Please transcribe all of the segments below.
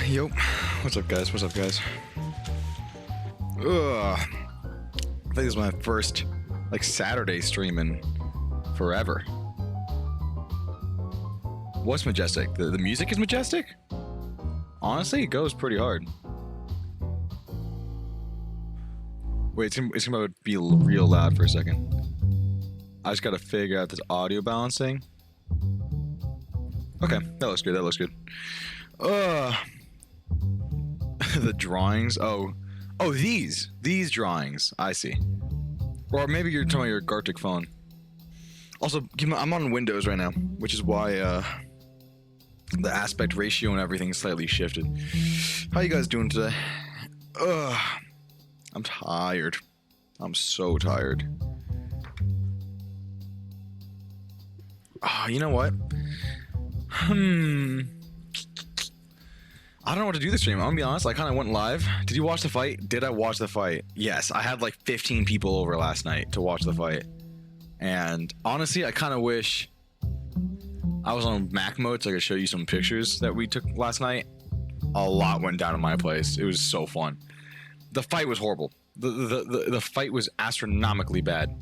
Yo, what's up, guys? What's up, guys? Ugh. I think this is my first Saturday stream in forever. What's majestic? The music is majestic? Honestly, it goes pretty hard. Wait, it's gonna be real loud for a second. I just gotta figure out this audio balancing. Okay, that looks good. That looks good. The drawings. Oh, these drawings. I see. Or maybe you're talking about your Gartic phone. Also, I'm on Windows right now, which is why the aspect ratio and everything is slightly shifted. How you guys doing today? I'm tired. I'm so tired. You know what? I don't know what to do this stream. I'm gonna be honest, I kind of went live. Did you watch the fight? Did I watch the fight? Yes, I had like 15 people over last night to watch the fight. And honestly, I kind of wish I was on Mac mode so I could show you some pictures that we took last night. A lot went down in my place. It was so fun. The fight was horrible. The fight was astronomically bad.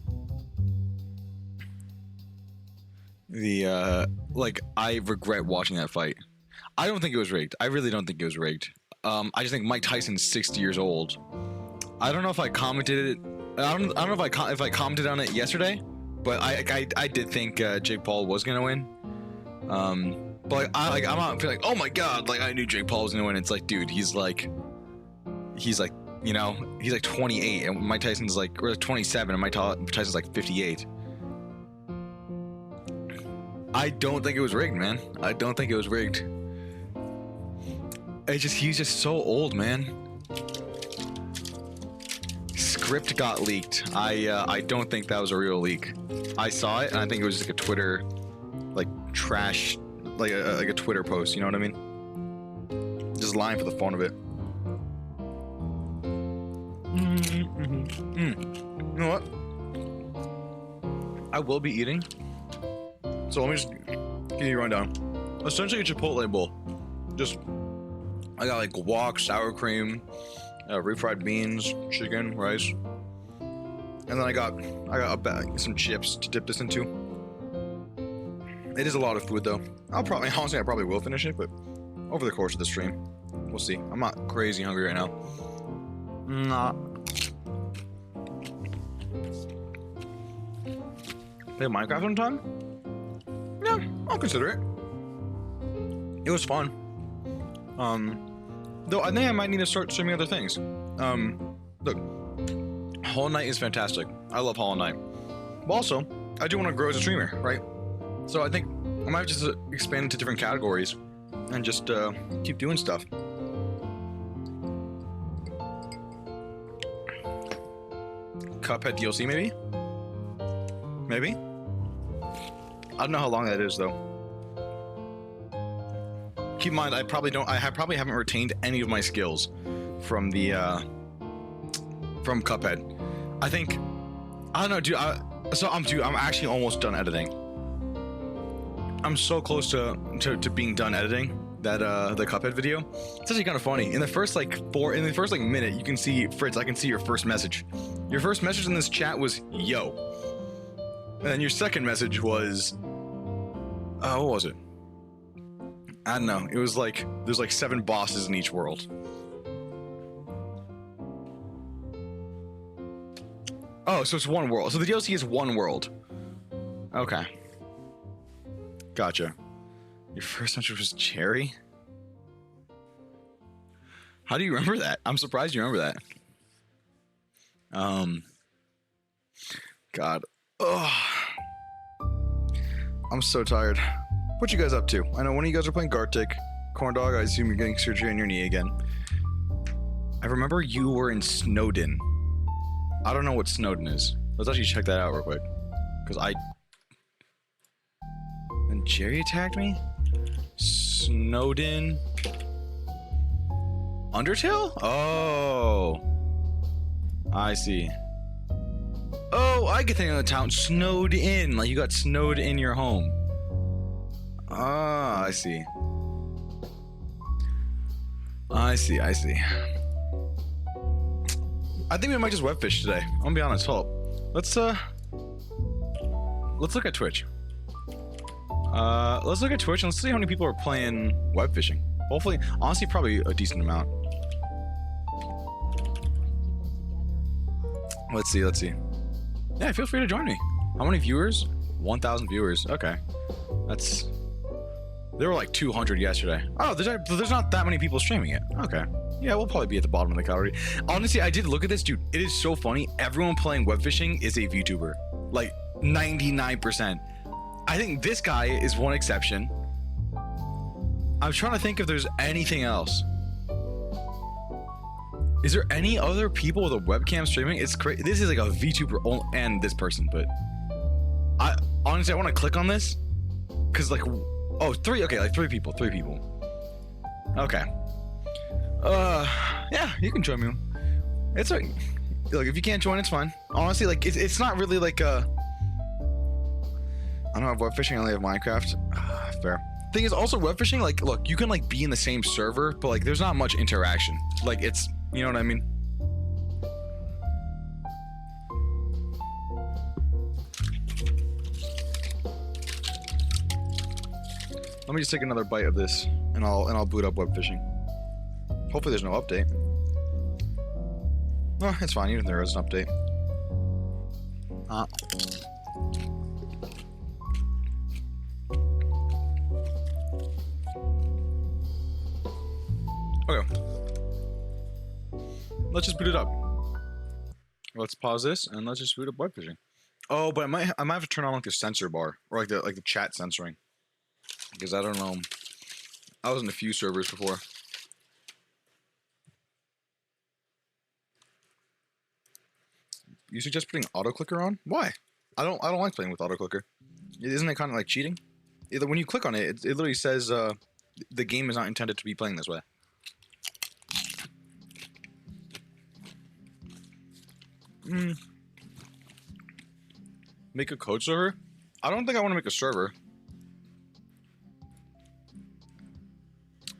I regret watching that fight. I don't think it was rigged. I really don't think it was rigged. I just think Mike Tyson's 60 years old. I don't know if I commented it. I don't know if I commented on it yesterday, but I did think Jake Paul was gonna win. But I'm not feeling like, oh my god, like I knew Jake Paul was gonna win. It's like, dude, he's like 28, and Mike Tyson's or 27, and Mike Tyson's like 58. I don't think it was rigged, man. I don't think it was rigged. He's just so old, man. Script got leaked. I don't think that was a real leak. I saw it, and I think it was just like a Twitter, trash, like a Twitter post. You know what I mean? Just lying for the fun of it. You know what? I will be eating. So let me just give you a rundown. Essentially a Chipotle bowl. I got guac, sour cream, refried beans, chicken, rice, and then I got some chips to dip this into. It is a lot of food though. I probably will finish it, but over the course of the stream, we'll see. I'm not crazy hungry right now. Nah. Play Minecraft sometime? Yeah, I'll consider it. It was fun. Though I think I might need to start streaming other things. Look, Hollow Knight is fantastic. I love Hollow Knight. But also, I do want to grow as a streamer, right? So I think I might just expand into different categories and just keep doing stuff. Cuphead DLC, maybe? Maybe? I don't know how long that is, though. Keep in mind, I probably haven't retained any of my skills from the from Cuphead. I don't know, dude. I'm actually almost done editing. I'm so close to being done editing that the Cuphead video. It's actually kind of funny. In the first minute, you can see Fritz. I can see your first message. Your first message in this chat was "Yo," and then your second message was, what was it? I don't know. It was there's 7 bosses in each world. Oh, so it's one world. So the DLC is one world. Okay. Gotcha. Your first message was Cherry? How do you remember that? I'm surprised you remember that. God. Ugh. I'm so tired. What you guys up to? I know one of you guys are playing Gartic. Corndog, I assume you're getting surgery on your knee again. I remember you were in Snowden. I don't know what Snowden is. Let's actually check that out real quick. And Jerry attacked me? Snowden. Undertale? Oh. I see. Oh, I get the name of the town. Snowed in. Like you got snowed in your home. Ah, I see. I see. I see. I think we might just webfish today. I'm gonna be honest. Hold up. Let's look at Twitch. Let's look at Twitch and let's see how many people are playing web fishing. Hopefully, honestly, probably a decent amount. Let's see. Yeah, feel free to join me. How many viewers? 1,000 viewers. Okay, there were like 200 yesterday. Oh, there's not that many people streaming it. Okay. Yeah, we'll probably be at the bottom of the calorie. Honestly, I did look at this, dude. It is so funny. Everyone playing web fishing is a VTuber. Like 99%. I think this guy is one exception. I'm trying to think if there's anything else. Is there any other people with a webcam streaming? It's crazy. This is like a VTuber and this person, but I honestly want to click on this because like, oh, three. Okay, like three people. Okay. Yeah, you can join me. It's like, look, if you can't join, it's fine. Honestly, like, it's not really like I don't have web fishing. I only have Minecraft. Fair. Thing is, also web fishing. Like, look, you can like be in the same server, but like, there's not much interaction. Like, it's, you know what I mean? Let me just take another bite of this, and I'll boot up web fishing. Hopefully there's no update. No, it's fine, even if there is an update. Okay. Let's just boot it up. Let's pause this and let's just boot up web fishing. Oh, but I might have to turn on like the censor bar or like the chat censoring. Because I don't know. I was in a few servers before. You suggest putting auto clicker on? Why? I don't like playing with auto clicker. Isn't it kind of like cheating? Either when you click on it, it literally says the game is not intended to be playing this way. Make a code server? I don't think I want to make a server.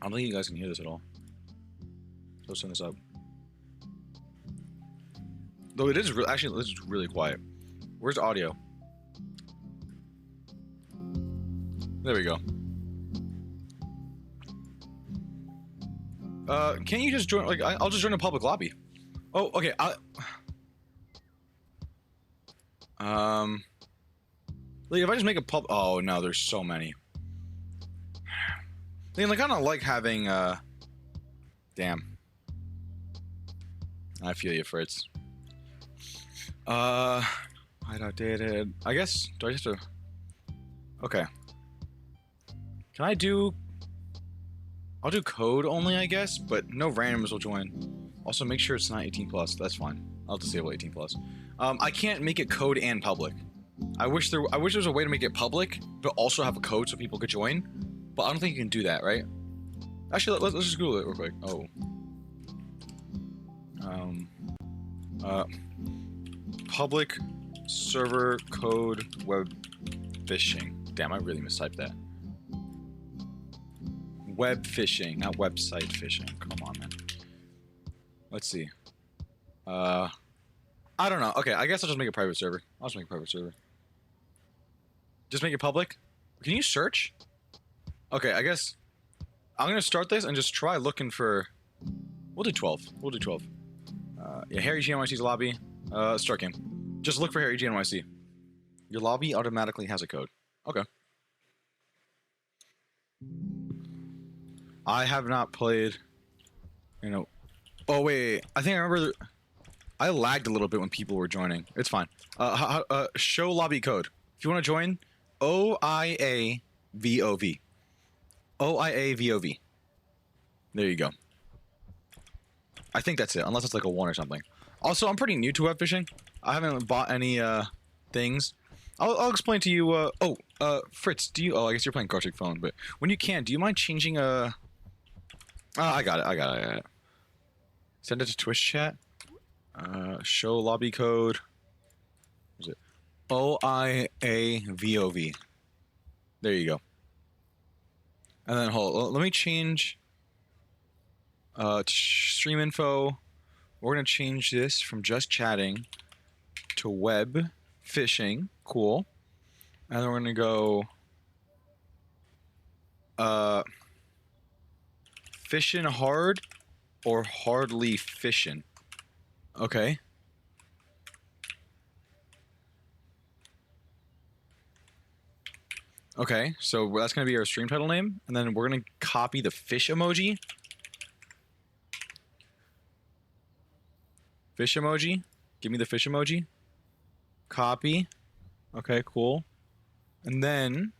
I don't think you guys can hear this at all. Let's turn this up. Though it is actually, this is really quiet. Where's audio? There we go. Can't you just join? Like, I'll just join a public lobby. Oh, okay. Like if I just make a pub. Oh no, there's so many. I mean, like, I don't like having. Damn. I feel you, Fritz. I outdated. I guess. Do I just have to? Okay. Can I do? I'll do code only, I guess, but no randoms will join. Also, make sure it's not 18 plus. That's fine. I'll disable 18 plus. I can't make it code and public. I wish there was a way to make it public, but also have a code so people could join. But I don't think you can do that, right? Actually, let's just Google it real quick. Oh. Public server code web phishing. Damn, I really mistyped that. Web phishing, not website phishing. Come on, man. Let's see. I don't know. Okay, I guess I'll just make a private server. I'll just make a private server. Just make it public? Can you search? Okay, I guess I'm gonna start this and just try looking for. We'll do 12. We'll do 12. Yeah, Harry GNYC's lobby. Start game. Just look for Harry GNYC. Your lobby automatically has a code. Okay. I have not played. You know. Oh wait. I think I remember. I lagged a little bit when people were joining. It's fine. Show lobby code. If you want to join, OIAVOV. OIAVOV. There you go. I think that's it, unless it's like a 1 or something. Also, I'm pretty new to web fishing. I haven't bought any things. I'll explain to you. Fritz, do you? Oh, I guess you're playing Gartic Phone, but when you can, do you mind changing I got it. Send it to Twitch chat. Show lobby code. What is it? OIAVOV. There you go. And then hold. Let me change. Stream info. We're gonna change this from just chatting to web fishing. Cool. And then we're gonna go fishin' hard or hardly fishin'. Okay. Okay, so that's gonna be our stream title name, and then we're gonna copy the fish emoji. Fish emoji. Give me the fish emoji. Copy. Okay, cool. And then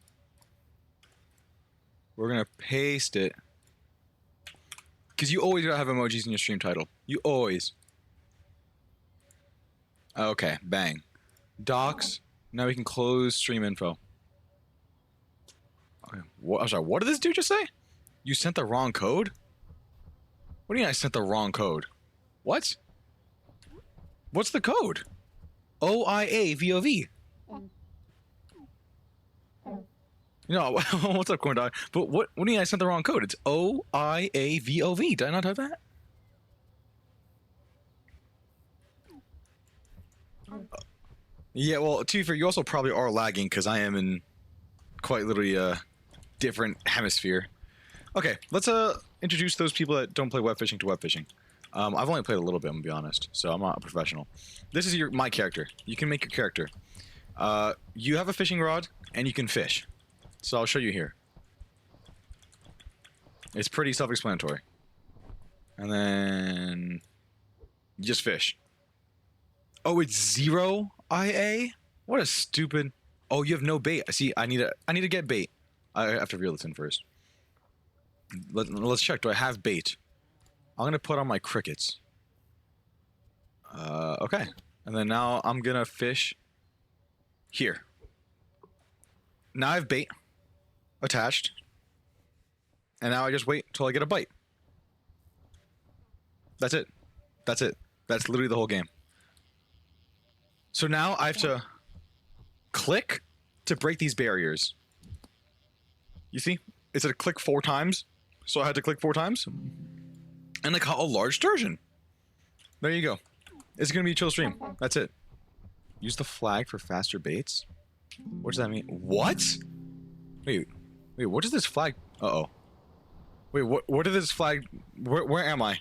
we're gonna paste it. Because you always gotta have emojis in your stream title. You always. Okay, bang. Docs. Now we can close stream info. Okay, I'm sorry, what did this dude just say? You sent the wrong code? What do you mean I sent the wrong code? What? What's the code? OIAVOV. No, what's up, corn dog? But what do you mean I sent the wrong code? It's OIAVOV. Did I not have that? Yeah, well, to be fair, you also probably are lagging because I am in quite literally a different hemisphere. Okay, let's introduce those people that don't play web fishing to web fishing. I've only played a little bit, I'm gonna be honest, so I'm not a professional. This is my character. You can make your character. You have a fishing rod and you can fish. So I'll show you here. It's pretty self-explanatory. And then you just fish. Oh, it's 0 IA? What a stupid. Oh, you have no bait. See, I need to get bait. I have to reel this in first. Let's check. Do I have bait? I'm gonna put on my crickets. Okay. And then now I'm gonna fish here. Now I have bait attached. And now I just wait until I get a bite. That's it. That's it. That's literally the whole game. So now I have to click to break these barriers. You see? It said click 4 times. So I had to click 4 times. And I caught a large sturgeon. There you go. It's going to be a chill stream. That's it. Use the flag for faster baits? What does that mean? What? Wait, what is this flag? Uh-oh. Wait, what is this flag? Where am I?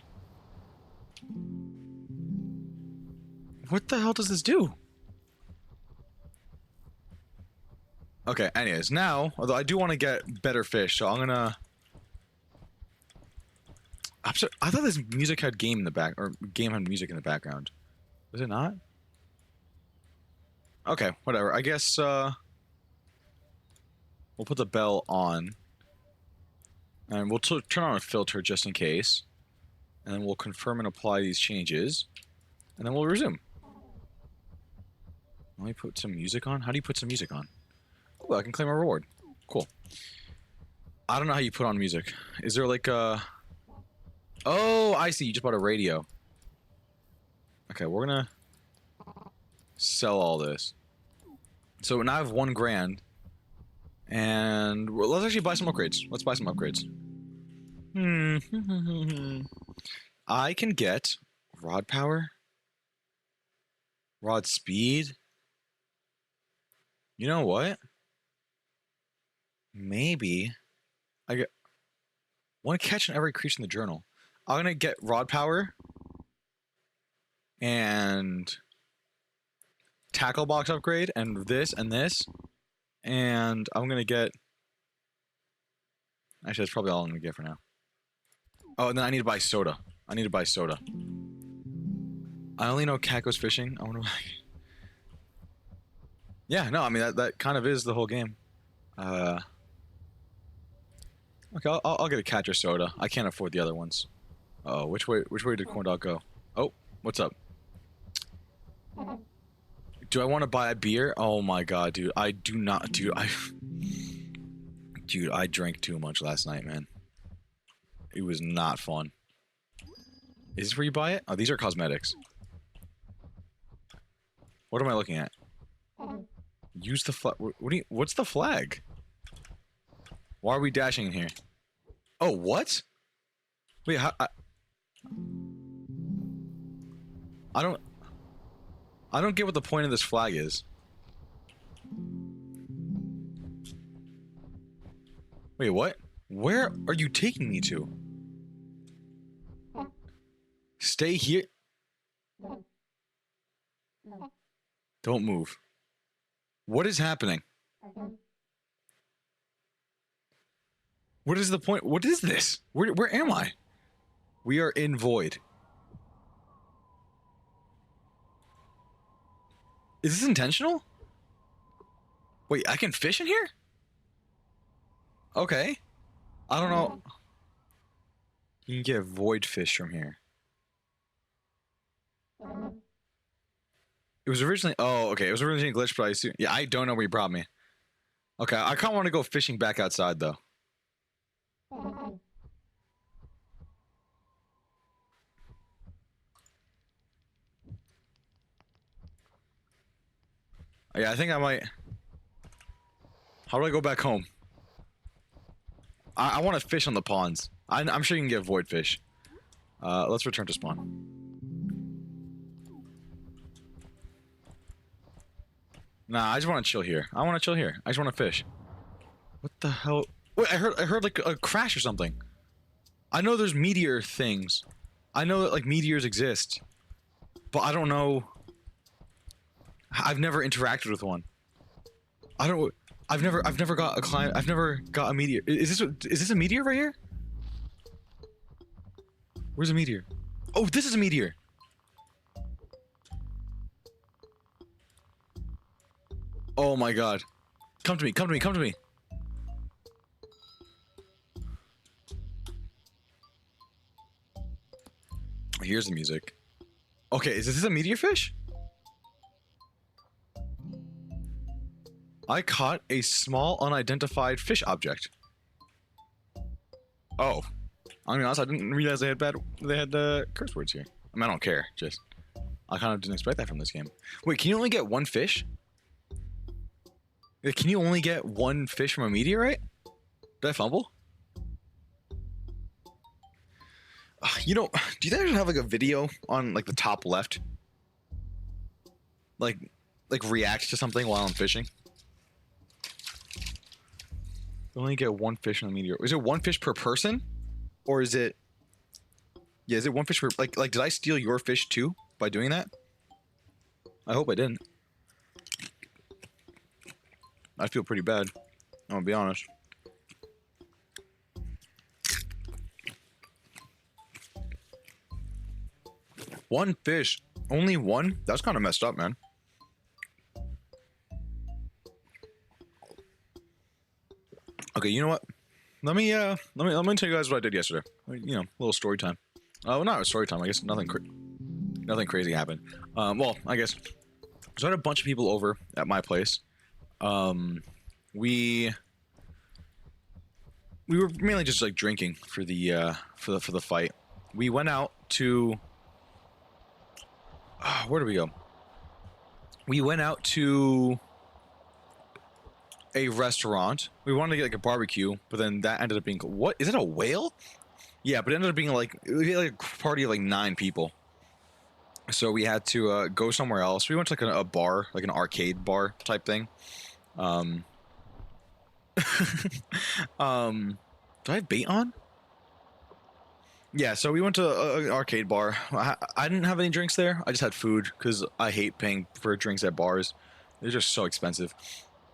What the hell does this do? Okay, anyways, now, although I do want to get better fish, so I'm gonna... I thought this music had game in the back, or game had music in the background. Was it not? Okay, whatever. I guess, we'll put the bell on. And we'll turn on a filter just in case. And then we'll confirm and apply these changes. And then we'll resume. Let me put some music on. How do you put some music on? Oh, I can claim a reward. Cool. I don't know how you put on music. Is there like a... Oh, I see. You just bought a radio. Okay, we're gonna sell all this. So now I have 1 grand. And let's actually buy some upgrades. Let's buy some upgrades. I can get rod power, rod speed. You know what? Maybe I get 1 catch in every creature in the journal. I'm gonna get rod power and tackle box upgrade and this and this. And I'm gonna get... Actually, that's probably all I'm gonna get for now. Oh, and then I need to buy soda. I need to buy soda. I only know cat goes fishing. I wonder why. Yeah, no, I mean, that kind of is the whole game. Okay, I'll get a cat or soda. I can't afford the other ones. Oh, which way did Corn Dog go? Oh, what's up? Do I want to buy a beer? Oh my god, dude. I do not, dude. Dude, I drank too much last night, man. It was not fun. Is this where you buy it? Oh, these are cosmetics. What am I looking at? Use the flag. What's the flag? Why are we dashing in here? Oh, what? Wait, how? I don't. I don't get what the point of this flag is. Wait, what? Where are you taking me to? Stay here. Don't move. What is happening? What is the point? What is this? Where am I? We are in void. Is this intentional? Wait, I can fish in here? Okay. I don't know. You can get void fish from here. It was originally... Oh, okay. It was originally glitched, but I assume... Yeah, I don't know where you brought me. Okay, I kind of want to go fishing back outside, though. Yeah, I think I might... How do I go back home? I want to fish on the ponds. I'm sure you can get void fish. Let's return to spawn. Nah, I just want to chill here. I want to chill here. I just want to fish. What the hell? Wait, I heard like a crash or something. I know there's meteor things. I know that like meteors exist, but I don't know. I've never interacted with one. I've never got a client. I've never got a meteor. Is this a meteor right here? Where's a meteor? Oh, this is a meteor. Oh my god. Come to me, come to me, come to me. Here's the music. Okay, is this a meteor fish? I caught a small unidentified fish object. Oh. I'm gonna be honest, I didn't realize they had curse words here. I mean, I don't care, just I kind of didn't expect that from this game. Wait, can you only get one fish? Can you only get one fish from a meteorite? Did I fumble? You know, do you guys have like a video on like the top left? Like react to something while I'm fishing? You only get one fish on a meteor. Is it one fish per person? Or is it... Yeah, is it one fish per... Like, did I steal your fish too by doing that? I hope I didn't. I feel pretty bad. I'm gonna be honest. One fish. Only one? That's kind of messed up, man. Okay, you know what? Let me tell you guys what I did yesterday. You know, a little story time. Well, not a story time. I guess nothing crazy happened. Well, I guess so. I had a bunch of people over at my place. We were mainly just like drinking for the fight. We went out to where did we go? We went out to a restaurant. We wanted to get like a barbecue, but then that ended up being... What? Is it a whale? Yeah, but it ended up being like... We had like a party of like 9 people. So we had to go somewhere else. We went to like a bar, like an arcade bar type thing. Do I have bait on? Yeah, so we went to an arcade bar. I didn't have any drinks there. I just had food because I hate paying for drinks at bars. They're just so expensive.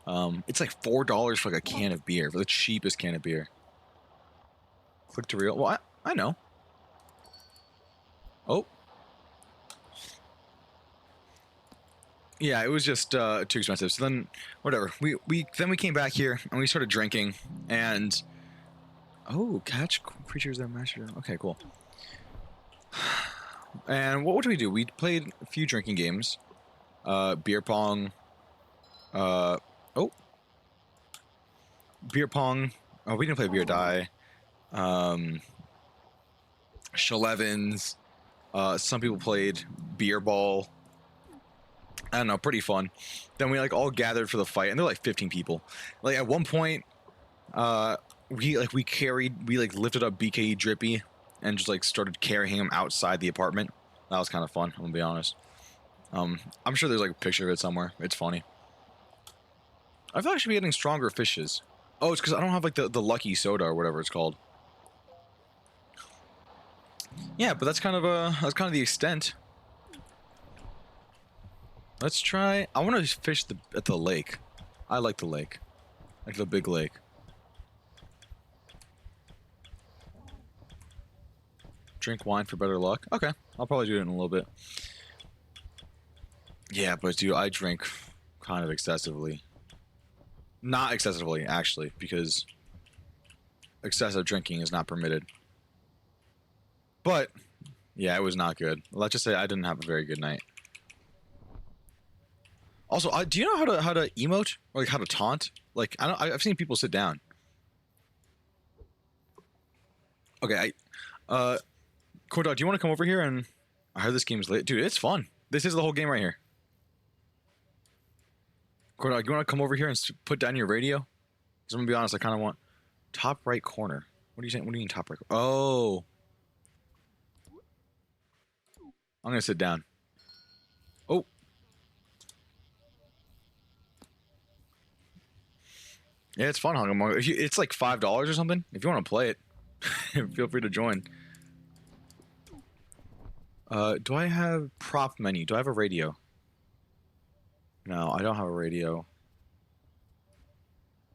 It's like $4 for like a can of beer, for the cheapest can of beer. Click to reel. Well, I know. Oh. Yeah, it was just too expensive. So then, whatever. We came back here and we started drinking and... Oh, catch creatures that match your... Okay, cool. And what did we do? We played a few drinking games. Beer pong. Beer pong. Oh, we didn't play beer die. Shalevins. Some people played beer ball. I don't know, pretty fun. Then we like all gathered for the fight, and there were like 15 people. Like at one point, we lifted up BKE Drippy and just like started carrying him outside the apartment. That was kind of fun. I'm gonna be honest. I'm sure there's like a picture of it somewhere. It's funny. I feel like I should be getting stronger fishes. Oh, it's because I don't have like the lucky soda or whatever it's called. Yeah, but that's kind of the extent. Let's try. I want to fish at the lake. I like the lake, like the big lake. Drink wine for better luck. Okay, I'll probably do it in a little bit. Yeah, but dude, I drink kind of excessively. Not excessively, actually, because excessive drinking is not permitted. But yeah, it was not good. Let's just say I didn't have a very good night. Also, do you know how to emote or like how to taunt? Like I've seen people sit down. Okay, Cordog, do you want to come over here and I heard this game's late, dude. It's fun. This is the whole game right here. Cordog, you want to come over here and put down your radio? Because I'm gonna be honest, I kind of want top right corner. What are you saying? What do you mean top right? Oh, I'm gonna sit down. Oh. Yeah, it's fun, Hung. It's like $5 or something. If you want to play it, feel free to join. Do I have prop menu? Do I have a radio? No, I don't have a radio.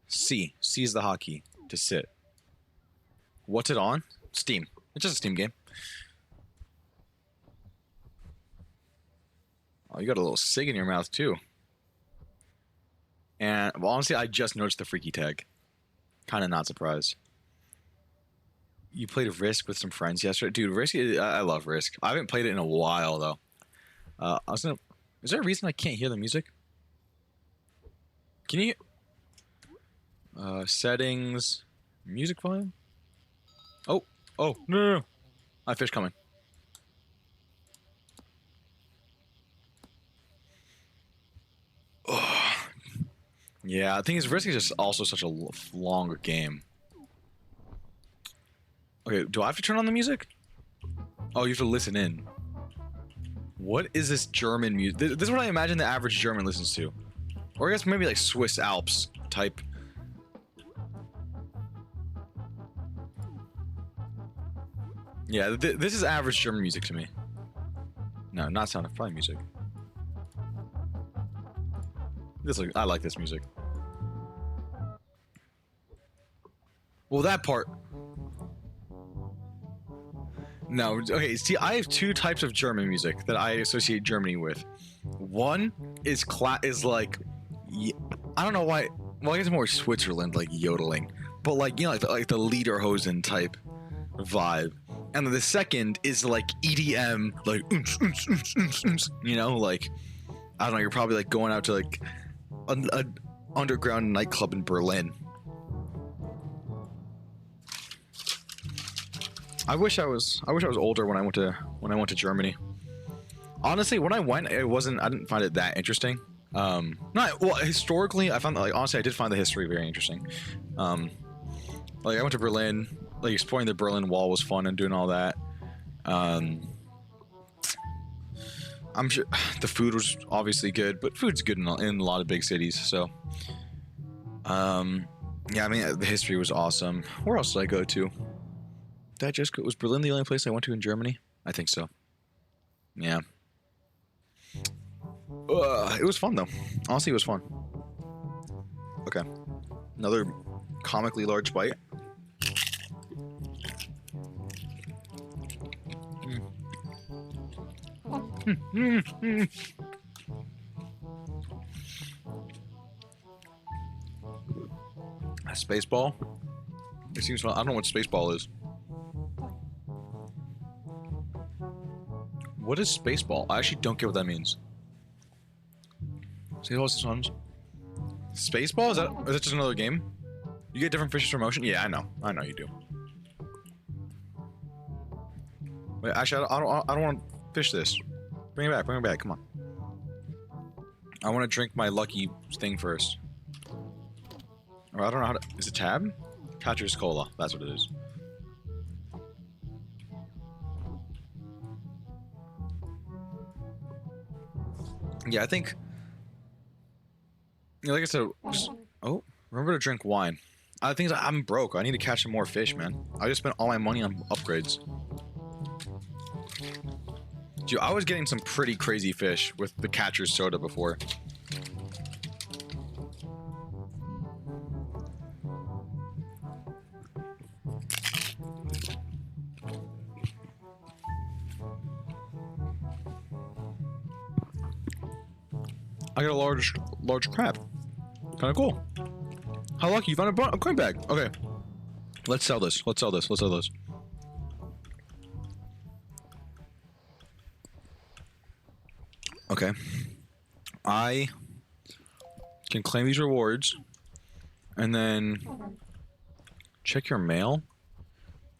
C. C is the hotkey to sit. What's it on? Steam. It's just a Steam game. Oh, you got a little cig in your mouth too. And well, honestly, I just noticed the freaky tag. Kind of not surprised. You played Risk with some friends yesterday, dude. Risk, I love Risk. I haven't played it in a while though. Is there a reason I can't hear the music? Can you? Settings, music volume. Oh, no. I fish coming. Oh. Yeah, the thing is, Risk is just also such a longer game. Okay, do I have to turn on the music? Oh, you have to listen in. What is this German music? This is what I imagine the average German listens to. Or I guess maybe like Swiss Alps type. Yeah, this is average German music to me. No, not Sound of Fly music. I like this music. Well, that part. No, okay. See, I have two types of German music that I associate Germany with. One is like, I don't know why. Well, I guess more Switzerland, like yodeling, but like like the Lederhosen type vibe. And then the second is like EDM, like like I don't know. You're probably like going out to like an underground nightclub in Berlin. I wish I was older when I went to Germany. Honestly, when I went, I didn't find it that interesting. Historically, I found that, like, honestly, I did find the history very interesting. Like I went to Berlin, like exploring the Berlin Wall was fun and doing all that. I'm sure the food was obviously good, but food's good in a lot of big cities. So, yeah, I mean, the history was awesome. Where else did I go to? Was Berlin the only place I went to in Germany? I think so. Yeah. It was fun though. Honestly, it was fun. Okay. Another comically large bite. A Spaceball? It seems fun. I don't know what Spaceball is. What is Spaceball? I actually don't get what that means. See what's this one? Spaceball? Is that just another game? You get different fishes for motion? Yeah, I know you do. Wait, actually, I don't want to fish this. Bring it back, come on. I want to drink my lucky thing first. Or I don't know how to... Is it tab? Catcher's Cola, that's what it is. Yeah, I think. Like I said, oh, remember to drink wine. I think I'm broke. I need to catch some more fish, man. I just spent all my money on upgrades. Dude, I was getting some pretty crazy fish with the catcher's soda before. I got a large crab. Kind of cool. How lucky you found a coin bag. Okay. Let's sell this. Let's sell this. Let's sell this. Okay. I can claim these rewards and then check your mail.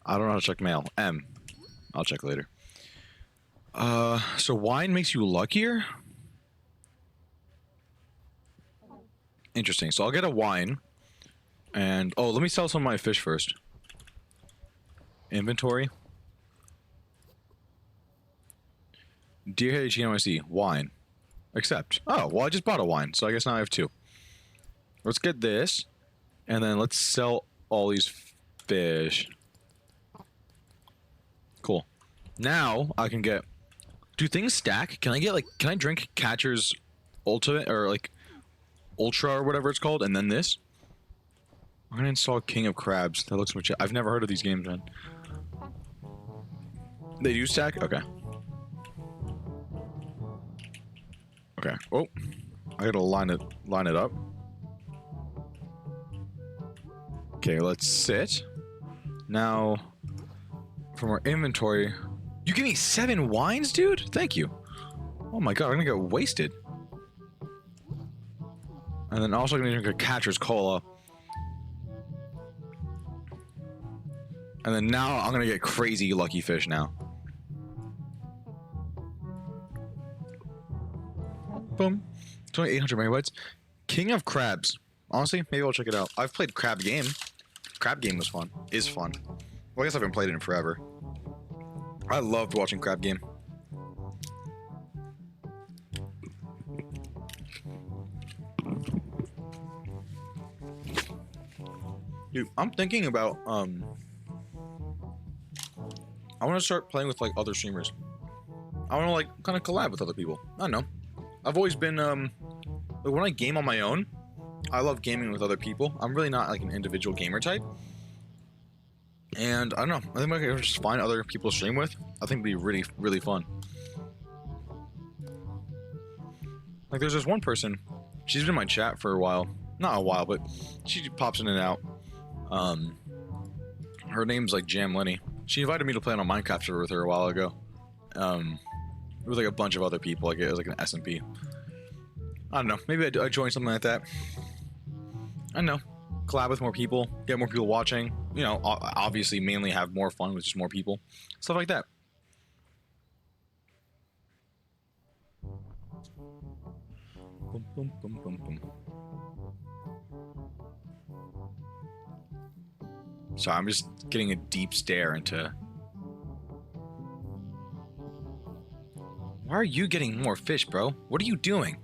I don't know how to check mail. I'll check later. So wine makes you luckier? Interesting. So I'll get a wine. And, oh, let me sell some of my fish first. Inventory. Deer HNYC. Wine. Accept. Oh, well, I just bought a wine, so I guess now I have two. Let's get this. And then let's sell all these fish. Cool. Now I can get... Do things stack? Can I get, like... Can I drink Catcher's Ultimate, or, like... Ultra, or whatever it's called, and then this? I'm gonna install King of Crabs. That looks much... I've never heard of these games, man. They do stack? Okay. Okay. Oh. I gotta line it up. Okay, let's sit. Now, from our inventory... You give me 7 wines, dude? Thank you. Oh my god, I'm gonna get wasted. And then also gonna drink a Catcher's Cola. And then now I'm gonna get crazy lucky fish now. Boom. 2800 megabytes. King of Crabs. Honestly, maybe I'll check it out. I've played Crab Game. Crab Game was fun. Is fun. Well, I guess I haven't played it in forever. I loved watching Crab Game. Dude, I'm thinking about, I want to start playing with, like, other streamers. I want to, like, kind of collab with other people. I don't know. I've always been, like, when I game on my own, I love gaming with other people. I'm really not, like, an individual gamer type. And, I don't know. I think I could just find other people to stream with. I think it'd be really, really fun. Like, there's this one person. She's been in my chat for a while. Not a while, but she pops in and out. Her name's, like, Jam Lenny. She invited me to play on a Minecraft server with her a while ago. With, like, a bunch of other people. Like, it was, like, an SMP. I don't know. Maybe I'd join something like that. I don't know. Collab with more people. Get more people watching. You know, obviously mainly have more fun with just more people. Stuff like that. Boom, boom, boom, boom, boom. So I'm just getting a deep stare into... Why are you getting more fish, bro? What are you doing?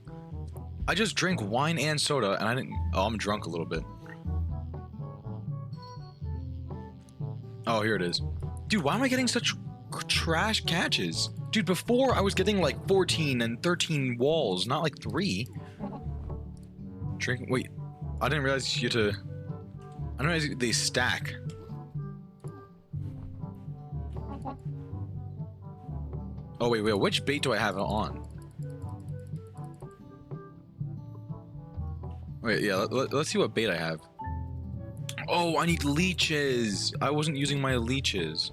I just drank wine and soda, and I didn't... Oh, I'm drunk a little bit. Oh, here it is. Dude, why am I getting such trash catches? Dude, before I was getting like 14 and 13 walls, not like 3. Drink... Wait. I didn't realize you had to... I don't know, they stack. Oh, wait, which bait do I have on? Wait, yeah, let's see what bait I have. Oh, I need leeches. I wasn't using my leeches.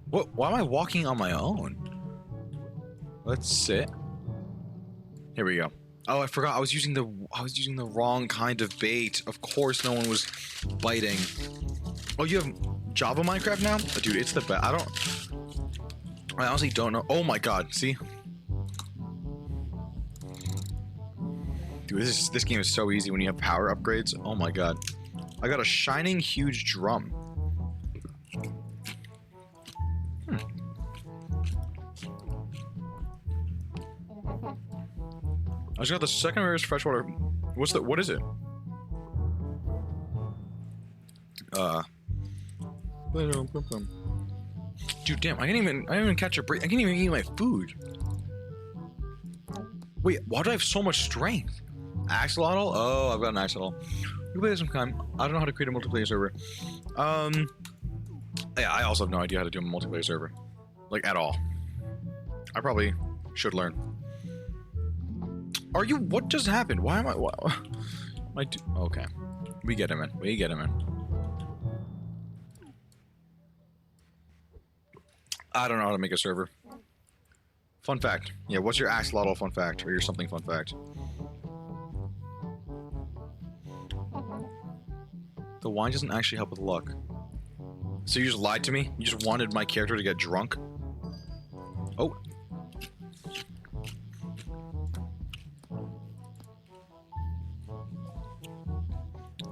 What? Why am I walking on my own? Let's sit. Here we go. Oh, I forgot. I was using the wrong kind of bait. Of course, no one was biting. Oh, you have Java Minecraft now? Oh, dude, it's the best. I honestly don't know. Oh my god, see? Dude, this game is so easy when you have power upgrades. Oh my god. I got a shining huge drum. I just got the second rarest freshwater. What's the? What is it? Dude, damn! I didn't even catch a break. I can't even eat my food. Wait, why do I have so much strength? Axolotl? Oh, I've got an axolotl. We play this sometime. I don't know how to create a multiplayer server. Yeah, I also have no idea how to do a multiplayer server, like at all. I probably should learn. Are you? What just happened? Why am I? What? Okay, we get him in. We get him in. I don't know how to make a server. Fun fact. Yeah, what's your axolotl fun fact or your something fun fact? The wine doesn't actually help with luck. So you just lied to me? You just wanted my character to get drunk? Oh.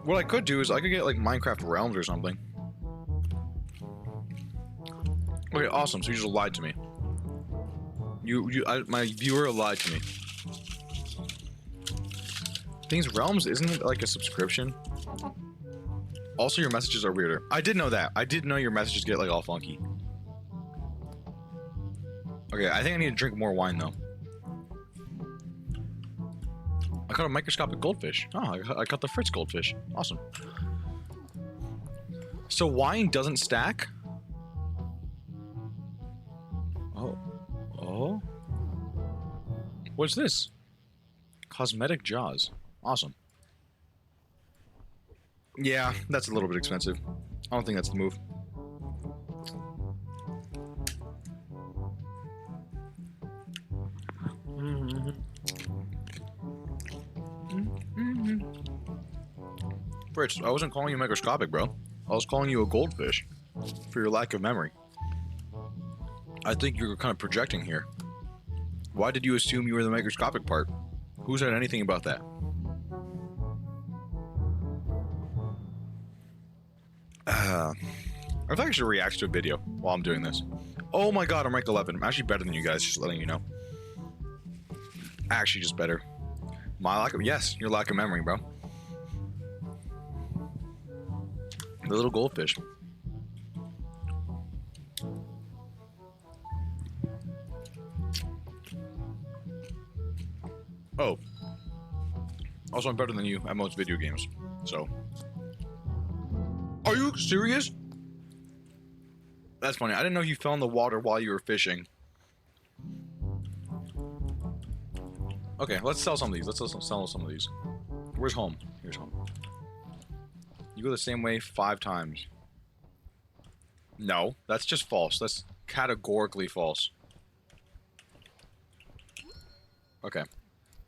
What I could do is I could get like Minecraft Realms or something. Okay, awesome. So you just lied to me. My viewer lied to me. Things Realms, isn't it like a subscription? Also, your messages are weirder. I did know that. I did know your messages get like all funky. Okay, I think I need to drink more wine though. I caught a microscopic goldfish. Oh, I caught the Fritz goldfish. Awesome. So wine doesn't stack? Oh. Oh? What's this? Cosmetic jaws. Awesome. Yeah, that's a little bit expensive. I don't think that's the move. Fritz, I wasn't calling you microscopic, bro. I was calling you a goldfish for your lack of memory. I think you're kind of projecting here. Why did you assume you were the microscopic part? Who said anything about that? I thought I should react to a video while I'm doing this. Oh my god, I'm rank 11. I'm actually better than you guys, just letting you know. Actually, just better. My lack of... Yes, your lack of memory, bro. The little goldfish. Oh. Also, I'm better than you at most video games, so... Are you serious? That's funny. I didn't know you fell in the water while you were fishing. Okay, let's sell some of these. Let's sell some of these. Where's home? Here's home. You go the same way 5 times. No, that's just false. That's categorically false. Okay.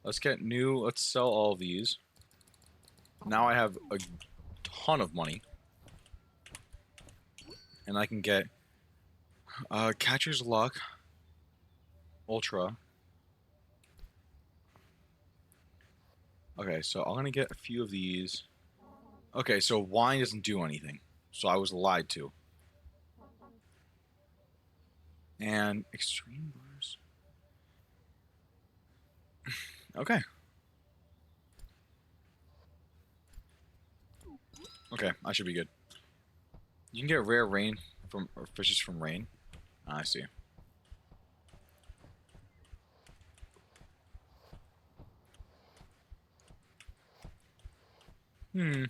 Let's get new. Let's sell all of these. Now I have a ton of money. And I can get Catcher's Luck, Ultra. Okay, so I'm gonna get a few of these. Okay, so wine doesn't do anything. So I was lied to. And extreme bars. Okay. Okay, I should be good. You can get rare rain from, or fishes from rain. Ah, I see. Hmm.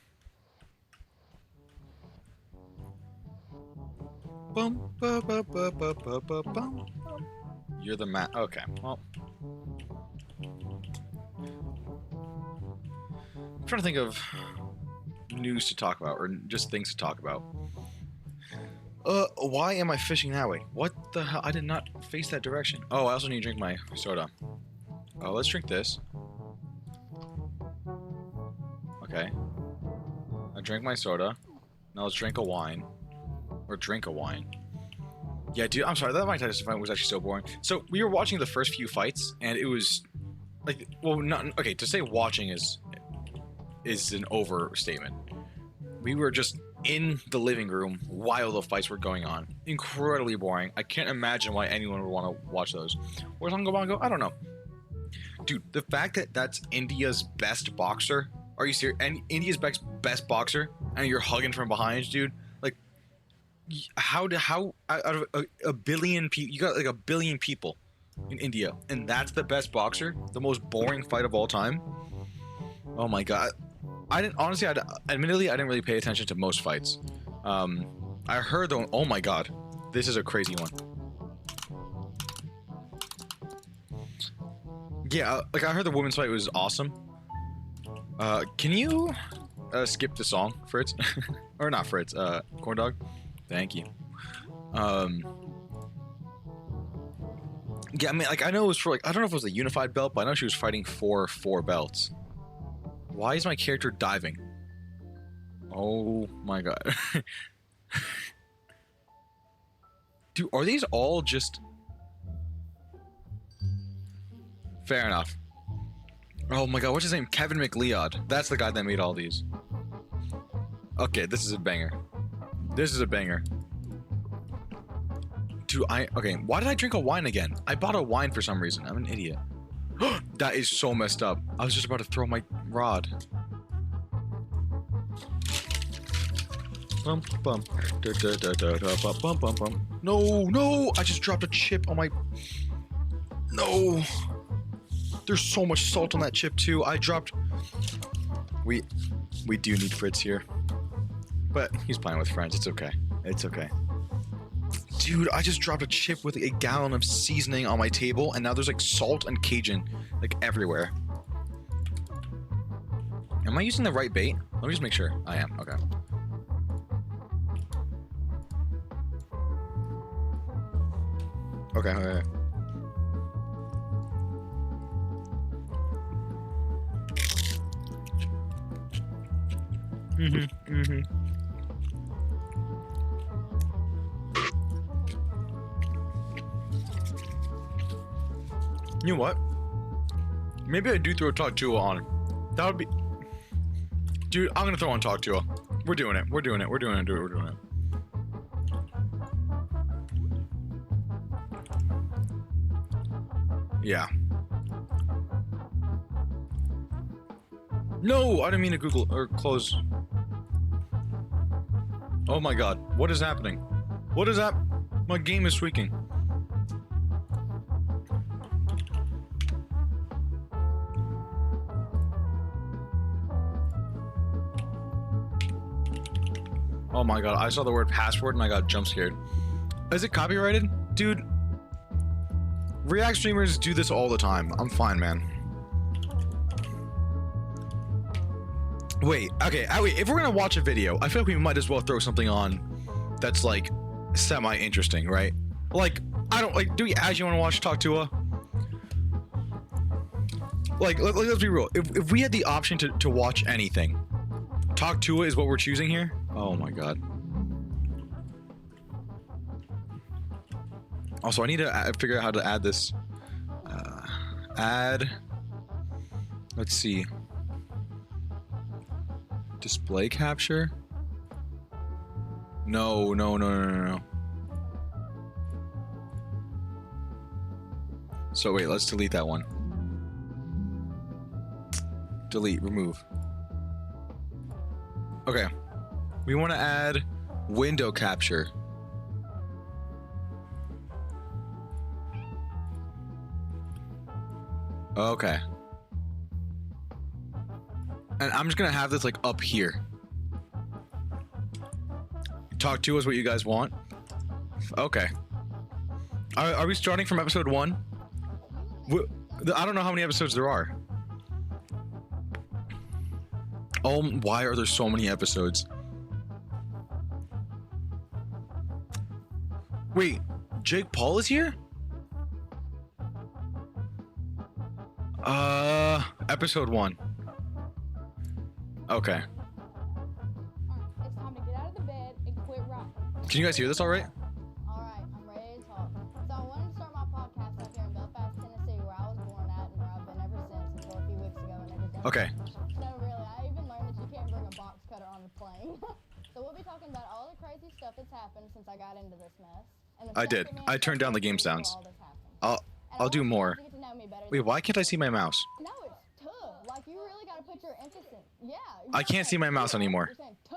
Bum, ba, ba, ba, ba, ba, ba, bum. You're the man. Okay, well. I'm trying to think of news to talk about, or just things to talk about. Why am I fishing that way? What the hell? I did not face that direction. Oh, I also need to drink my soda. Oh, let's drink this. Okay. I drank my soda. Now let's drink a wine. Or drink a wine. Yeah, dude, I'm sorry. That Mike Tyson fight was actually so boring. So, we were watching the first few fights, and it was... like, well, not... Okay, to say watching is an overstatement. We were just in the living room while the fights were going on. Incredibly boring. I can't imagine why anyone would want to watch those. Where's Uncle Bongo? I don't know. dude, the fact that that's India's best boxer. Are you serious? And India's best boxer, and you're hugging from behind, dude. Like, how out of a billion people, you got like 1 billion people in India, and that's the best boxer, the most boring fight of all time. Oh my god, I didn't honestly. Admittedly, I didn't really pay attention to most fights. I heard though. Oh my god, this is a crazy one. Yeah, like I heard the women's fight was awesome. Can you skip the song, Fritz? Or not Fritz, Corn Dog? Thank you. Yeah, I mean, like, I know it was for, like, I don't know if it was a unified belt, but I know she was fighting for 4 belts. Why is my character diving? Oh my god. Dude, are these all just... Fair enough. Oh my god, what's his name? Kevin McLeod. That's the guy that made all these. Okay, this is a banger. This is a banger. Dude, okay, why did I drink a wine again? I bought a wine for some reason. I'm an idiot. That is so messed up. I was just about to throw my rod. Bum, bum. Da, da, da, da, da, bum, bum, bum. No, no! I just dropped a chip on my... No! There's so much salt on that chip too. I dropped... We do need Fritz here. But he's playing with friends. It's okay. It's okay. Dude, I just dropped a chip with a gallon of seasoning on my table, and now there's like salt and Cajun like everywhere. Am I using the right bait? Let me just make sure. I am. Okay. Okay, okay. You know what? Maybe I do throw Talk Tua on. That would be... Dude, I'm gonna throw on Talk Tua. We're doing it. We're doing it. We're doing it. We're doing it. Yeah. No, I didn't mean to Google or close. Oh my god, what is happening? What is that? My game is tweaking. Oh my god, I saw the word password and I got jump scared. Is it copyrighted? Dude, React streamers do this all the time. I'm fine, man. Wait, okay, wait, if we're gonna watch a video, I feel like we might as well throw something on that's like semi-interesting, right? Like, I don't like, do we actually want to watch Talk Tua? Like, let's be real. If we had the option to watch anything, Talk Tua is what we're choosing here? Oh my god. Also, I need to figure out how to add this. Add. Let's see. Display capture? No. So wait, let's delete that one. Delete, remove. Okay. We want to add window capture. Okay. And I'm just gonna have this like up here. Talk to us what you guys want. Okay. Are we starting from episode 1? I don't know how many episodes there are. Oh, why are there so many episodes? Wait, Jake Paul is here? Episode 1. Okay. It's time to get out of the bed and quit rocking. Can you guys hear this all right? Alright, I'm ready to talk. So I wanted to start my podcast up here in Belfast, Tennessee, where I was born at and where I've been ever since until a few weeks ago and everything. Okay. No, really, I even learned that you can't bring a box cutter on a plane. So we'll be talking about all the crazy stuff that's happened since I got into this mess. And I did. I turned down the game sounds. I'll do more. Wait, why can't I see my mouse? No, it's tuh. Like you really gotta put your emphasis. Yeah. you I gotta can't say see my mouse tuh. anymore. You're saying tuh.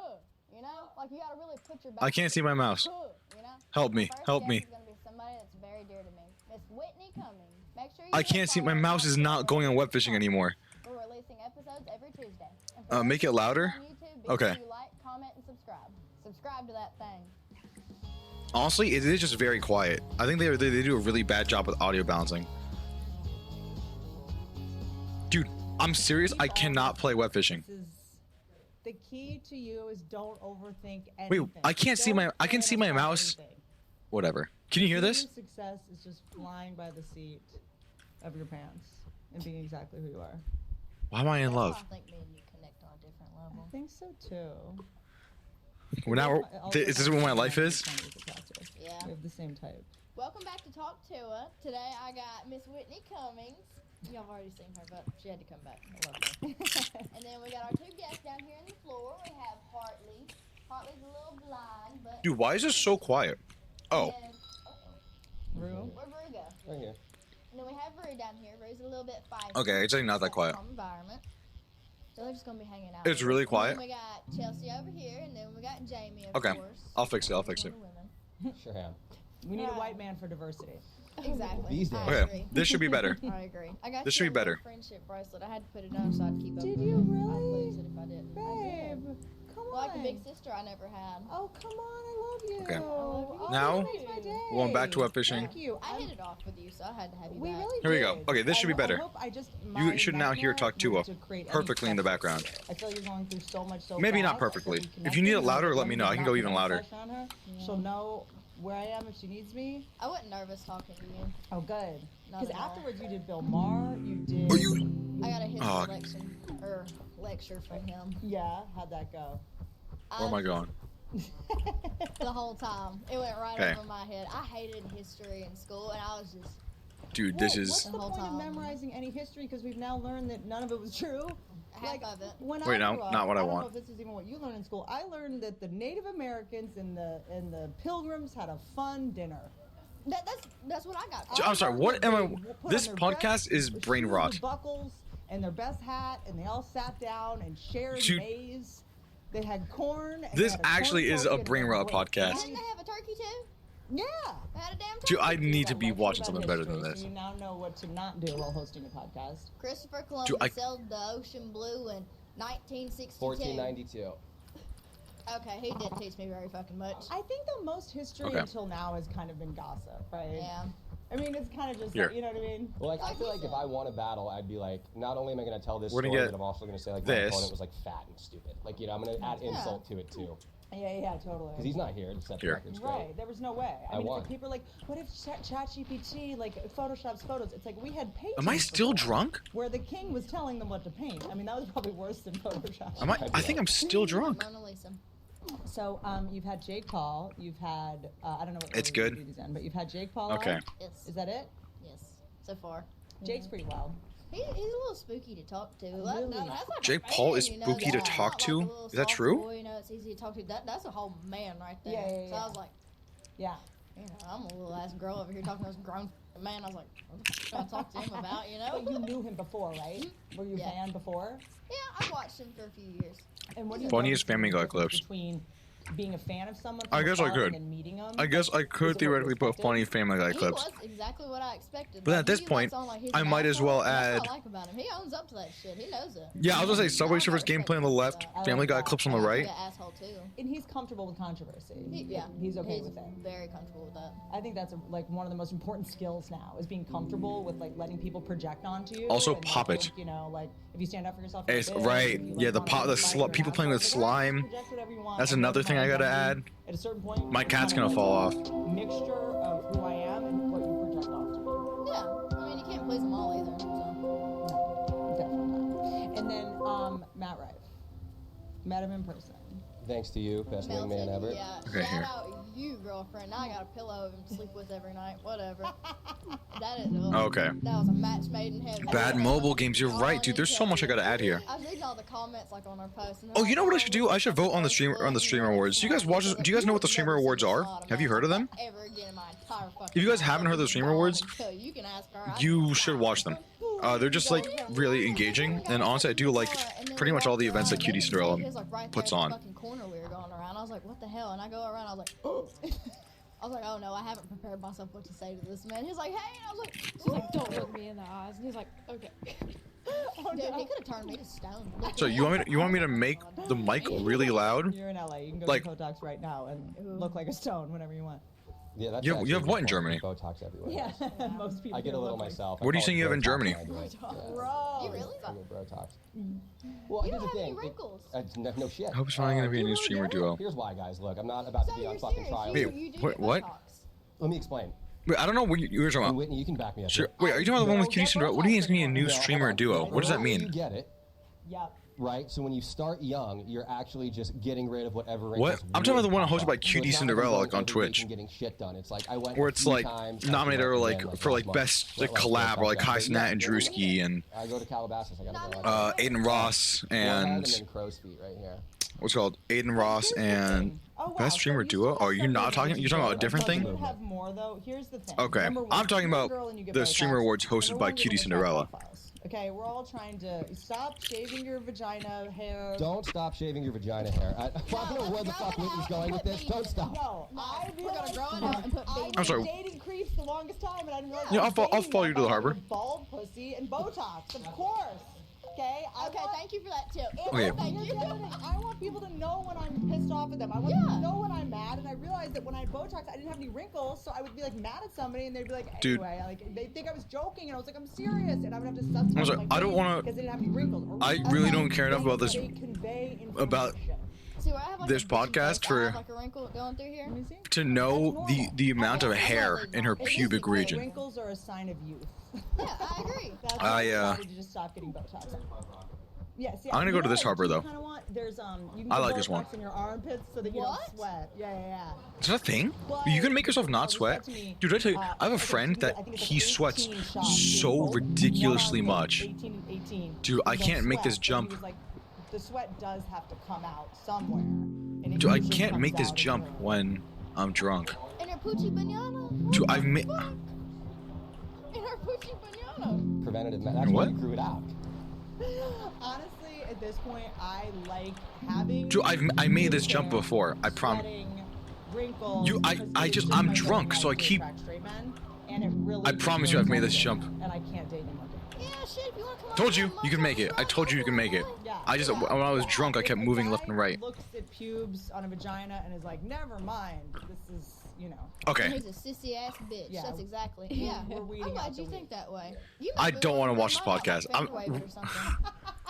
You know, like you gotta really put your. I can't see my mouse. Tuh, you know. Help me, First help guest me. is gonna be somebody that's very dear to me. Miss Whitney Cummings. Make sure you I go can't see. follow My her mouse is not going on web fishing anymore. We're releasing episodes every Tuesday. And for Make those it louder? on YouTube, be Okay. sure you like, comment, and subscribe. Subscribe to that thing. Honestly, it is just very quiet. I think they do a really bad job with audio balancing. Dude, I'm serious. I cannot play web fishing. This is the key to you is don't overthink anything. Wait, I can't see my- I can see my mouse. Whatever. Can you hear this? Your success is just flying by the seat of your pants and being exactly who you are. Why am I in love? I think me and you connect on a different I level. think so too. Well, now Also, is this what my life is? Yeah. We have the same type. Welcome back to Talk to Her. Today I got Miss Whitney Cummings. Y'all have already seen her, but she had to come back. I love her. And then we got our two guests down here on the floor. We have Hartley. Hartley's a little blind, but. Dude, why is this so quiet? Oh, And, Rue? where'd Rue go? Right here. And then we have Rue down here. Rue's a little bit feisty. okay. It's actually not that quiet. Calm environment. So they're just gonna be hanging out. It's really quiet. And then we got Chelsea over here, and then we got Jamie. Of Okay. course. I'll fix it. I'll fix it. One of the women. Sure am. We need a Right. white man for diversity. Exactly. These days. I Okay, agree. this should be better. I agree. I got This you should be a little better. friendship bracelet. I had to put it on so I'd keep up. Did with you her. really? I'd lose it if I didn't. I Babe, did. come on. Like a big sister I never had. Oh, come on. I love you. Okay. I love you. Oh, Now, that makes my day. going back to web fishing. Thank you. I hit it off with you, so I had to have you We back. really Here we go. did. Okay, this should be I better. hope I just, You my should now hear nightmare Talk to was Her create any perfectly in the pressure. background. I feel you're going through so much so Maybe not fast. perfectly. If we If you need it connect, louder, then let me know. I can not go even put louder. pressure on her. She'll know where I am if she needs me. I wasn't nervous talking to you. Oh, good. Not Because at all. afterwards you did Bill Maher. You did. Are you? I got a history Oh. lecture from him. Yeah. How'd that go? Where am I going? The whole time. It went right Okay. over my head. I hated history in school, and I was just. Dude, this Well, is. What's the The whole point of time. memorizing any history? Because we've now learned that none of it was true. Half of it. When Wait, I no, grew up, not what I don't want. know if this is even what you learned in school. I learned that the Native Americans and the Pilgrims had a fun dinner. That's what I got. I'm sorry, learned what that am I- they put this on their podcast best is brain shoes rot. with buckles and their best hat, and they all sat down and shared Dude. maize. They had corn. And This they had a actually corn is turkey a and brain they had rot great podcast. Didn't they have a turkey too? Yeah. They had a damn turkey. Dude, I need to That be lecture watching about something better than history, this. So you now know what to not do while hosting a podcast. Christopher Columbus Dude, I- sailed the ocean blue in 1962. 1492. Okay, he didn't teach me very fucking much. I think the most history Okay. until now has kind of been gossip, right? Yeah. I mean, it's kind of just, Here. like, you know what I mean? Well, like, I Like feel you like if said. I won a battle, I'd be like, not only am I going to tell this We're gonna story, get but I'm also going to say, like, this. my opponent was, like, fat and stupid. Like, you know, I'm going to add Yeah. insult to it, too. Yeah, totally. Because he's not here to set the Here. record straight. Right, there was no way. I I mean, it's won. like people are like, what if ChatGPT like photoshops photos? It's like we had paintings. Am I still before drunk? Where the king was telling them what to paint. I mean, that was probably worse than Photoshop. Am I? I think I'm still drunk. Mona Lisa. So, you've had Jake Paul. You've had I don't know what. It's order you good. do these in, but you've had Jake Paul. Okay. on. Yes. Is that it? Yes. So far. Jake's pretty well. He's a little spooky to talk to. Really? That's like a Jake Paul man, is you know, spooky to that's talk not to? like a little Is that soft true? Boy, you know, it's easy to talk to. That's a whole man right there. Yeah, yeah, So I yeah. was like, Yeah. you know, I'm a little ass girl over here talking to this grown man. I was like, what the fuck do I talk to him about, you know? But you knew him before, right? Were you a Yeah. fan before? Yeah, I've watched him for a few years. And what do you Funniest know the Family Guy difference clips. between being a fan of someone? I from guess I afar could. And meeting them? I guess I Is it could what theoretically you put expected? funny Family Guy He clips. was exactly what I expected. But at Like, this he point, lets on like he's I an might as asshole, well and that's add- what I like about him. He owns up to that shit. He knows it. Yeah, I was gonna say Subway I Surfers respect gameplay on the him for left, that. I Family like Guy that. clips on the He's right. an asshole too. And he's comfortable with controversy. Yeah, He's okay he's with it. Very comfortable with that. I think that's like one of the most important skills now is being comfortable with like letting people project onto you. Also, and, pop like, it. You know, like if you stand up for yourself. you're It's big, right. if you, like, Yeah, the wanna pop, the fight your people ass playing off, with like, slime. project whatever you want. That's And another that's thing I kinda gotta like, add. At a certain point, My it's cat's kinda gonna fall like off. a mixture of who I am and what you project onto me. Yeah, I mean you can't please them all either. So. Definitely not. And then Matt Rife. Met him in person. Thanks to you, best wingman Melted, ever. Yeah. Okay, Shout here. out you, girlfriend. Now I got a pillow of him to sleep with every night. Whatever. That is. Okay. That was a match made in heaven. Bad mobile games. You're right, dude. There's so much I gotta add here. I was reading all the comments like on our post. And Oh, you know what I should do? I should vote on the streamer awards. Do you guys watch? Do you guys know what the streamer awards are? Have you heard of them? Ever again in my entire fucking If you guys life. haven't heard of the streamer awards, You can ask her. I you don't should know. watch them. They're just like really engaging, and honestly, I do like pretty much all the events that Cutie Cinderella puts on. Fucking corner we were going around. I was like, what the hell? And I go around. I was like, oh. I was like, oh no, I haven't prepared myself what to say to this man. He's like, hey, and I was like, She's like, don't look me in the eyes. And he's like, okay. oh, dude, he could have turned me to stone. So you want me to make the mic really loud? You're in LA. You can go Like- to Botox right now and look like a stone whenever you want. Yeah, that's You have actually what in the Germany? Botox everywhere. Yeah, most people. I get a little myself. What do you think you have in Germany? Bro. You really? I get Botox. Well, You here's don't the have any thing. wrinkles. No shit. I hope it's finally gonna be a new streamer duo. Here's why, guys. Look, I'm not about to So be on you're fucking serious? trial. Wait, You do what- get what? Botox. Let me explain. Wait, I don't know what you were talking And about. Whitney, you can back me up. Sure. here. Wait, are you talking about the one with No, Cutie get Cinderella? What do you think is gonna be a new No, streamer hold duo? on. What does that You mean? get it, Yep. right? So when you start young, you're actually just getting rid of whatever. What? wrinkles I'm talking about the one really hosted pop by up. So Cutie it's not Cinderella, like like, on every week Twitch. and getting shit done. It's like I went Where a it's few like times, nominated or then, like for like last best month, like collab or like But Kai yeah, Snat and Drewski and I go to Calabasas. I gotta go. Aiden Ross and then Crow's Feet right here. what's it called Aiden Ross and Oh, wow. best So streamer you duo. still Oh, have you're not something talking. You're talking about a different You thing. would have more though. Here's the thing. Okay, Number one, I'm talking you're a about girl and you get the Botox. streamer awards hosted Number by one, you're Cutie gonna Cinderella. attract pedophiles. Okay, we're all trying to stop shaving your vagina hair. Don't stop shaving your vagina hair. I don't know where the fuck Whitney's going with this. Don't stop. No, I We're gonna realized grow it out and put I've beads. been I'm sorry. dating creeps the longest time, and I didn't realize. Yeah, I I'll was I'll dating follow them you to the by harbor. Bald pussy and Botox, of course. Okay. Okay, thank you for that tip. Okay. Thank you. I want people to know when I'm pissed off at them. I want Yeah. them to know when I'm mad, and I realized that when I had Botox, I didn't have any wrinkles, so I would be like mad at somebody, and they'd be like, Dude. anyway, like they think I was joking, and I was like, I'm serious, and I would have to substitute. I'm sorry, I don't wanna- because they didn't have any wrinkles. Or I really don't care enough about this- They convey about information. See where I have like this a big podcast growth, I for- have, like a wrinkle going through here. Let me see. To know the amount of hair in her It is pubic cool. region. Wrinkles are a sign of youth. Yeah, I agree. That's I, why I decided to just stop getting Botox. Yeah, see, I'm gonna go to this harbor, though. Kinda want, there's you can I get like this one. Botox in your armpits so that you What? don't sweat. Yeah. Is that a thing? But- You can make yourself not so sweat. this got to me, Dude, I tell you, I have a okay, friend I that think it's he like sweats 18 shots. so Both, ridiculously one on much. 18 and 18. Dude, You I don't can't make sweat, this but jump. he was like, the sweat does have to come out somewhere. And it Dude, I usually can't comes make this out in jump your- when I'm drunk. In her poochie banana. Dude, I've made. In her poochie banana. Preventative. That's why What? you grew it out. Honestly, at this point, I like having. Dude, I made this hair, jump before. I promise. sweating, wrinkles, You- I because it's I'm my drunk, so I to keep- attract straight men, and it really I promise you I've made this jump. And I can't date anyone. Yeah, shit, if you want to come Told on, you, come you can on, make it. I told you you can make it. Yeah. I just, when I was drunk, I kept If a moving left guy and right. Looks at pubes on a vagina and is like, never mind. This is, you know. Okay. He's a sissy ass bitch. Yeah. That's exactly. Yeah. We're weeding I'm glad out the you weed. think that way. You I might be don't willing wanna to watch this bring mine podcast. out like February or something.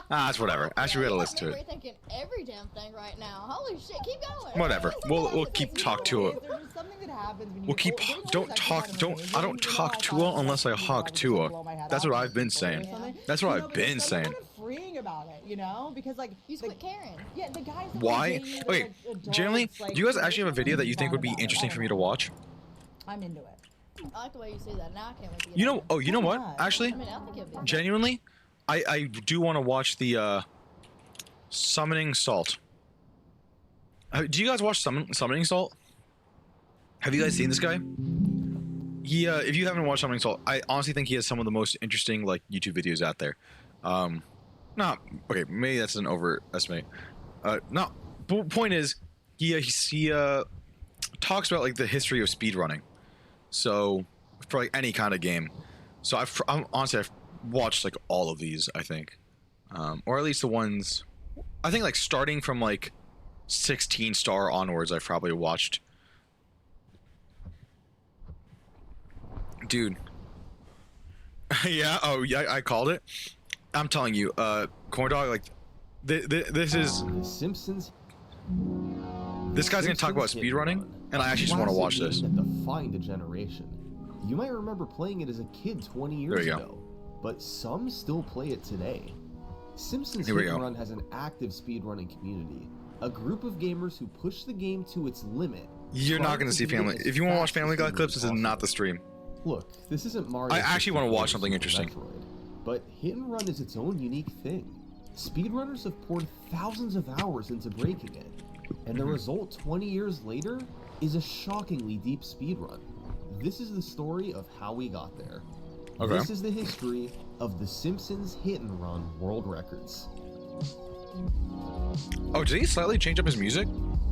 That's whatever. Actually, we gotta You listen to might be it. rethinking every damn thing right now. Holy shit, keep going. Whatever. We'll keep There's talk to it. There's just something that happens when you We'll get keep. older. Getting older Don't is talk. actually Don't. kind of I don't amazing. talk You know, to I her thought unless I it was hug just to gonna her. blow my head That's off what or I've been something. saying. That's what You I've know, but been there's saying. something kind of freeing about it, you know, because like You just the- quit caring. Yeah, the guys. that Why? are dating, Okay. they're, like, Generally, adults, like, do you guys they're actually have a video that you think would be fun about it. interesting I for me to don't know. watch? I'm into it. I like the way you say that. Now I can't wait to get You know. out. Oh, you know what? Why? Actually, I mean, I think it'd be. genuinely, I do want to watch the Summoning Salt. Do you guys watch Summoning Salt? Have you guys seen this guy? He, if you haven't watched Summoning Salt, I honestly think he has some of the most interesting like YouTube videos out there. Not okay. Maybe that's an overestimate. No. Point is, he talks about like the history of speedrunning. So for like any kind of game. So honestly I've watched like all of these. I think, or at least the ones. I think like starting from like 16 star onwards, I've probably watched. Dude. Yeah. Oh, yeah. I called it. I'm telling you, Corn Dog. Like, this is. The Simpsons. This guy's gonna talk about Simpsons hit speedrunning, run, and I actually just want to classic watch this. game that defined a generation. You might remember playing it as a kid 20 years There you go. ago, but some still play it today. Simpsons Here we Hit go. and Run has an active speedrunning community, a group of gamers who push the game to its limit. You're not trying gonna to see beat it Family. as If you want to watch fast as Family Guy humanly clips, this is not possible. the stream. Look, this isn't Mario. I actually wanna 64 watch something or interesting. Metroid, but Hit and Run is its own unique thing. Speedrunners have poured thousands of hours into breaking it, and the result 20 years later is a shockingly deep speedrun. This is the story of how we got there. Okay. This is the history of The Simpsons Hit and Run World Records. Oh, did he slightly change up his music?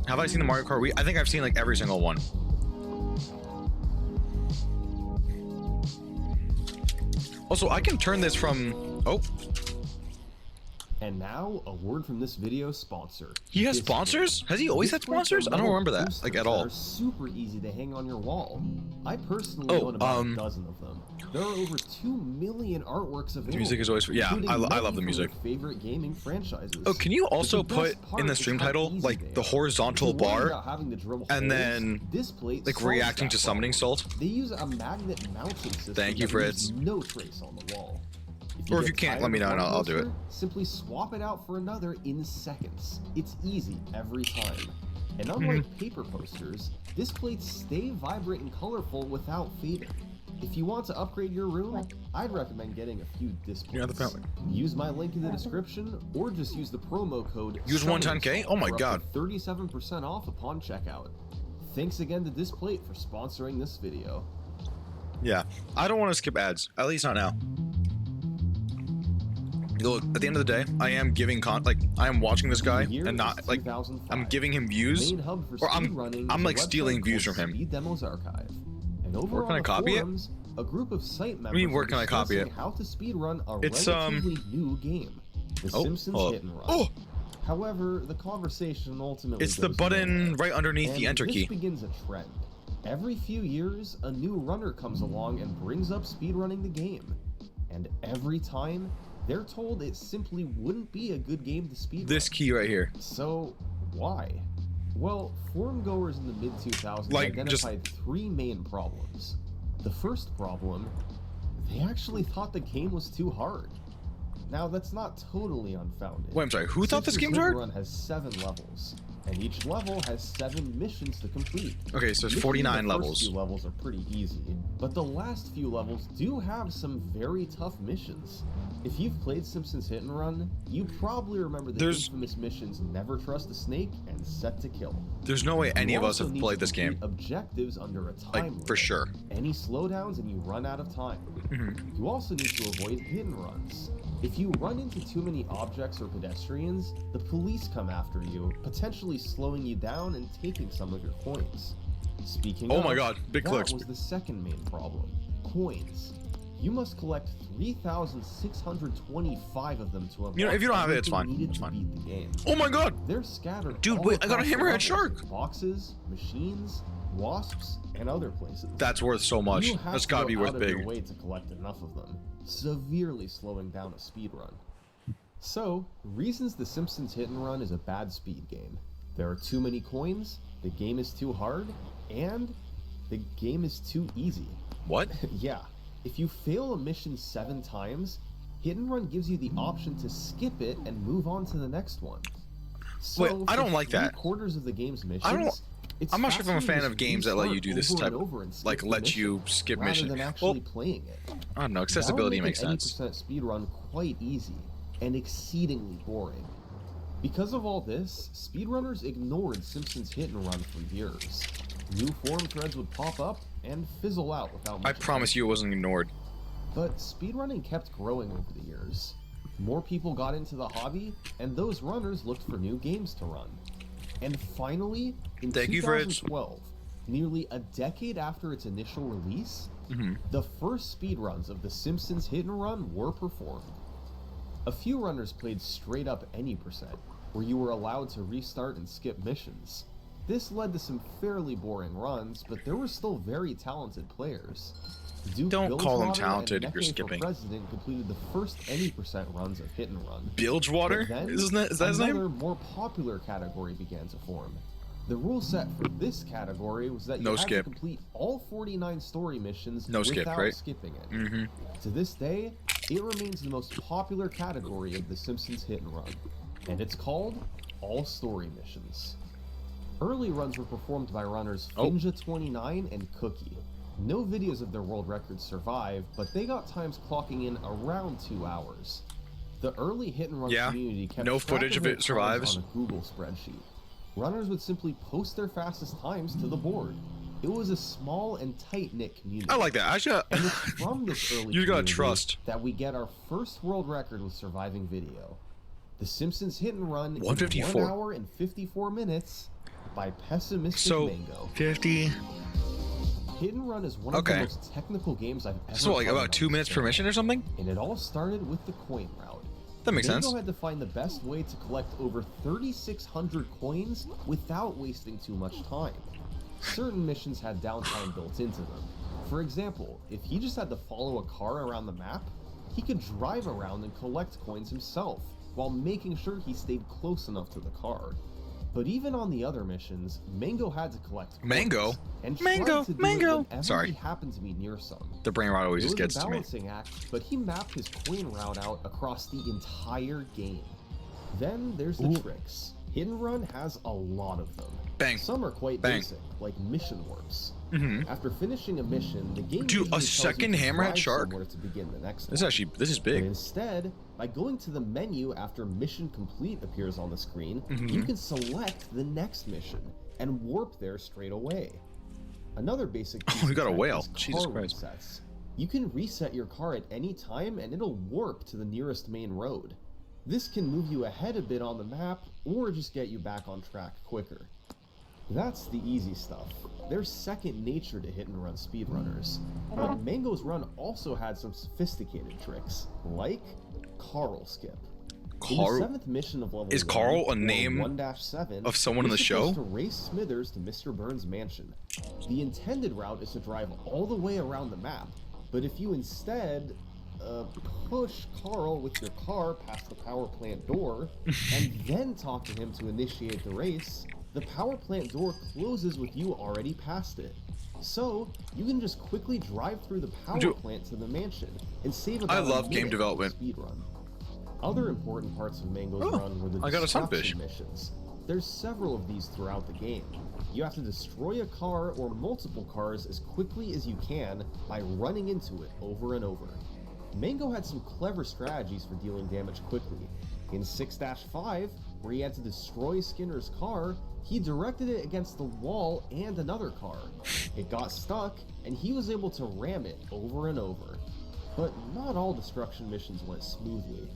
Have I seen the Mario Kart Wii? I think I've seen like every single one. Also, I can turn this from... Oh. And now, a word from this video's sponsor. He has Display. sponsors? Has he always had Displays are sponsors? I don't metal remember that, posters like, at all. That are super easy to hang on your wall. I personally Oh, own about a dozen of them. There are over 2 million artworks available. The music is always... Yeah, including I many love the from music. your favorite gaming franchises. Oh, can you But also the put best part in the is stream how title, easy like, they the are. horizontal If you're worried bar, about having to drill and holes, then, this plate like, solves reacting that to summoning problem. salt? They use a magnet mounting system Thank you, that leaves Fritz. no trace on the wall. Or if get you can't, tired let me of know and one I'll do it. poster, simply swap it out for another in seconds. It's easy every time. And unlike paper posters, this plates stay vibrant and colorful without fading. If you want to upgrade your room, I'd recommend getting a few displays. Yeah, the family. Use my link in the description, or just use the promo code. Use 110K? Oh my God. 37% off upon checkout. Thanks again to Displate for sponsoring this video. Yeah, I don't want to skip ads. At least not now. Look, at the end of the day, I am giving I am watching this guy The year and not is like 2005. I'm giving him views, Main hub for or speedrunning I'm is a like stealing website views called from him. Speed Demos Archive. And over Where can on I the copy it? forums, a group of site members mean, where are can I copy discussing it? how to speedrun a It's, relatively new game, The oh, Simpsons hold up. Hit and Run. Oh! However, the conversation ultimately It's the goes button nowhere. right underneath the And enter this key. begins a trend. Every few years, a new runner comes along and brings up speedrunning the game. And every time, they're told it simply wouldn't be a good game to speedrun. This key right here. So, why? Well, forum goers in the mid-2000s Like, identified 3 main problems. The first problem, they actually thought the game was too hard. Now, that's not totally unfounded. Wait, I'm sorry, who thought this game was Simpsons Hit and hard? Run has 7 levels, and each level has 7 missions to complete. Okay, so there's Admittedly, 49 the first levels. few levels are pretty easy, but the last few levels do have some very tough missions. If you've played Simpsons Hit and Run, you probably remember the infamous missions Never Trust a Snake and Set to Kill. There's no way any You of us also have need played to this game. complete objectives under a time Like, limit. for sure. Any slowdowns and you run out of time. You also need to avoid hit and runs. If you run into too many objects or pedestrians, the police come after you, potentially slowing you down and taking some of your coins. Speaking Oh of, my God, big that clicks. was the second main problem. Coins. You must collect 3,625 of them to unlock You know, if you don't have it, it's everything fine. needed It's to fine. beat the game. Oh my God! They're scattered. Dude, all wait, I got a across the hammerhead levels, shark! in boxes, machines, wasps, and other places. That's worth so much. You have That's to gotta go be out worth of your big. way to collect enough of them, severely slowing down a speed run. So, reasons The Simpsons Hit and Run is a bad speed game. There are too many coins, the game is too hard, and the game is too easy. What? Yeah, if you fail a mission 7 times, Hit and Run gives you the option to skip it and move on to the next one. So, Wait, I don't for like that. 3/4 of the game's missions, I don't- it's I'm not sure if I'm a faster to fan of just games that let you restart do this over type and over and skip like the let mission, you skip rather mission. than Well, actually playing it. I don't know. Accessibility That'll makes make an sense. 80% speedrun quite easy and exceedingly boring. Because of all this, speedrunners ignored Simpsons Hit and Run for years. New forum threads would pop up and fizzle out without I much promise you it wasn't ignored. But speedrunning kept growing over the years. More people got into the hobby, and those runners looked for new games to run. And finally, in Thank you, Fritz. 2012, nearly a decade after its initial release, the first speedruns of The Simpsons Hit and Run were performed. A few runners played straight up any percent, where you were allowed to restart and skip missions. This led to some fairly boring runs, but there were still very talented players. Duke Don't call them Bilgewater talented and if you're Neke for skipping. President completed the first any percent runs of Hit and Run. Bilgewater? But then, Is that his another name? more popular category began to form. The rule set for this category was that you No had skip. to complete all 49 story missions No skip, without right? skipping it. Mm-hmm. To this day, it remains the most popular category of The Simpsons Hit and Run, and it's called All Story Missions. Early runs were performed by runners Finja29 and Cookie. No videos of their world records survive, but they got times clocking in around 2 hours. The early Hit and Run Yeah, community kept no track footage of their it times survives. on a Google spreadsheet. Runners would simply post their fastest times to the board. It was a small and tight-knit community. I like that. Actually, And it's from this early you gotta community trust. that we get our first world record with surviving video. The Simpsons Hit and Run in 154. 1 hour and 54 minutes by Pessimistic So Mango. 50. Hit and Run is one of the Okay. most technical games I've ever So like played about on 2 this minutes per game. mission or something? And it all started with the coin route. That makes Mango sense. had to find the best way to collect over 3,600 coins without wasting too much time. Certain missions had downtime built into them. For example, if he just had to follow a car around the map, he could drive around and collect coins himself, while making sure he stayed close enough to the car. But even on the other missions, Mango had to collect coins, Mango? and Mango, tried to do Mango. it whenever Sorry. he happened to be near some. The brain rot always It just was gets a to me. balancing act, but he mapped his coin route out across the entire game. Then there's the tricks. Hit and Run has a lot of them. Bang. Some are quite Bang. basic, like mission warps. Mhm. After finishing a mission, the game Dude, usually a tells you second to hammerhead drive shark? somewhere to begin the next This one. is But big. instead, by going to the menu after mission complete appears on the screen, Mm-hmm. you can select the next mission and warp there straight away. Another basic piece we of got a tech whale. is Jesus car Christ. resets. You can reset your car at any time and it'll warp to the nearest main road. This can move you ahead a bit on the map or just get you back on track quicker. That's the easy stuff. There's second nature to hit and run speedrunners. But Mango's Run also had some sophisticated tricks, like Carl Skip. In the Carl? 7th mission of level Is 1, Carl a or name 1-7, of someone in you're the show? supposed to race Smithers to Mr. Burns' mansion. The intended route is to drive all the way around the map, but if you instead push Carl with your car past the power plant door and then talk to him to initiate the race, the power plant door closes with you already past it. So, you can just quickly drive through the power Dude, plant to the mansion and save about I a love game minute development. speed run. Other important parts of Mango's Oh, Run were the I got a destruction sunfish. missions. There's several of these throughout the game. You have to destroy a car or multiple cars as quickly as you can by running into it over and over. Mango had some clever strategies for dealing damage quickly. In 6-5, where he had to destroy Skinner's car, he directed it against the wall and another car. It got stuck, and he was able to ram it over and over. But not all destruction missions went smoothly.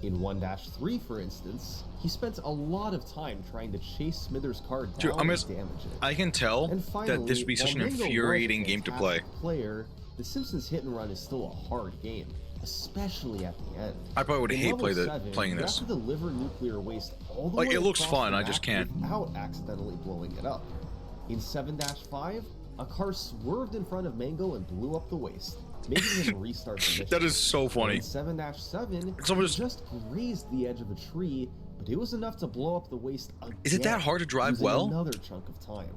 In 1-3, for instance, he spent a lot of time trying to chase Smithers' car down Dude, and damage it. I can tell And finally, that this would be such an while Mango was a infuriating game to play. fantastic player, The Simpsons Hit and Run is still a hard game, especially at the end. I probably would In hate level 7, playing you this. have to deliver nuclear waste all the Like, way it looks across fun, the I just map can't. without accidentally blowing it up. In 7-5, a car swerved in front of Mango and blew up the waste, making him restart the mission. That is so funny. In 7-7, Someone he just grazed the edge of a tree, but it was enough to blow up the waste again. Is it that hard to drive using well? Another chunk of time.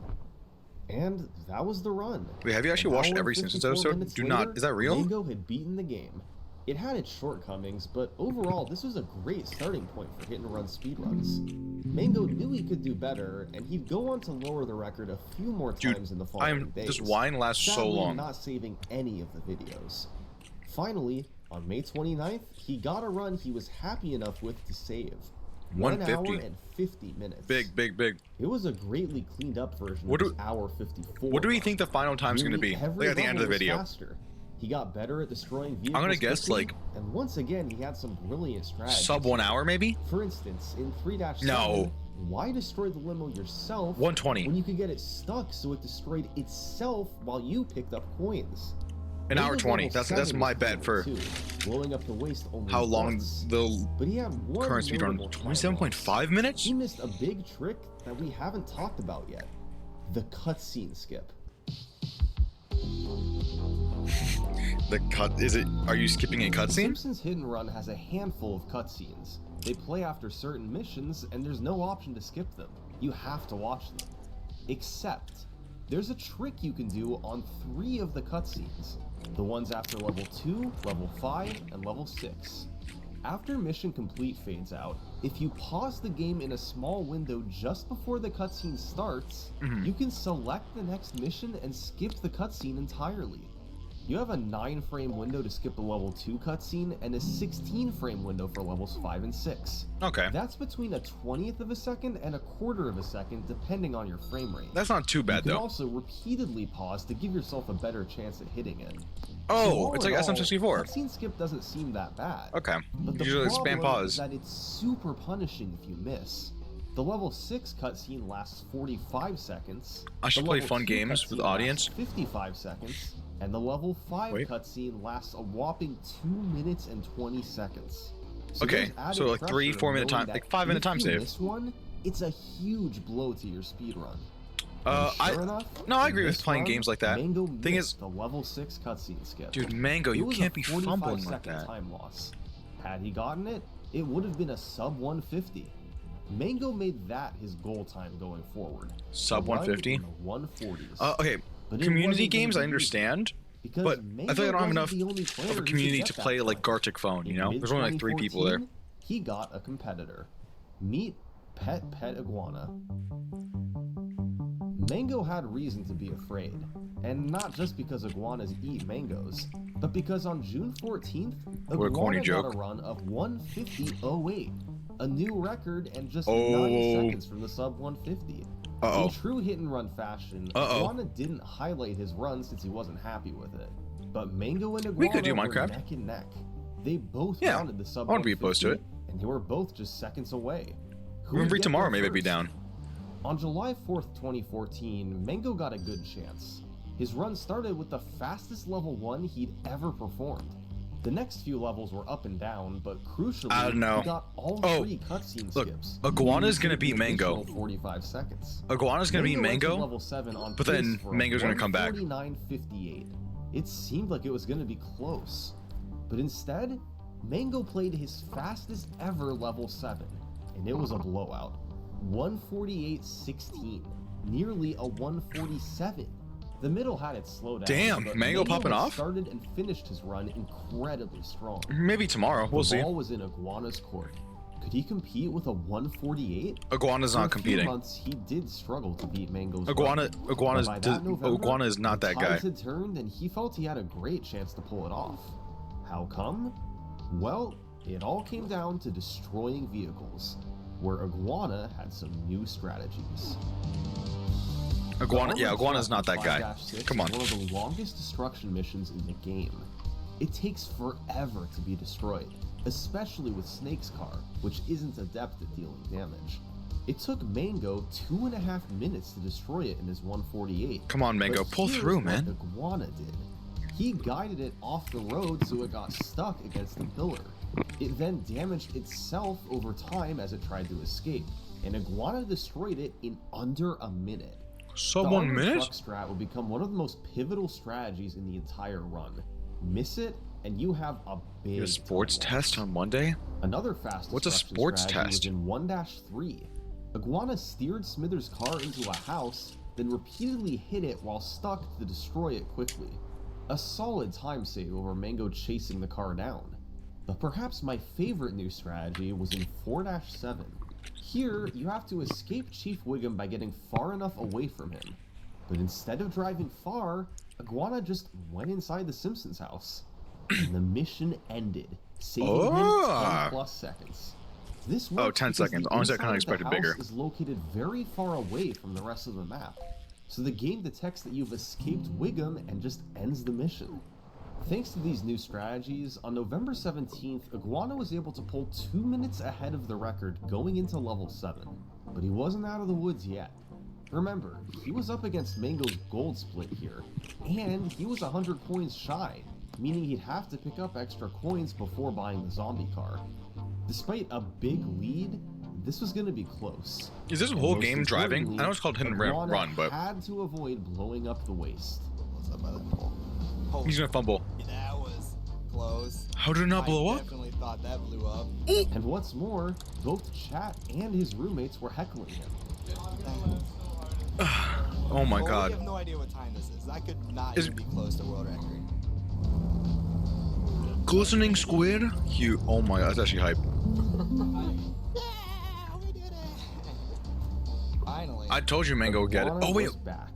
And that was the run. Wait, have you actually An watched hour every and Simpsons 54 episode? minutes Do not. later, Is that real? Mango had beaten the game. It had its shortcomings, but overall, this was a great starting point for hit and run speedruns. Mango knew he could do better, and he'd go on to lower the record a few more Dude, times in the following days. this wine lasts so Sadly, long. not saving any of the videos. Finally, on May 29th, he got a run he was happy enough with to save. 1 hour 150. and 50 minutes. Big, big, big. It was a greatly cleaned up version What of do- his hour 54. What do we run. think the final time's going to be? Nearly Like every at the end of the level was video. faster. He got better at destroying vehicles. I'm gonna guess, quickly, like, and once again, he had some brilliant strategies. Sub 1 hour, maybe? For instance, in 3-7, No. why destroy the limo yourself 120. when you could get it stuck so it destroyed itself while you picked up coins? An hour Mango's 20. level That's 7 my was bet for too, blowing up the waste only how long once. the But he had one current speed run. notable time 27.5 loss. minutes? He missed a big trick that we haven't talked about yet. The cutscene skip. The cut is it? Are you skipping a The cutscene? Simpsons Hit and Run has a handful of cutscenes. They play after certain missions, and there's no option to skip them. You have to watch them. Except, there's a trick you can do on 3 of the cutscenes. The ones after level 2, level 5, and level 6. After mission complete fades out, if you pause the game in a small window just before the cutscene starts, you can select the next mission and skip the cutscene entirely. You have a 9-frame window to skip a level 2 cutscene and a 16-frame window for levels 5 and 6. Okay. That's between a 20th of a second and a quarter of a second, depending on your frame rate. That's not too bad, you can though. also repeatedly pause to give yourself a better chance at hitting it. Oh, So it's like all in all, SM64. Cutscene skip doesn't seem that bad. Okay. But the Usually problem spam pause. is that it's super punishing if you miss. The level 6 cutscene lasts 45 seconds. I should the play level fun 2 games with cutscene audience. lasts 55 seconds. And the level 5 Wait. cutscene lasts a whopping 2 minutes and 20 seconds. Okay, there's added so like pressure 3, 4 minute knowing time, that like 5 minute if time you save. miss one, it's a huge blow to your speedrun. I agree with this playing run, games like that. Mango Thing missed is, the level 6 cutscene skip. dude, Mango, It you was can't a be 45 fumbling like second that. time loss. Had he gotten it, it would have been a sub 150. Mango made that his goal time going forward. Sub A run 150? in the 140s. Okay, But it community wasn't games I gonna be easy, understand, because but I Mango feel like I don't have wasn't enough the only player of a who community could to get play that like far. Gartic Phone, you In know? There's only like 3 people there. mid-2014, He got a competitor. Meet Pet Iguana. Mango had reason to be afraid, and not just because iguanas eat mangoes, but because on June 14th, What a corny Iguana got joke. a run of 150.08, a new record and just Oh. 9 seconds from the sub 150. Uh-oh. In true hit-and-run fashion, Uh-oh. Iguana didn't highlight his run since he wasn't happy with it, but Mango and Iguana We could do were Minecraft. neck and neck. They both Yeah, rounded the sub I wouldn't be opposed to 150, and they were both just seconds away. Who Even would free get tomorrow, there maybe I'd be first? down. On July 4th, 2014, Mango got a good chance. His run started with the fastest level 1 he'd ever performed. The next few levels were up and down, but crucially, I don't know. he got all Oh, 3 cutscene look, skips. Iguana's gonna Using beat an Mango. additional 45 seconds. Iguana's gonna beat went to Mango, level 7 on but pace then for a Mango's gonna come back. 149.58. It seemed like it was gonna be close, but instead, Mango played his fastest ever level 7, and it was a blowout. 148.16, nearly a 147. The middle had its slowdown. Damn, but Mango popping had off? Started and finished his run incredibly strong. Maybe tomorrow, we'll the see. ball was in Iguana's court. Could he compete with a 148? Iguana's For not a few competing. months, he did struggle to beat Mango's Iguana run. But by that November, Iguana is not the that guy. tides had turned, and he felt he had a great chance to pull it off. How come? Well, it all came down to destroying vehicles, where Iguana had some new strategies. Iguana's not that guy. 5-6 Come on. is one of the longest destruction missions in the game. It takes forever to be destroyed, especially with Snake's car, which isn't adept at dealing damage. It took Mango 2.5 minutes to destroy it in his 148. Come on, Mango, But pull here's through, what man. Iguana did. He guided it off the road so it got stuck against the pillar. It then damaged itself over time as it tried to escape, and Iguana destroyed it in under a minute. Sub The 1 armored minute? truck strat will become one of the most pivotal strategies in the entire run. Miss it, and you have a big A sports time loss. test on Monday? Another fast What's a destruction sports strategy test? was in 1-3. Iguana steered Smithers' car into a house, then repeatedly hit it while stuck to destroy it quickly. A solid time save over Mango chasing the car down. But perhaps my favorite new strategy was in 4-7. Here, you have to escape Chief Wiggum by getting far enough away from him. But instead of driving far, Iguana just went inside the Simpsons house. And the mission ended, saving him 10+ seconds. This Oh, works 10 because seconds. the Honestly, I kinda inside of the expected bigger. house is located very far away from the rest of the map. So the game detects that you've escaped Wiggum and just ends the mission. Thanks to these new strategies, on November 17th, Iguana was able to pull 2 minutes ahead of the record going into level 7. But he wasn't out of the woods yet. Remember, he was up against Mango's gold split here, and he was 100 coins shy, meaning he'd have to pick up extra coins before buying the zombie car. Despite a big lead, this was going to be close. Is this And whole most game driving? importantly, I know it's called Hit and Iguana Run, but had to avoid blowing up the waist. What's up, brother? Holy he's gonna fumble. that was close. How did it not blow I up? definitely thought that blew up. And what's more, both Chat and his roommates were heckling him. Oh my We god. have no idea what time this is. I could not Is- even be close to world record. Glistening squid? You. Oh my god, that's actually hype. Yeah, we did it. Finally. I told you Mango would get it. Iguana Oh wait, was back,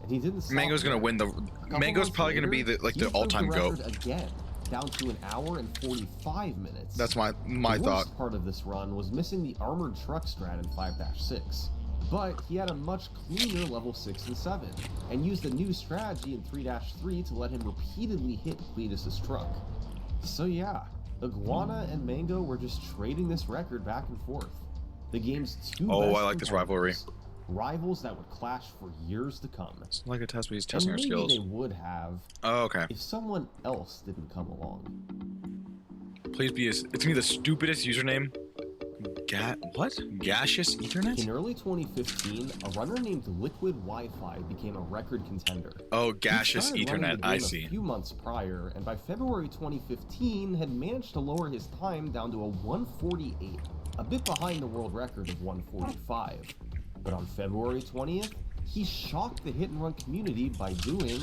and he didn't stop Mango's gonna there. win the. Couple Mango's months probably gonna be later, the he improved all-time record GOAT. again, down to an hour and 45 minutes. That's my The thought. worst part of this run was missing the armored truck strat in 5-6, but he had a much cleaner level 6 and 7, and used a new strategy in 3-3 to let him repeatedly hit Cletus's truck. So yeah, Iguana and Mango were just trading this record back and forth. The game's two Oh, best I like this rivalry. competitors, rivals that would clash for years to come. It's like a test, but he's And testing our maybe skills. they would have Oh, okay. if someone else didn't come along. Please be it's gonna be the stupidest username. What? Gaseous Ethernet? In early 2015, a runner named Liquid Wi-Fi became a record contender. Oh, He gaseous started running Ethernet. the I game see. A few months prior, and by February 2015, had managed to lower his time down to a 148, a bit behind the world record of 145. But on February 20th, he shocked the hit and run community by doing,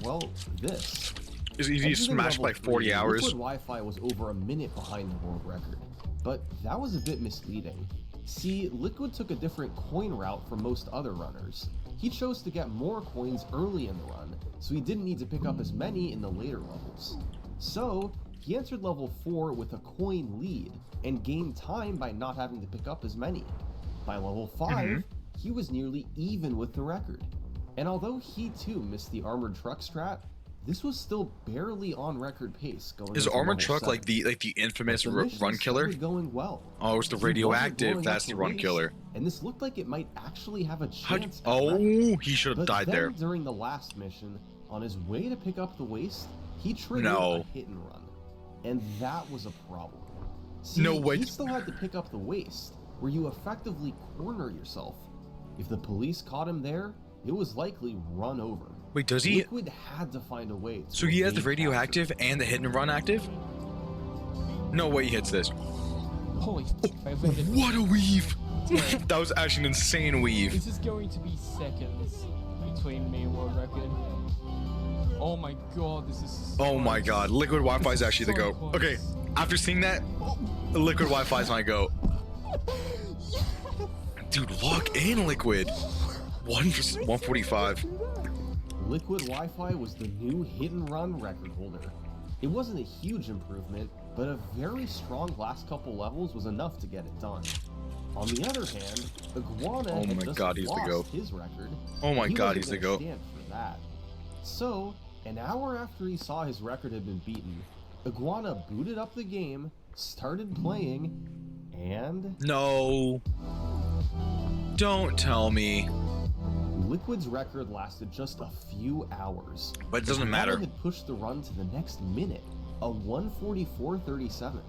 well, this. Is he Exiting smashed level by 40 3, hours? Liquid Wi-Fi was over a minute behind the world record, but that was a bit misleading. See, Liquid took a different coin route from most other runners. He chose to get more coins early in the run, so he didn't need to pick up as many in the later levels. So, he entered level 4 with a coin lead, and gained time by not having to pick up as many. By level 5, he was nearly even with the record. And although he too missed the armored truck strat, this was still barely on record pace going Is into armored level truck 7. like the infamous The mission run killer? started going well. Oh, it's the He wasn't radioactive. blowing That's up the the run race, killer. and this looked like it might actually have a How'd chance. you, at oh, record. he should have But died then, there. during the last mission, on his way to pick up the waste, he triggered No. a hit and run, and that was a problem. See, No way. he still had to pick up the waste, where you effectively corner yourself. If the police caught him there, it was likely run over. Wait, does he? Liquid had to find a way to So he has the evade radioactive capture. and the hit and run active? No way he hits this. Holy f***, I waited. What a weave! That was actually an insane weave. This is going to be seconds between me and world record. Oh my god, this is. Oh my god, Liquid Wi-Fi is actually the So GOAT. close. Okay, after seeing that, Liquid Wi-Fi is my GOAT. Dude, lock in Liquid. 145. Liquid Wi-Fi was the new hit and run record holder. It wasn't a huge improvement, but a very strong last couple levels was enough to get it done. On the other hand, Iguana Oh had my just God, he's the lost GOAT. his record. Oh my He god, wasn't he's the gonna GOAT. stand for that. So, an hour after he saw his record had been beaten, Iguana booted up the game, started playing, and No. Don't tell me. Liquid's record lasted just a few hours. But it doesn't Iguana matter. had pushed the run to the next minute, a 1:44:37.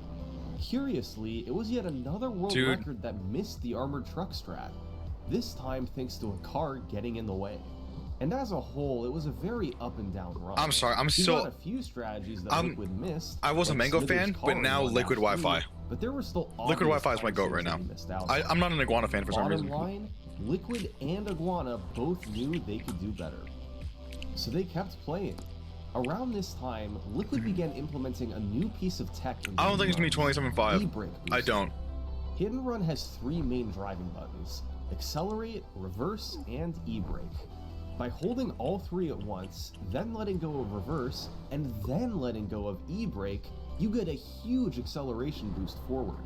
Curiously, it was yet another world Dude. record that missed the armored truck strat, this time thanks to a car getting in the way. And as a whole, it was a very up and down run. I'm sorry, I'm He still. got a few strategies that I'm- Liquid missed. I was a like Mango Smithers' fan, car but in now 1-3, Liquid Wi-Fi. But there were still Liquid obvious Wi-Fi is my GOAT time right saves now. that he missed out on. I'm not an Iguana fan for some Bottom reason. line, Liquid and Iguana both knew they could do better. So they kept playing. Around this time, Liquid began implementing a new piece of tech. in I don't the think it's gonna be run, 27.5. E-brake I boosting. don't. Hit and Run has three main driving buttons: accelerate, reverse, and e-brake. By holding all three at once, then letting go of reverse, and then letting go of e-brake, you get a huge acceleration boost forward.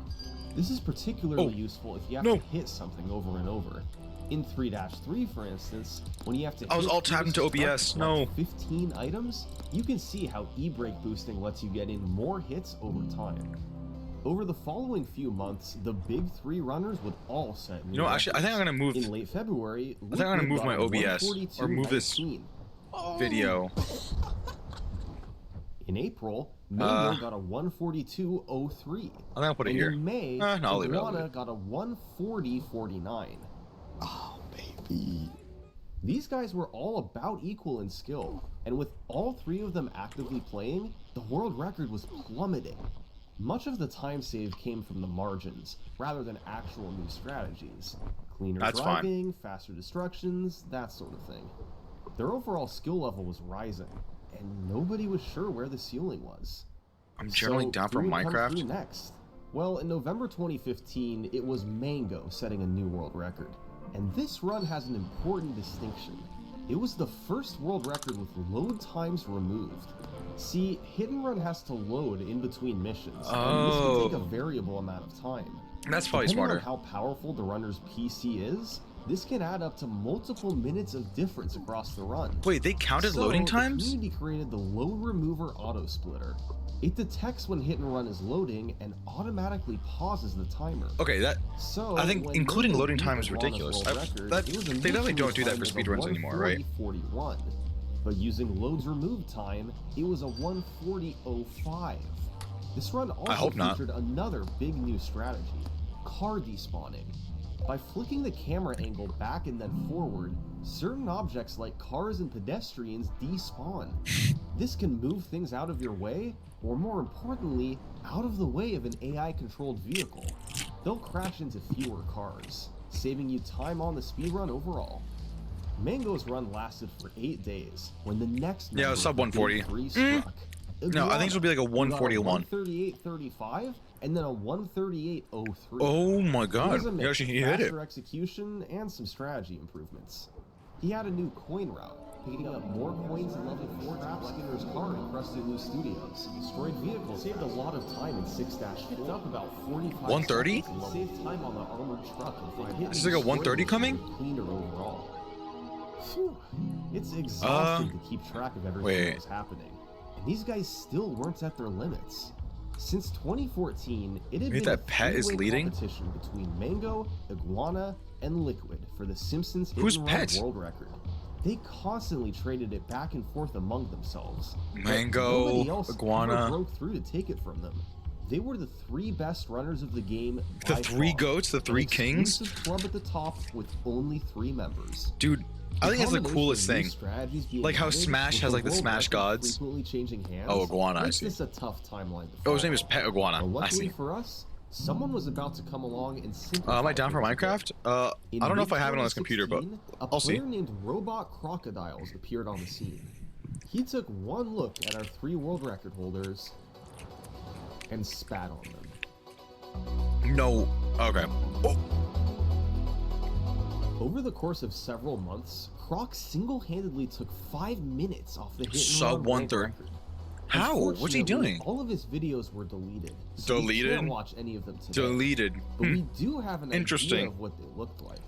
This is particularly Oh. useful if you have No. to hit something over and over. In 3-3, for instance, when you have to I was hit alt tabbed into Cletus's truck OBS, to no. launch 15 items, you can see how e-brake boosting lets you get in more hits over time. Over the following few months, the big three runners would all set new You know, actually, I think I'm gonna move. in late February, I think I'm gonna move my OBS or move this 142.19. video. In April, Mango got a 142.03. I think I'll put it And here. in May, No, I'll leave it, I'll leave Iguana it. got a 140.49. Oh, baby. These guys were all about equal in skill, and with all three of them actively playing, the world record was plummeting. Much of the time save came from the margins, rather than actual new strategies. Cleaner That's fine. driving, faster destructions, that sort of thing. Their overall skill level was rising, and nobody was sure where the ceiling was. I'm generally So, down for who would come Minecraft. through next? Well, in November 2015, it was Mango setting a new world record. And this run has an important distinction. it was the first world record with load times removed. See, Hit and Run has to load in between missions, and this can take a variable amount of time. That's probably Depending smarter. on how powerful the runner's PC is, this can add up to multiple minutes of difference across the run. Wait, they counted loading times? The community created the Load Remover Auto Splitter. It detects when Hit and Run is loading and automatically pauses the timer. Okay, that So I think when including Mango loading beat time is Iguana's ridiculous. world record, That, it was they definitely don't do that for initially speedruns anymore, right? 140.41. But using loads removed time, it was a 140.05. This run also hope not. featured another big new strategy, car despawning. By flicking the camera angle back and then forward, certain objects like cars and pedestrians despawn. This can move things out of your way, or more importantly, out of the way of an AI-controlled vehicle. They'll crash into fewer cars, saving you time on the speedrun overall. Mango's run lasted for 8 days, when the next Yeah, it was sub 140. 3 struck. No, I think this will be like a 141. 138.35 and then a 138.03. Oh my It god, was a he mix actually of hit it. faster execution and some strategy improvements. He had a new coin route, picking up more coins in level 4 Trap Skinner's car in Krusty Lou Studios. Destroyed vehicles saved a lot of time in 6-4. Picked up about 45 130? seconds and saved time on the armored truck and find This is like a 130 coming? Cleaner overall. Phew. It's exhausting to keep track of everything wait. that was happening. And these guys still weren't at their limits. Since 2014, it had Wait, been that a Pet is three-way leading? competition between Mango, Iguana, and Liquid for the Simpsons Hit Who's and Run Pet? world record. They constantly traded it back and forth among themselves. but Mango, nobody else Iguana. ever broke through to take it from them. They were the 3 best runners of the game. The by 3 far. goats, the 3 An kings? exclusive club at the top with only 3 members. Dude, I think that's the combination coolest of new thing. strategies being Like how added Smash with has the like the world Smash record gods. frequently changing hands Oh, Iguana, I makes see. this a tough timeline to Oh, his name follow. is Pet Iguana. But I luckily see. for us, someone was about to come along and simplify Am I down for things a bit. Minecraft? In I don't know if I have it on this computer, but mid-2016, a I'll see. player named Robot Crocodiles appeared on the scene. He took one look at our 3 world record holders and spat on them. No. Okay. Oh, Over the course of several months, Croc single-handedly took 5 minutes off the hit and Sub run world 130. record. How? What's he Unfortunately, doing? All of his videos were deleted. So we Deleted? can't watch any of them today. Deleted. But we do have an Interesting. idea of what they looked like.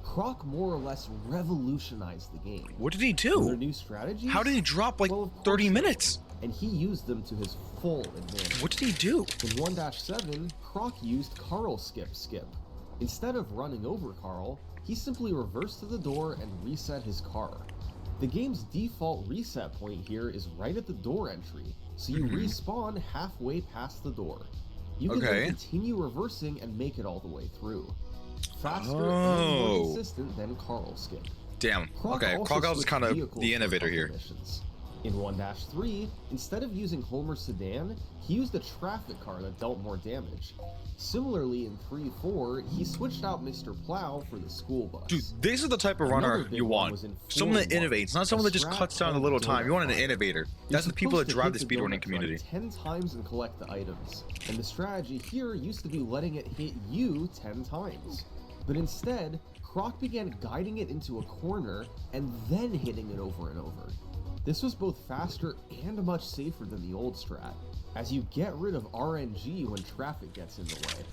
Croc more or less revolutionized the game. What did he Were there do? new strategies? How did he drop like Well, of course 30 there minutes? were, and he used them to his full advantage. What did he do? In 1-7, Croc used Carl Skip. Instead of running over Carl, he simply reversed to the door and reset his car. The game's default reset point here is right at the door entry, so you respawn halfway past the door. You can Okay. then continue reversing and make it all the way through. Faster and Oh. more consistent than Carl Skip. Damn. Croc Okay, also Crocodile's is switched kind of vehicles the for a innovator couple here. missions. In 1-3, instead of using Homer's sedan, he used a traffic car that dealt more damage. Similarly, in 3-4, he switched out Mr. Plow for the school bus. Dude, this is the type of Another runner big you one want. was in Someone that 4-1, innovates, not a someone that just strat cuts down a called little time. You want an Donut innovator. You're That's the people that supposed to drive hit the donut speedrunning run community. 10 times and collect the items, and the strategy here used to be letting it hit you 10 times. But instead, Croc began guiding it into a corner and then hitting it over and over. This was both faster and much safer than the old strat, as you get rid of RNG when traffic gets in the way.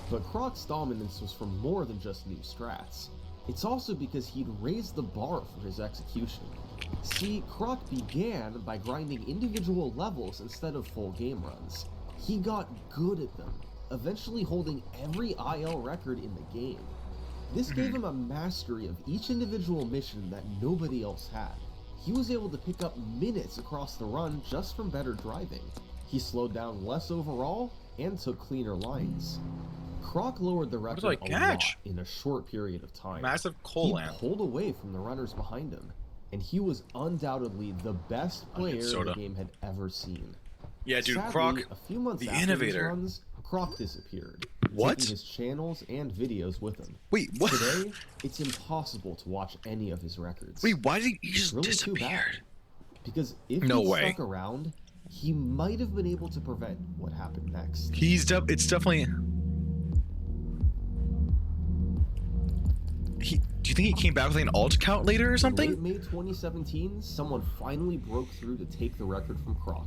But Croc's dominance was from more than just new strats. It's also because he'd raised the bar for his execution. See, Croc began by grinding individual levels instead of full game runs. He got good at them, eventually holding every IL record in the game. This gave him a mastery of each individual mission that nobody else had. He was able to pick up minutes across the run just from better driving. He slowed down less overall and took cleaner lines. Croc lowered the record did I a lot catch? in a short period of time. Massive He coal lamp. pulled away from the runners behind him, and he was undoubtedly the best player soda. the game had ever seen. Yeah, dude, Sadly, Croc, a few months the after innovator. These runs, Croc disappeared. What? Taking his channels and videos with him. Wait, what? Today, it's impossible to watch any of his records. Wait, why did he It's just really too bad. disappeared? Because if No he'd way. stuck around, he might have been able to prevent what happened next. It's definitely. Do you think he came back with like an alt count later or In something? late May 2017, someone finally broke through to take the record from Croc.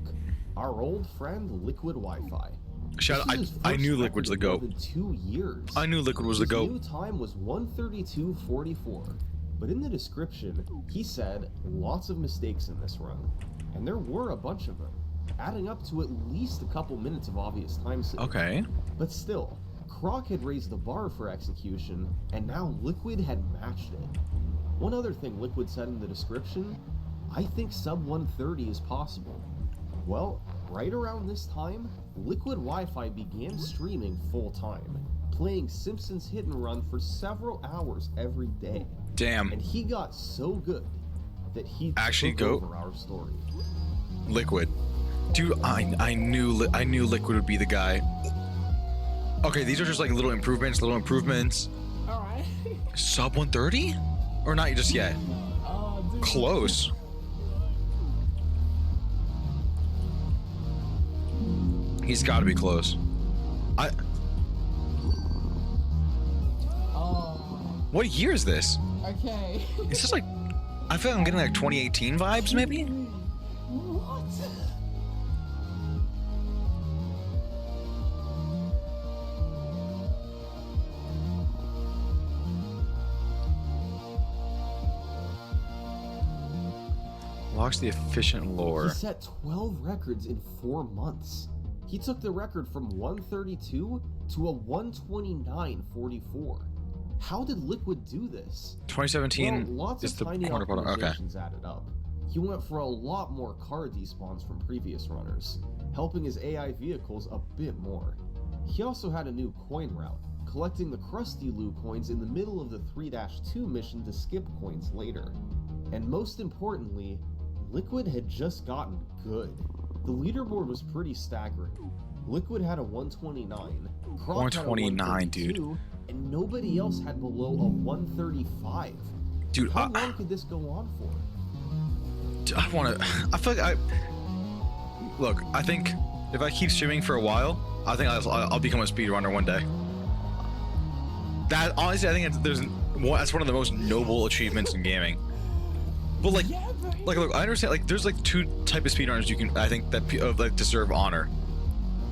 Our old friend, Liquid Wi-Fi. Shout out! I knew Liquid's the goat. 2 years. I knew Liquid was the His goat. new time was 1:32:44. But in the description, he said lots of mistakes in this run, and there were a bunch of them, adding up to at least a couple minutes of obvious time saving. Okay. But still, Croc had raised the bar for execution, and now Liquid had matched it. One other thing Liquid said in the description, I think sub 130 is possible. Well, right around this time, Liquid Wi-Fi began streaming full time, playing Simpsons Hit and Run for several hours every day. Damn. And he got so good that he Actually, took goat? over our story. Liquid. Dude, I knew Liquid would be the guy. Okay, these are just like little improvements. Alright. Sub 130? Or not just yet? Dude. Close. He's got to be close. What year is this? Okay. Is this like... I feel like I'm getting like 2018 vibes, maybe? What? Locks the efficient lore. He set 12 records in 4 months. He took the record from 132 to a 129.44. How did Liquid do this? 2017 well, lots is of the tiny corner product. Okay. optimizations added up. He went for a lot more car despawns from previous runners, helping his AI vehicles a bit more. He also had a new coin route, collecting the Krusty Loo coins in the middle of the 3-2 mission to skip coins later. And most importantly, Liquid had just gotten good. The leaderboard was pretty staggering. Liquid had a 129, Croc had a 129, dude. 132, and nobody else had below a 135. Dude, How long could this go on for? I feel like look, I think if I keep streaming for a while, I think I'll become a speedrunner one day. That, honestly, I think that's one of the most noble achievements in gaming. But like, look, I understand, like, there's like two type of speedrunners you can, I think, that like deserve honor.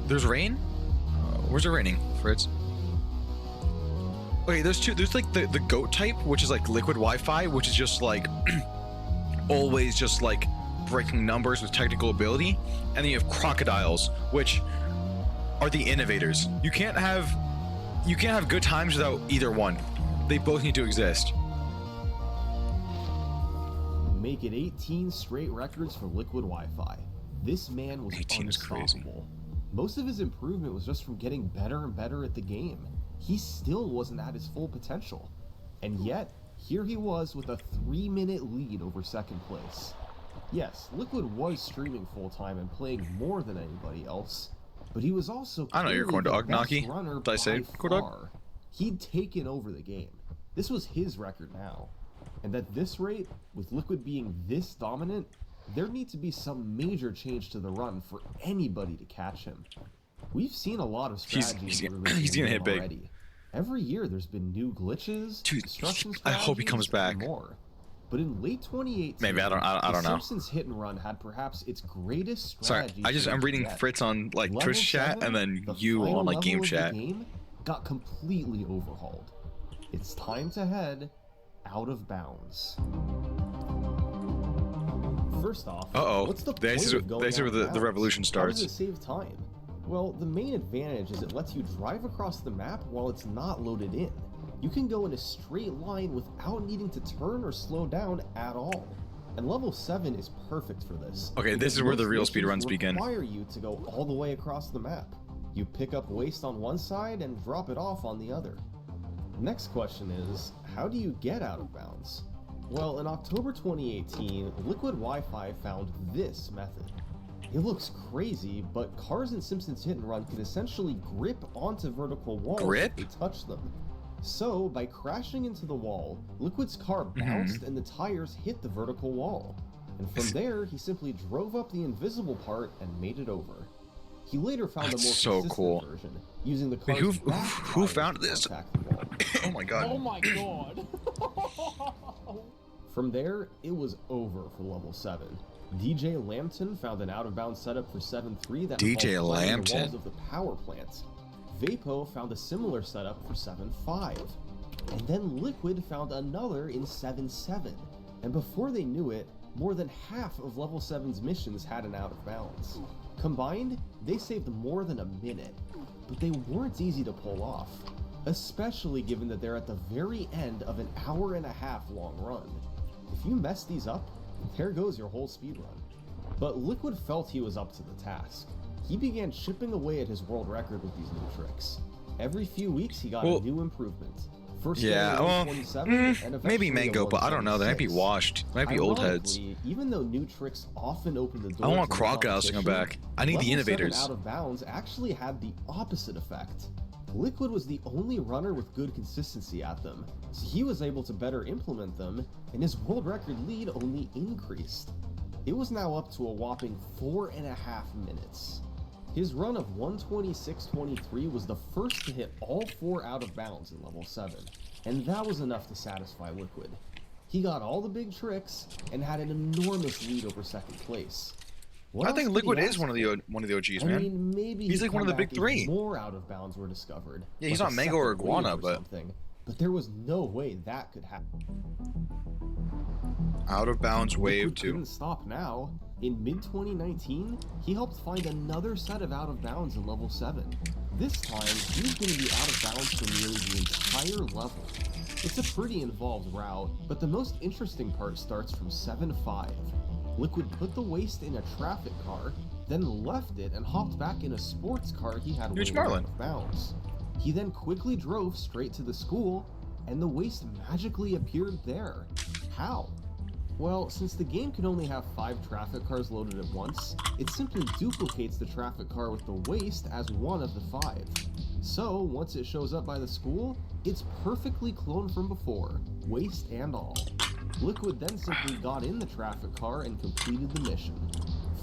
There's rain. Where's it raining, Fritz? Okay, there's two. There's like the goat type, which is like Liquid Wi-Fi, which is just like always just like breaking numbers with technical ability, and then you have crocodiles, which are the innovators. You can't have good times without either one. They both need to exist. Make it 18 straight records for Liquid Wi-Fi. This man was 18 is crazy. unstoppable. Most of his improvement was just from getting better and better at the game. He still wasn't at his full potential. And yet, here he was with a 3-minute lead over second place. Yes, Liquid was streaming full-time and playing more than anybody else, but he was also I know you're clearly corn dog, the best Naki. runner Did I say by corn dog? far. He'd taken over the game. This was his record now. And at this rate, with Liquid being this dominant, there needs to be some major change to the run for anybody to catch him. We've seen a lot of strategies he's released gonna in the hit game big. already. Every year there's been new glitches, Dude, destruction I hope he strategies, comes back. and more. But in late 2018, Maybe, I don't the know. Simpsons Hit and Run had perhaps its greatest Sorry, strategy. I'm reading yet. Fritz on like Level Twitch chat, 7, and then the you final on like level game of the chat. game got completely overhauled. It's time to head out of bounds. First off, what's the point of going This is where out of the bounds? revolution How does starts. it save time? Well, the main advantage is it lets you drive across the map while it's not loaded in. You can go in a straight line without needing to turn or slow down at all. And level 7 is perfect for this. Okay, this because is where the most real missions speedruns begin. require you to go all the way across the map. You pick up waste on one side and drop it off on the other. Next question is, how do you get out of bounds? Well, in October 2018, Liquid Wi-Fi found this method. It looks crazy, but cars in Simpsons Hit and Run can essentially grip onto vertical walls Grip? if they touch them. So, by crashing into the wall, Liquid's car bounced and the tires hit the vertical wall. And from there, he simply drove up the invisible part and made it over. He later found That's a more so consistent cool. version, using the Wait, car's who back found tires to this? contact the wall. Oh my god. Oh my god. From there, it was over for level 7. DJ Lambton found an out-of-bounds setup for 7-3 that DJ involved climbing the Lambton? walls of the power plant. Vapo found a similar setup for 7-5. And then Liquid found another in 7-7. And before they knew it, more than half of level 7's missions had an out-of-bounds. Combined, they saved more than a minute, but they weren't easy to pull off, especially given that they're at the very end of an hour-and-a-half long run. If you mess these up, there goes your whole speedrun. But Liquid felt he was up to the task. He began chipping away at his world record with these new tricks. Every few weeks he got a new improvement. First Yeah, day well, 127, and eventually maybe a Mango, but I don't know. They might be 126. washed. Might be old heads. Ironically, even though new tricks often open the door I want to new Crocodiles to come back. I need the level 7 innovators. out of bounds actually had the opposite effect. Liquid was the only runner with good consistency at them, so he was able to better implement them, and his world record lead only increased. It was now up to a whopping 4.5 minutes. His run of 126.23 was the first to hit all 4 out of bounds in level 7, and that was enough to satisfy Liquid. He got all the big tricks and had an enormous lead over second place. What I else think could Liquid he is ask one of the OGs, I man. mean, maybe He's he'd like one of the come big back if three. More out of bounds were discovered. Yeah, he's like not a Mango or second wave Iguana, but something. But there was no way that could happen. out of bounds wave Liquid 2. couldn't stop now. In mid-2019, he helped find another set of out of bounds in level 7. This time, he was going to be out of bounds for nearly the entire level. It's a pretty involved route, but the most interesting part starts from 7-5. Liquid put the waste in a traffic car, then left it and hopped back in a sports car he had Huge waiting Marlin. out of bounds. He then quickly drove straight to the school, and the waste magically appeared there. How? Well, since the game can only have 5 traffic cars loaded at once, it simply duplicates the traffic car with the waste as one of the 5. So, once it shows up by the school, it's perfectly cloned from before, waste and all. Liquid then simply got in the traffic car and completed the mission.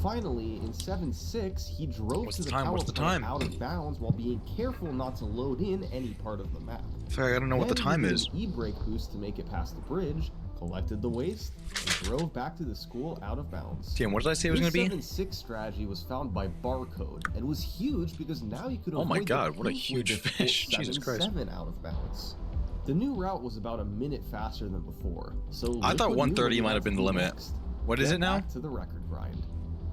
Finally, in 7-6, he drove What's to the the time? power What's the plant time? out of bounds while being careful not to load in any part of the map. Sorry, I don't know what the Then time he did is. an e-brake boost to make it past the bridge, collected the waste, and drove back to the school out of bounds. Damn, what did I say it was His going to be? 7-6 strategy was found by Barcode and was huge because now you could Oh my avoid the God, what a painfully huge difficult fish. Jesus Christ. 7-7 out of bounds. The new route was about a minute faster than before, so I thought Liquid knew 130 what he might had have been to the do limit. next. What is Get it now? back to the record grind.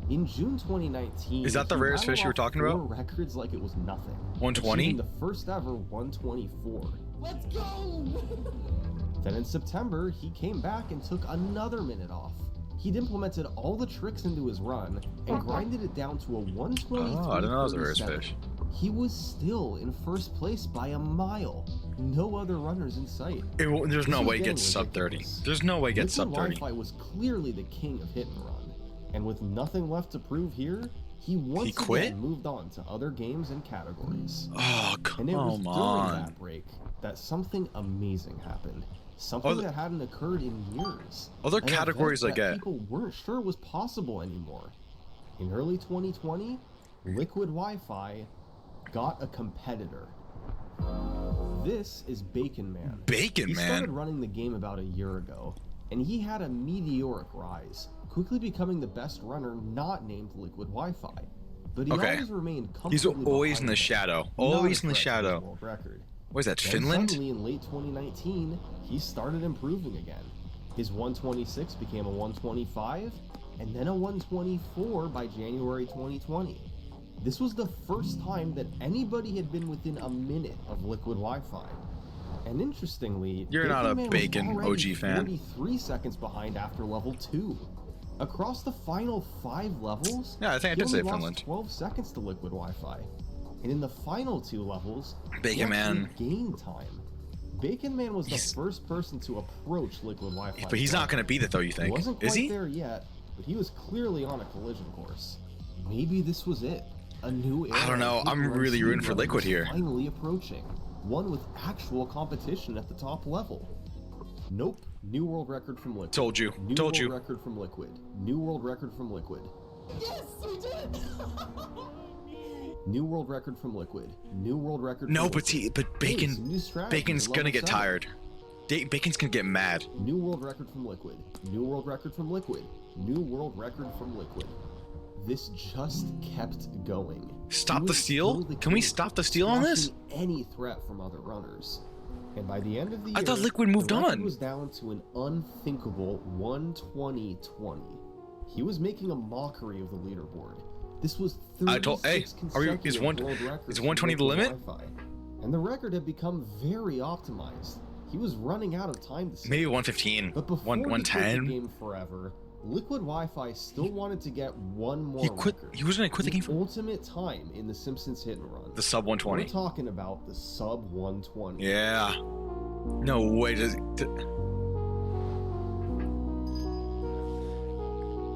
In June 2019, Is that the he rarest fish you were rattled off talking about? 4 records like it was nothing. 120? achieving the first ever 124. Let's go! Then in September, he came back and took another minute off. He'd implemented all the tricks into his run and grinded it down to a 123. Oh, I didn't know that was the rarest fish. He was still in first place by a mile. No other runners in sight. There's no This was way it getting gets sub 30. ridiculous. There's no way it gets Liquid sub 30. Wi-Fi was clearly the king of hit and run. And with nothing left to prove here, he once quit? again moved on to other games and categories. Oh, And it was come during on. that break that something amazing happened. Something Other- that hadn't occurred in years. Other An event categories I that get. people weren't sure was possible anymore. In early 2020, Liquid Wi-Fi got a competitor. This is Bacon Man. Bacon He Man? started running the game about a year ago, and he had a meteoric rise, quickly becoming the best runner not named Liquid Wi-Fi. But he Okay. always remained He's comfortably always in behind the him, shadow. not Always in the a threat to his shadow. world record. What is that, Then Finland? suddenly in late 2019, he started improving again. His 126 became a 125, and then a 124 by January 2020. This was the first time that anybody had been within a minute of Liquid Wi-Fi. And interestingly, You're not a Man was Bacon already OG fan. 43 seconds behind after level 2. Across the final 5 levels, Yeah, I think I he did only say lost Finland. 12 seconds to Liquid Wi-Fi. And in the final 2 levels, Bacon he actually Man. gained time. Bacon Man was the He's- first person to approach Liquid Wi-Fi. But he's not going to beat it, though, you He think? wasn't Is quite he? there yet, but he was clearly on a collision course. Maybe this was it. A new era. I don't know. of I'm hit-and-run really rooting for speedrunning Liquid was here. Finally approaching. One with actual competition at the top level. Nope. New world record from Liquid. Told you. New Told world you. record from Liquid. New world record from Liquid. Yes, we did! New world record from Liquid. New world record. No, from but Liquid. but Hey, some new strategy Bacon's at gonna level get 7. tired. Bacon's gonna get mad. New world record from Liquid. New world record from Liquid. New world record from Liquid. This just kept going. Stop He the was steal? totally Can we cool, stop the steal on this? squashing any threat from other runners. And by the end of the year, I thought Liquid moved the record on. was down to an unthinkable 120-20. He was making a mockery of the leaderboard. This was 36 hey, consecutive world records is for 120 the Liquid limit? Wi-Fi. And the record had become very optimized. He was running out of time to save. Maybe 115, But before 110. he quit the game forever, Liquid Wi-Fi still wanted to get one more He quit. record. He was gonna quit the game for ultimate time in the Simpsons hit and run. the sub 120. We're talking about the sub 120. Yeah. No way.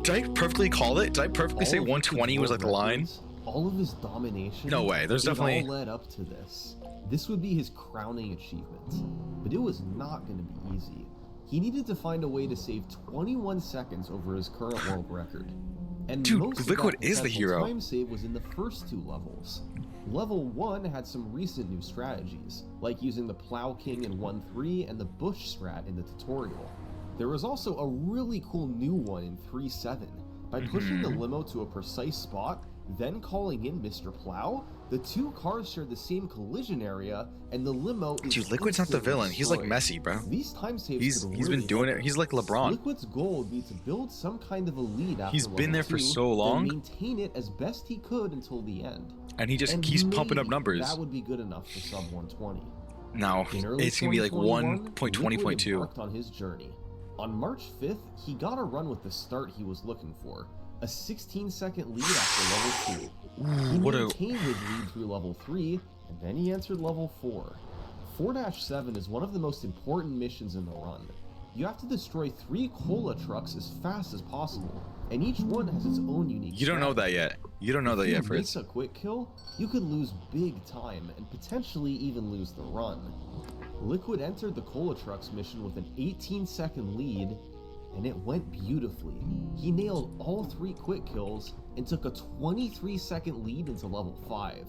Did I perfectly call it? Did I perfectly say All of 120 Liquid's was like the world line? records, all of his domination. No way, there's it definitely- all led up to this. This would be his crowning achievement, but it was not going to be easy. He needed to find a way to save 21 seconds over his current world record. And Dude, most of Liquid that is the potential hero. Time save was in the first 2 levels. Level 1 had some recent new strategies, like using the Plow King in 1.3 and the Bush strat in the tutorial. There was also a really cool new one in 3.7. By pushing the limo to a precise spot, then calling in Mr. Plow, the 2 cars share the same collision area, and the limo is Dude, Liquid's not the instantly villain. He's like destroyed. Messi, bro. These time saves He's could been really doing help it. He's like LeBron. Liquid's goal would be to build some kind of a lead after He's been level there for 2, so then long. maintain it as best he could until the end. And he just And keeps pumping up maybe numbers. That would be good enough for sub 120. No, In early it's gonna be like 2021, 1.20.2. Liquid embarked on his journey. On March 5th, he got a run with the start he was looking for, a 16-second lead after level 2. He What a maintained his lead through level 3, and then he entered level 4. 4-7 is one of the most important missions in the run. You have to destroy 3 cola trucks as fast as possible, and each one has its own unique You don't know strategy. that yet. You don't know that If yet, you Fritz. miss a quick kill, you could lose big time and potentially even lose the run. Liquid entered the Cola Trucks mission with an 18-second lead, and it went beautifully. He nailed all 3 quick kills and took a 23-second lead into level 5.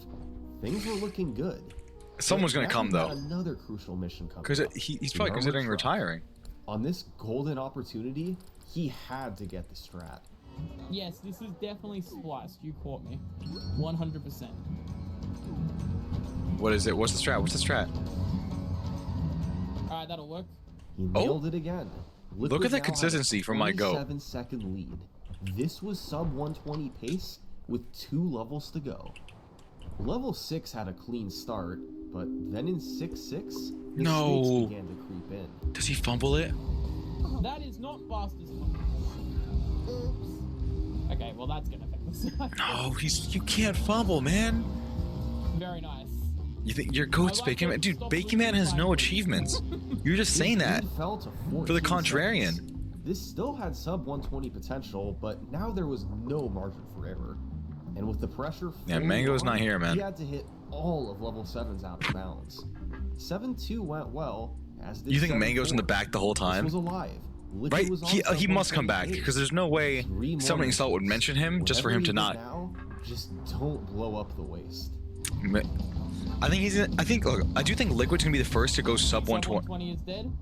Things were looking good. Someone's gonna But come now we though, got another crucial mission coming because up. he's The probably armored considering truck. retiring. On this golden opportunity, he had to get the strat. Yes, this is definitely spliced. You caught me. 100%. What is it? What's the strat? What's the strat? Alright, that'll work. He nailed it again. Look at the now has a consistency from my goat. 27-second lead. This was sub 120 pace with 2 levels to go. Level 6 had a clean start, but then in 6-6, the No. stakes began to creep in. Does he fumble it? That is not fast as fuck. Okay, well that's gonna affect this. No, you can't fumble, man. Very nice. You think your goat's I like Bacon that Man? you Dude, stopped Bacon Man has losing no by achievements. You're just His saying that lead fell to for the 14 contrarian. seconds. This still had sub 120 potential, but now there was no margin for error. And with the pressure Yeah, fully Mango's on, not here, man. He had to hit all of level 7's out of bounds. 7-2 went well, as did You think 7-4. Mango's in the back the whole This time? was alive. Liquid Right? was on He sub must come back 128. because there's no way 3 more somebody Salt would missions. mention him just for Whatever him to you do not. now, just don't blow up the waste. I think look, I do think Liquid's gonna be the first to go sub Sub 120. 120 is dead.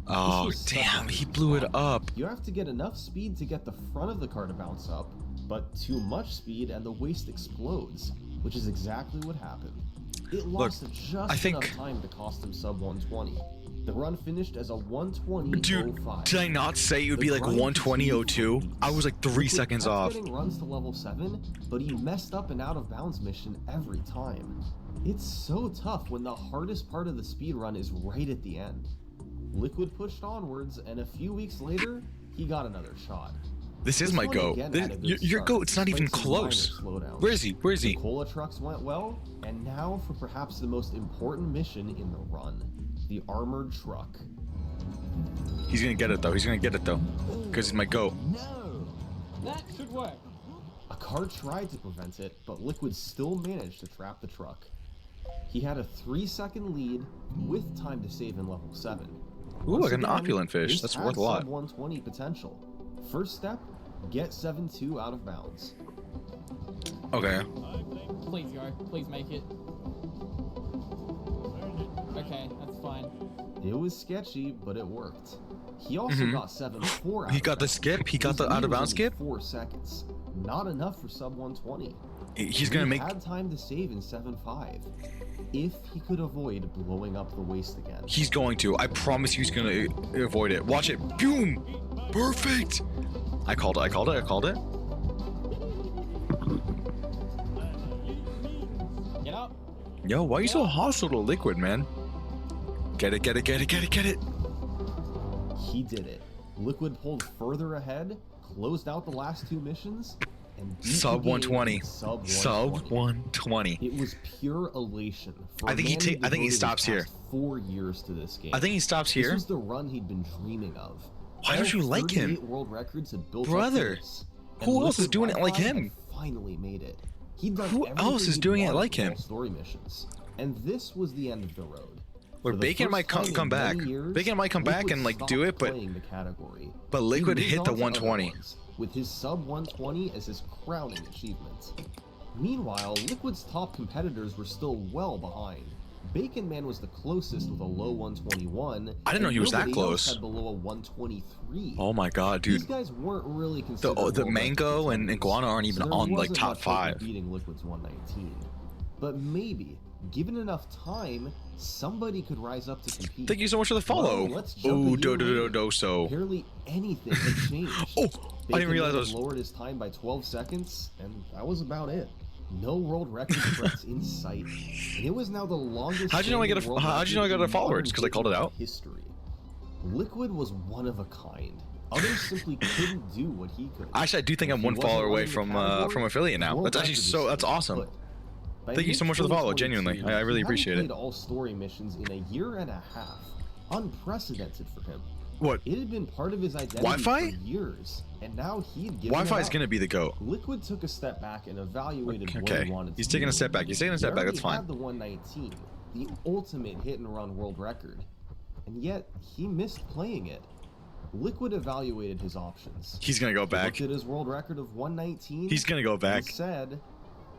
Oh This was damn, such a he blew it up. You have to get enough speed to get the front of the car to bounce up, but too much speed and the waist explodes, which is exactly what happened. It lost just I think- enough time to cost him sub 120. The run finished as a 120.05. Dude, did I not say it would The be like grind 120.02? I was like 3 Liquid seconds kept off. Getting runs to level 7, but he messed up an out of bounds mission every time. It's so tough when the hardest part of the speed run is right at the end. Liquid pushed onwards, and a few weeks later, he got another shot. This is This my one goat. again This- had a good your start, goat's not even despite some minor close. slowdowns. Where is he? Where is The he? Cola trucks went well, and now for perhaps the most important mission in the run, the armored truck. He's gonna get it though. He's gonna get it though, because he's my goat. No. That should work. A car tried to prevent it, but Liquid still managed to trap the truck. He had a 3-second lead with time to save in level 7. Ooh, Once like an again, opulent fish. this That's had worth a lot. sub 120 potential. First step, get 7-2 out of bounds. Okay. Please go. Please make it. Okay, that's fine. It was sketchy, but it worked. He also got 7-4 out He of got the bounds. skip. He got His the lead out of was bounds only skip. 4 seconds. Not enough for sub 120. He's gonna make. Had time to save in 7-5 if he could avoid blowing up the waist again. He's going to. I promise you he's gonna avoid it. Watch it. Boom. Perfect. I called it. I called it. I called it. Get up. Yo, why are you so hostile to Liquid, man? Get it. Get it. Get it. Get it. Get it. He did it. Liquid pulled further ahead, closed out the last 2 missions, and beat Sub the game 120. in Sub 120. Sub 120. It was pure elation. For I think a man who I think he devoted stops his here. past 4 years to this game. I think he stops This here. was the run he'd been dreaming of. Why don't you like him? 38 world records had built Brother, up to this, who and else is Liquid doing it like Wi-Fi him? had finally made it. He'd done Who everything else is he'd doing it wanted like from him? all story missions, and this was the end of the road. Where For the Bacon first might time come in back. many years, Bacon might come back Liquid and like stopped do it, but playing the category. Liquid He hit moved the on to other 120. ones, with his sub 120 as his crowning achievement. Meanwhile, Liquid's top competitors were still well behind. Bacon Man was the closest with a low 121. I didn't know and he was that nobody else close. Had below a 123. Oh my god, These dude. guys weren't really considered The world record Mango and contenders, Iguana aren't even so there on like wasn't top much hope of 5. beating Liquid's 119. But maybe, given enough time, somebody could rise up to compete. Thank you so much for the follow. Well, let's jump a Oh, year do do do later. do so. Barely anything had changed. Oh, I didn't Bacon realize Man I was. lowered his time by 12 seconds, and that was about it. No world record threats in sight, and it was now the longest. How'd you know I got a- standing world how'd you know I got a record in follower? Just 'cause I called it modern out? History. Liquid was one of a kind. Others simply couldn't do what he could. Actually, I do think I'm If he one wasn't follower away winning the from category, affiliate now. world That's actually record so. is That's staying awesome. put. By Thank you so much for the follow, genuinely. I really he appreciate hadn't it. played all story missions in a year and a half. Unprecedented for him. What? It had been part of his identity Wi-Fi? for years, and now he'd given Wi-Fi it is up. gonna be the goat. Liquid took a step back and evaluated what Okay. he wanted He's to taking do. a step back. He's taking a step He back. That's already fine. had the 119, the ultimate hit and run world record, and yet he missed playing it. Liquid evaluated his options. He's gonna go He back. looked at his world record of 119. He's gonna go back. He said,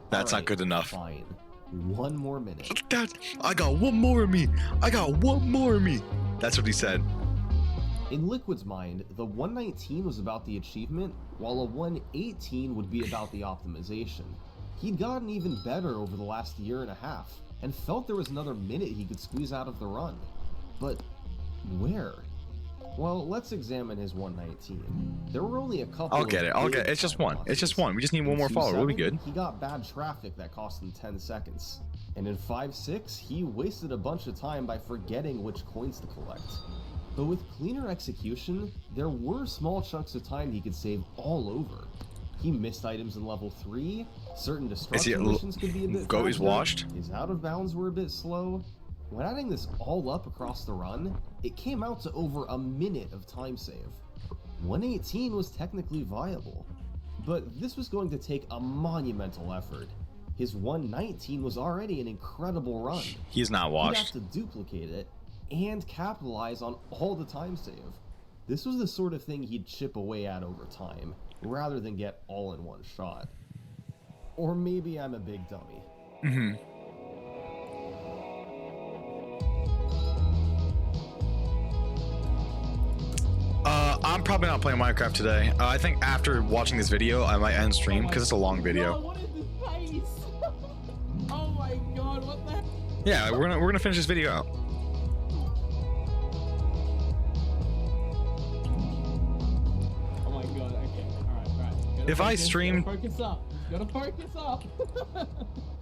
That's not "Alright, good enough." Fine. One more minute. I got one more of me. I got one more of me. That's what he said. In Liquid's mind, the 119 was about the achievement, while a 118 would be about the optimization. He'd gotten even better over the last year and a half, and felt there was another minute he could squeeze out of the run. But where? Well, let's examine his 119. There were only a couple. I'll get of it. I'll big get it. It's just time one. It's just losses. one. We just need one In more follower. We'll be 2-7, good. He got bad traffic that cost him 10 seconds. And in 5-6, he wasted a bunch of time by forgetting which coins to collect. But with cleaner execution, there were small chunks of time he could save all over. He missed items in level 3, certain destruction missions could be a bit Goat is faster, washed? his out of bounds were a bit slow. When adding this all up across the run, it came out to over a minute of time save. 118 was technically viable, but this was going to take a monumental effort. His 119 was already an incredible run. He's not He'd washed. have to duplicate it and capitalize on all the time save. This was the sort of thing he'd chip away at over time, rather than get all in one shot. Or maybe I'm a big dummy. Mm-hmm. I'm probably not playing Minecraft today. I think after watching this video, I might end stream because it's a long God, video. what is this face? Oh my god, what the? Yeah, we're gonna finish this video out. Oh my god. Okay. All right. Gotta If I focus, stream- gotta focus up. Gotta focus up.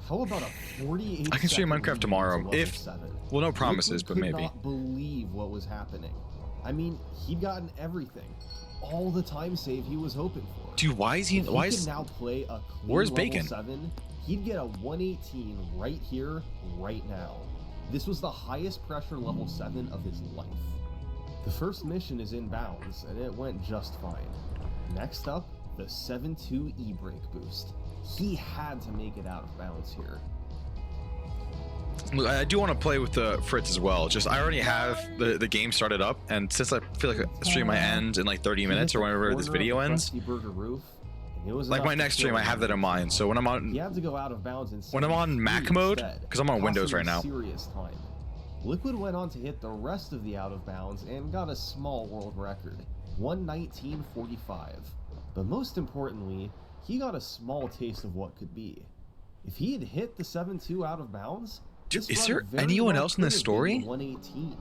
How about a 48? I can stream second Minecraft lead tomorrow, to level if- 7? Well, no promises, Liquid but could maybe. not believe what was happening. I mean, he'd gotten everything, all the time save he was hoping for. Dude, why is he? If Why he is? could now play a clean Where's level Bacon? 7, he'd get a 118 right here, right now. This was the highest pressure level 7 of his life. The first mission is inbounds, and it went just fine. Next up, the 7-2 E-brake boost. He had to make it out of bounds here. Look, I do want to play with the Fritz as well. Just I already have the game started up, and since I feel like the stream might end in like 30 minutes or whenever this video ends, Burger roof, It was Like enough my to next kill stream, I him. have that in mind. So when I'm on, He had to go out of bounds in when I'm on Mac mode, instead, because I'm on Windows costing right him now. serious time. Liquid went on to hit the rest of the out of bounds and got a small world record, 1:19:45. But most importantly, he got a small taste of what could be. If he had hit the 7-2 out of bounds, Dude, this is run there very anyone well else in this could have been story? 118.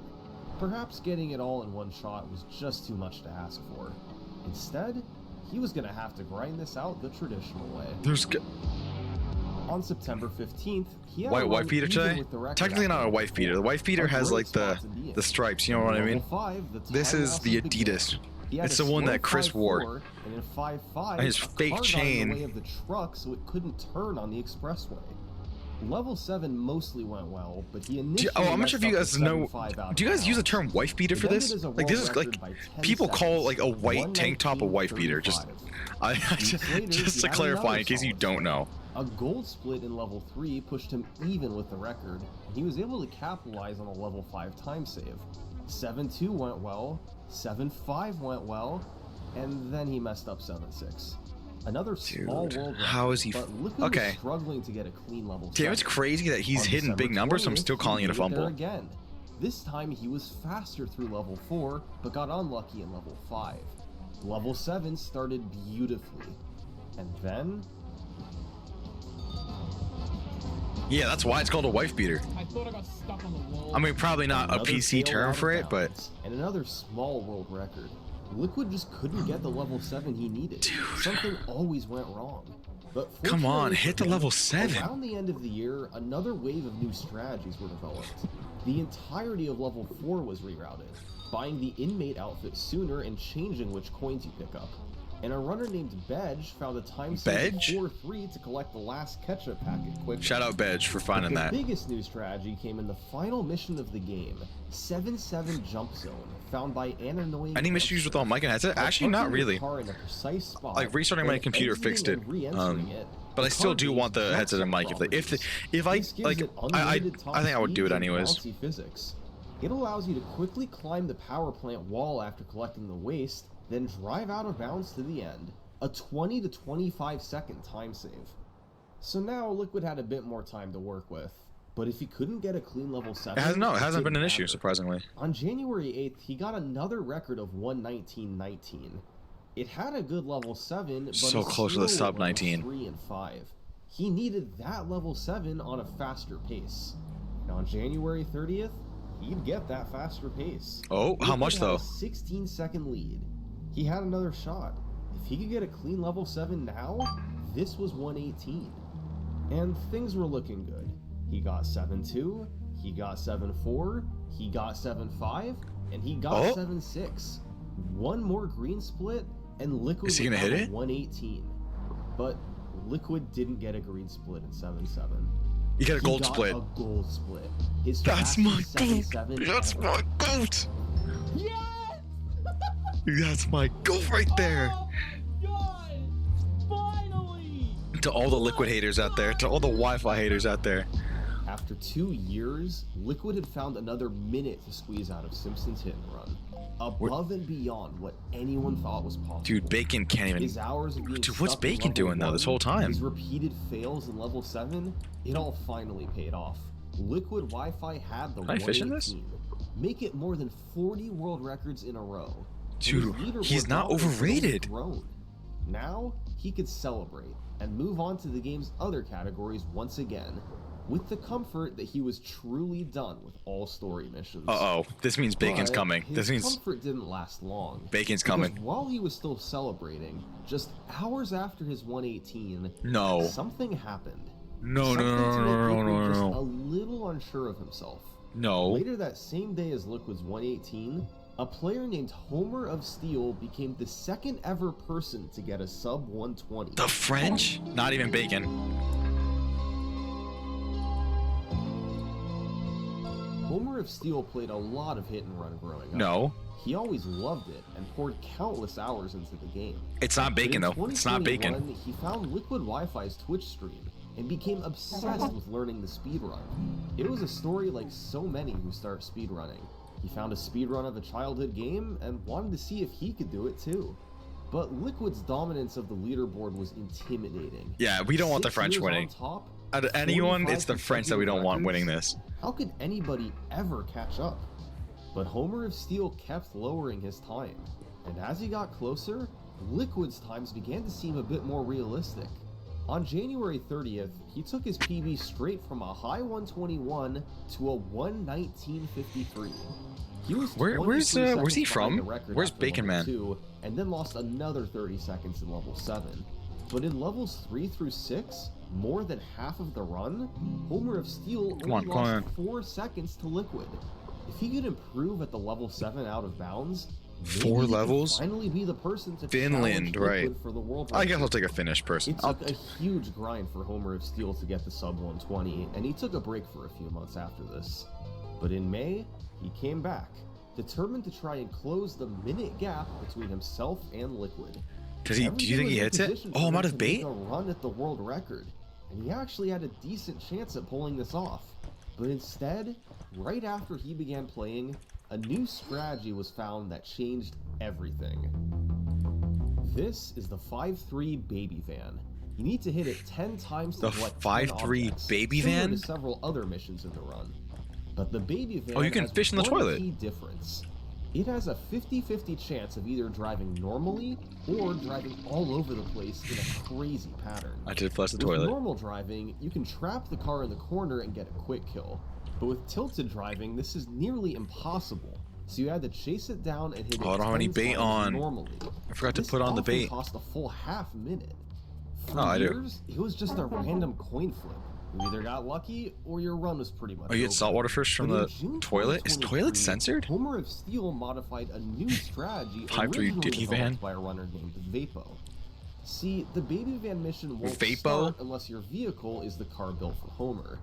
Perhaps getting it all in one shot was just too much to ask for. Instead, he was gonna have to grind this out the traditional way. There's On September 15th, he had a wife run beater even today. with the record Technically after not a level wife beater. The 4. wife beater A has great like spot to be in. the stripes. You know what I Level mean? 5, the This time is loss the of game. Adidas. He had It's a the one slow that Chris wore. 5-4, and in 5-5, And his a fake car got in chain. the way of the truck so it couldn't turn on the expressway. Level 7 mostly went well, but he initially I'm not sure if you guys know. Do you guys use the term term wife beater for this? Like this is like people call like a white tank top a wife beater. Just just to clarify in case you don't know. A gold split in level 3 pushed him even with the record, and he was able to capitalize on a level 5 time save. 7-2 went well, 7-5 went well, and then he messed up 7-6. Another small Dude, world record, how is he but Liquid okay. was struggling to get a clean level Damn, it's 7. crazy that he's On hitting big December numbers. So I'm 20th, still calling it a he made there fumble. again. This time he was faster through level 4, but got unlucky in level 5. Level 7 started beautifully, and then Yeah, that's why it's called a wife beater. I thought I got stuck on the wall. I mean, probably not a another PC fail term out for of it, but bounds, and another small world record. Liquid just couldn't get the level 7 he needed. Dude. Something always went wrong. But Come on, fortunately hit for the him, level 7. Around the end of the year, another wave of new strategies were developed. The entirety of level 4 was rerouted, buying the inmate outfit sooner and changing which coins you pick up. And a runner named Bedge found a time save of Bedge? 4-3 to collect the last ketchup packet quickly. shout out Bedge for finding The that. biggest new strategy came in the final mission of the game, 7-7 Jump Zone, found by an annoying Any issues with all mic and headset? By Actually, not parking your really. car in a precise spot, Like restarting my and computer exiting fixed it. and re-entering it, But I the still car do gains want the jump headset and zone mic. If properties. I This gives like it I unlimited top think I would do it speeds and anyways. bouncy physics. It allows you to quickly climb the power plant wall after collecting the waste, then drive out of bounds to the end. A 20 to 25 second time save. So now Liquid had a bit more time to work with. But if he couldn't get a clean level 7, It hasn't didn't been an issue, matter. surprisingly. On January 8th, he got another record of 1:19:19. It had a good level 7, but So a close to the slow sub level 19. 3 and 5. He needed that level 7 on a faster pace. And on January 30th, he'd get that faster pace. Oh, how Liquid much had though? A 16-second lead. He had another shot. If he could get a clean level 7 now, this was 118. And things were looking good. He got 7-2, he got 7-4, he got 7-5, and he got 7-6. One more green split, and Liquid Is he gonna was hit down it? to 118. But Liquid didn't get a green split in 7-7. You get a gold He got split. a gold split. His That's fastest my 7-7 goat. That's ever. my goat. Yes! That's my goat right there. Oh my god! Finally! To all the Liquid haters out there, to all the Wi-Fi haters out there. After 2 years, Liquid had found another minute to squeeze out of Simpsons Hit and Run, above and beyond what anyone thought was possible. Dude, Bacon can't even. His hours of being Dude, what's stuck in Bacon level doing, though, this 1, whole time? His repeated fails in level 7, it all finally paid off. Liquid Wi-Fi had the Can I fish in this? 118, make it more than 40 world records in a row. And his Dude, leaderboard he's not dominance had only overrated. grown. Now he could celebrate and move on to the game's other categories once again, with the comfort that he was truly done with all story missions. Uh-oh, this means Bacon's But coming. his This means comfort didn't last long. Bacon's Because coming. while he was still celebrating, just hours after his 118, No. something happened. No, no, Something no, to no, make no, Liquid no, just no, a no. little unsure of himself. No. Later that same day as Liquid's 118, a player named Homer of Steel became the second ever person to get a sub 120. The French? Not even Bacon. Homer of Steel played a lot of hit and run growing up. No. He always loved it and poured countless hours into the game. It's not Bacon, But in though. It's not Bacon. 2021, He found Liquid Wi-Fi's Twitch stream and became obsessed with learning the speedrun. It was a story like so many who start speedrunning. He found a speedrun of a childhood game and wanted to see if he could do it too. but Liquid's dominance of the leaderboard was intimidating. Yeah, we don't want the 6 French years winning. on top, Out of anyone, it's the 45 French that we don't want winning records. this. How could anybody ever catch up? But Homer of Steel kept lowering his time, and as he got closer, Liquid's times began to seem a bit more realistic. On January 30th, he took his PB straight from a high 121 to a 119.53. He was Where's 23 he seconds from? behind the record Where's after Bacon level Man? 2, and then lost another 30 seconds in level 7. But in levels 3 through 6, more than half of the run, Homer of Steel only lost 4 seconds to Liquid. If he could improve at the level 7 out of bounds, maybe 4 he could levels? finally be the person to Finland, challenge right. Liquid for the world I guess record. I'll take a Finnish person. It took a huge grind for Homer of Steel to get the sub 120, and he took a break for a few months after this. But in May, he came back, determined to try and close the minute gap between himself and Liquid. Do you think he hits it? Oh, I'm out of bait? A run at the world record, and he actually had a decent chance at pulling this off. But instead, right after he began playing, a new strategy was found that changed everything. This is the 5-3 baby van. You need to hit it 10 times to The collect 5-3 objects, baby similar van? to several other missions in the run. But the baby van Oh, you can has fish in the one toilet. key difference. It has a 50-50 chance of either driving normally or driving all over the place in a crazy pattern. I did flush the With toilet. normal driving, you can trap the car in the corner and get a quick kill. But with tilted driving, this is nearly impossible. So you had to chase it down and hit it Oh, I don't have any 10 bait times on. normally. I forgot to This put on the often bait. cost a full half minute. For Oh, I do. years, it was just a random coin flip. You either got lucky or your run was pretty much Oh, you get over. saltwater fish from But in the June toilet? Is 2023, toilet censored? Homer of Steel modified a new strategy 5-3 originally Diddy developed van? by a runner named Vapo. See, the baby van mission won't Vapo? start unless your vehicle is the car built for Homer.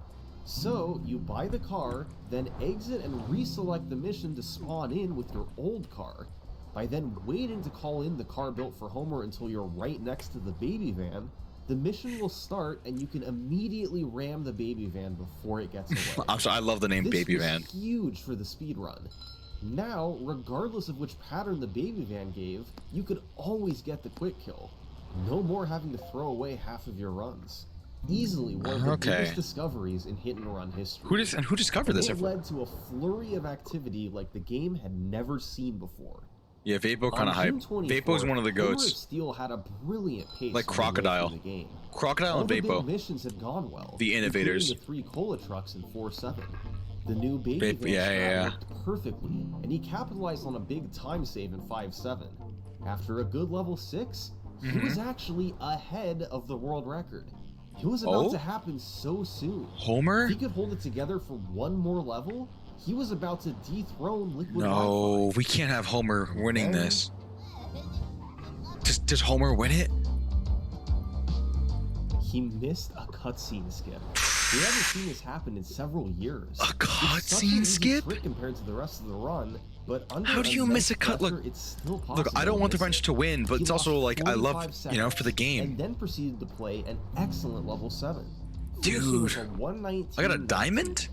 So, you buy the car, then exit and reselect the mission to spawn in with your old car. By then waiting to call in the car built for Homer until you're right next to the baby van, the mission will start and you can immediately ram the baby van before it gets away. I'm sorry, I love the name This Baby was Van. huge for the speed run. Now, regardless of which pattern the baby van gave, you could always get the quick kill. No more having to throw away half of your runs. Easily one of the Okay. biggest discoveries in hit and run history. Who discovered this? It led to a flurry of activity like the game had never seen before. Yeah, Vapo kind of On hype. June 24th, Vapo's one of the Homer of goats. Steel had a brilliant pace Like on the way Crocodile. through the game. Crocodile All and the big Vapo. missions had gone well. The innovators. including the 3 cola trucks in 4-7. The new baby Vape- van yeah, strat yeah, yeah. worked perfectly, and he capitalized on a big time save in 5-7. After a good level 6, he was actually ahead of the world record. It was about Oh? to happen so soon. Homer? If he could hold it together for one more level, he was about to dethrone Liquid No, Wi-Fi. we can't have Homer winning Then- this. Does Homer win it? He missed a cutscene skip. We haven't seen this happen in several years. A It's such an cutscene easy skip? trick compared to the rest of the run, but under How do you immense miss a cut? Look, pressure, it's still Look, possible I don't want the miss French it. to win, but He it's also lost like I love, 45 you know, for the seconds, game. And then proceeded to play an excellent level 7. Dude, finishing with a 119. I got a diamond?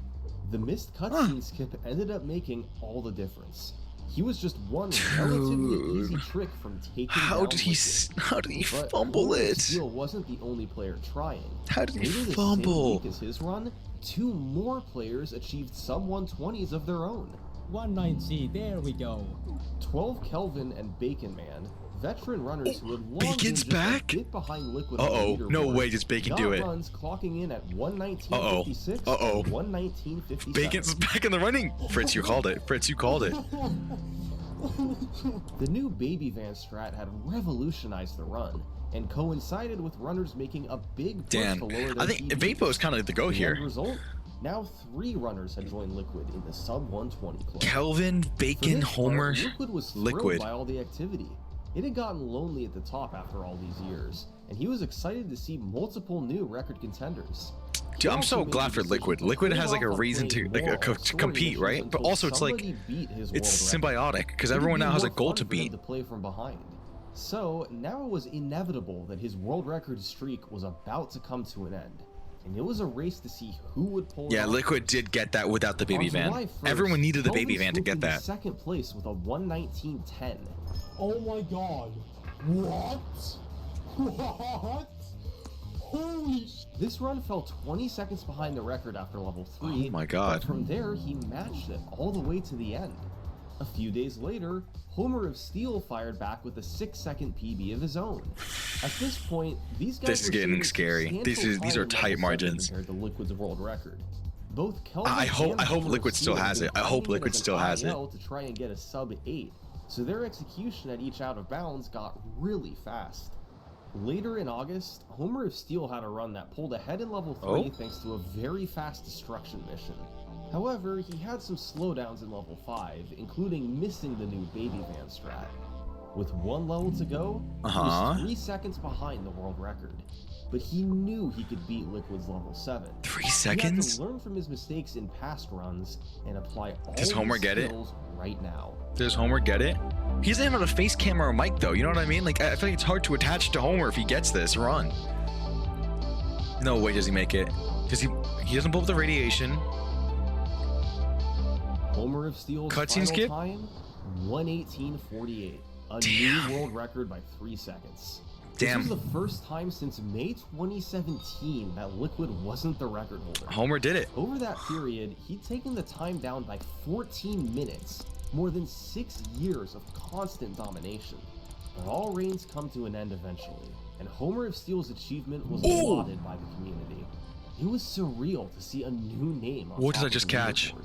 The missed cutscene skip ended up making all the difference. He was just one relatively easy trick from taking How down did he Liquid. how did he But fumble Homer of it? Steel wasn't the only player trying. How did he Later the same fumble? week as his run, 2 more players achieved sub 120s of their own. 190, there we go. 12 Kelvin and Bacon Man, veteran runners who had long Bacon's been just back? a bit behind Liquid on the Uh-oh, no leaderboard, way does Bacon got do it. runs clocking in at 119.56 Uh-oh. and 119.57. Bacon's back in the running. Fritz, you called it. Fritz, you called it. The new baby van strat had revolutionized the run and coincided with runners making a big push Dan, to lower their I think PBs. Vapo is kind of like the go The here. end result? Now 3 runners had joined Liquid in the sub 120 club. Kelvin, For Bacon, this part, Homer, Liquid was thrilled Liquid. by all the activity. It had gotten lonely at the top after all these years, and he was excited to see multiple new record contenders. Dude, I'm He so also made glad the for decision Liquid. to Liquid hold has like a off on reason to playing like more to story compete, missions right? But until also it's like somebody beat his it's world record. symbiotic because It would everyone be now has a more goal fun to for them beat. to play from behind. So now it was inevitable that his world record streak was about to come to an end, and it was a race to see who would pull it Yeah, off. Liquid did get that without the baby On July van. 1st, Everyone needed the Kelvin baby van to swooped get into that. second place with a 119.10. Oh my god. What? What? Holy sh... This run fell 20 seconds behind the record after level 3. Oh my God. But from there, he matched it all the way to the end. A few days later, Homer of Steel fired back with a 6-second PB of his own. At this point, these guys This is were getting shooting scary. These substantial are time tight in level margins. 7 compared to Liquid's world record. Both Kelvin I hope and Liquid Homer of still Steel has have it. been I hope eyeing Liquid as an still has it. IL to try and get a sub 8, so their execution at each out of bounds got really fast. Later in August, Homer of Steel had a run that pulled ahead in level 3 Oh. thanks to a very fast destruction mission. However, he had some slowdowns in level 5, including missing the new baby van strat. With one level to go, he was 3 seconds behind the world record. But he knew he could beat Liquid's level 7. 3 He seconds? had to learn from his mistakes in past runs and apply all Does Homer his get it? skills right now. Does Homer get it? He doesn't even have a face camera or mic though, you know what I mean? Like, I feel like it's hard to attach to Homer if he gets this run. No way does he make it. Does he doesn't pull up the radiation. Homer of Steel's Cutscene final skip? time, 1:18:48, a Damn. new world record by 3 seconds. Damn. This was the first time since May 2017 that Liquid wasn't the record holder. Homer did it. Over that period, he'd taken the time down by 14 minutes, more than 6 years of constant domination. But all reigns come to an end eventually, and Homer of Steel's achievement was Ooh. lauded by the community. It was surreal to see a new name on What did top I of just the catch? leaderboard.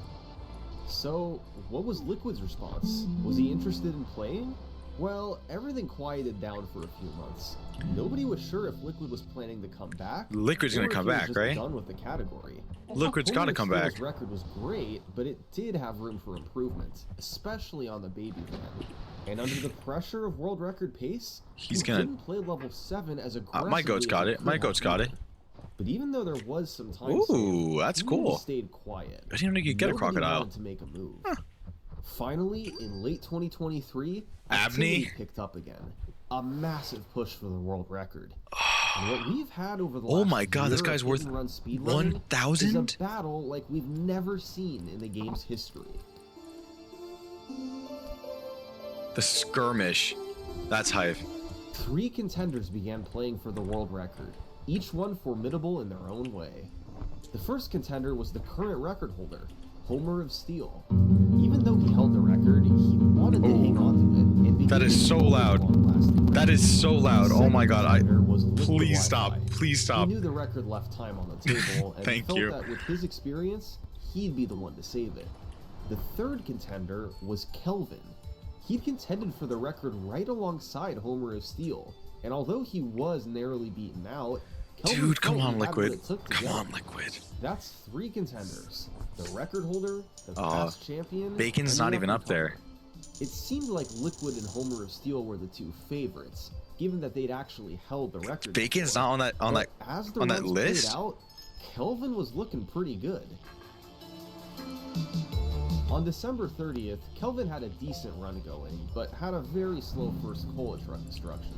So, what was Liquid's response? Was he interested in playing? Well, everything quieted down for a few months. Nobody was sure if Liquid was planning to come back. Liquid's or gonna if come he was back, just right? Done with the category. Liquid's Homer gotta of come Steel's back. record was great, but it did have room for improvement, especially on the baby van. And under the pressure of world record pace, He's he gonna- couldn't play level 7 as aggressively. My goat's got as he it. could My have goat's got it. been. But even though there was some time Ooh, saved, that's he really cool. stayed quiet. I didn't know you could get a Nobody crocodile. wanted to make a move. Finally, in late 2023, Abney? activity picked up again. A massive push for the world record. And what we've had over the Oh last my God, this year guy's of worth hit and run speedrunning 1,000? is a battle like we've never seen in the game's history. The skirmish. That's hype. 3 contenders began playing for the world record, each one formidable in their own way. The first contender was the current record holder, Homer of Steel. Even though he held the record, he wanted to hang on to it and That begin is so a loud. long-lasting That record. is so loud. The Oh my second God. contender was Liquid Please stop. Wi-Fi. Please stop. He knew the record left time on the table, and Thank felt you. that with his experience, he'd be the one to save it. The third contender was Kelvin. He'd contended for the record right alongside Homer of Steel, and although he was narrowly beaten out, Kelvin Dude, come felt he on, had what Liquid. it took to Come get on, it. Liquid. That's 3 contenders: the record holder, the Aw, past champion. Bacon's and the not even record up there. holder. It seemed like Liquid and Homer of Steel were the 2 favorites, given that they'd actually held the record. Bacon's before. not on that But as the on that runs played list? out, Kelvin was looking pretty good. On December 30th, Kelvin had a decent run going, but had a very slow first cola truck destruction.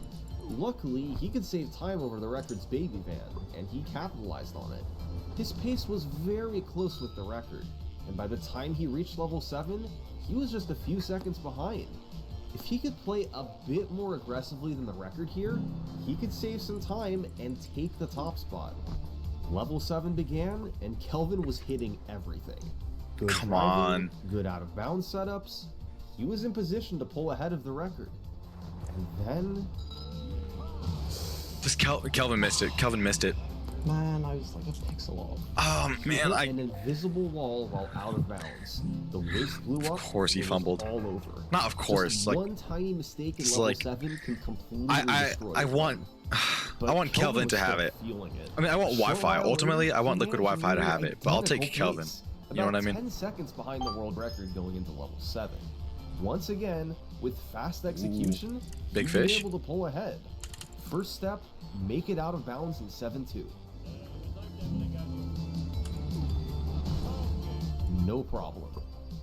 Luckily, he could save time over the record's baby van, and he capitalized on it. His pace was very close with the record, and by the time he reached level 7, he was just a few seconds behind. If he could play a bit more aggressively than the record here, he could save some time and take the top spot. Level 7 began, and Kelvin was hitting everything. Good Come driving, on. good out of bounds setups. He was in position to pull ahead of the record. And then Just Kelvin missed it. Kelvin missed it. Man, I was like a pixel off. Oh he man, hit an invisible wall while out of bounds. The waist blew up. Of course he and it was fumbled. all over. Not of course. Just Like one tiny mistake in it's level like- 7 can completely I destroy I the want game. I But want Kelvin was to have still it. feeling it. I mean, I want Short Wi-Fi. while Ultimately, later, I want he Liquid managed Wi-Fi to near have it, but I'll take identical Kelvin. pace, You know what I about mean? 10 seconds behind the world record going into level 7. Once again, with fast execution, Big he'd been fish. able to pull ahead. First step, make it out of bounds in 7-2. No problem.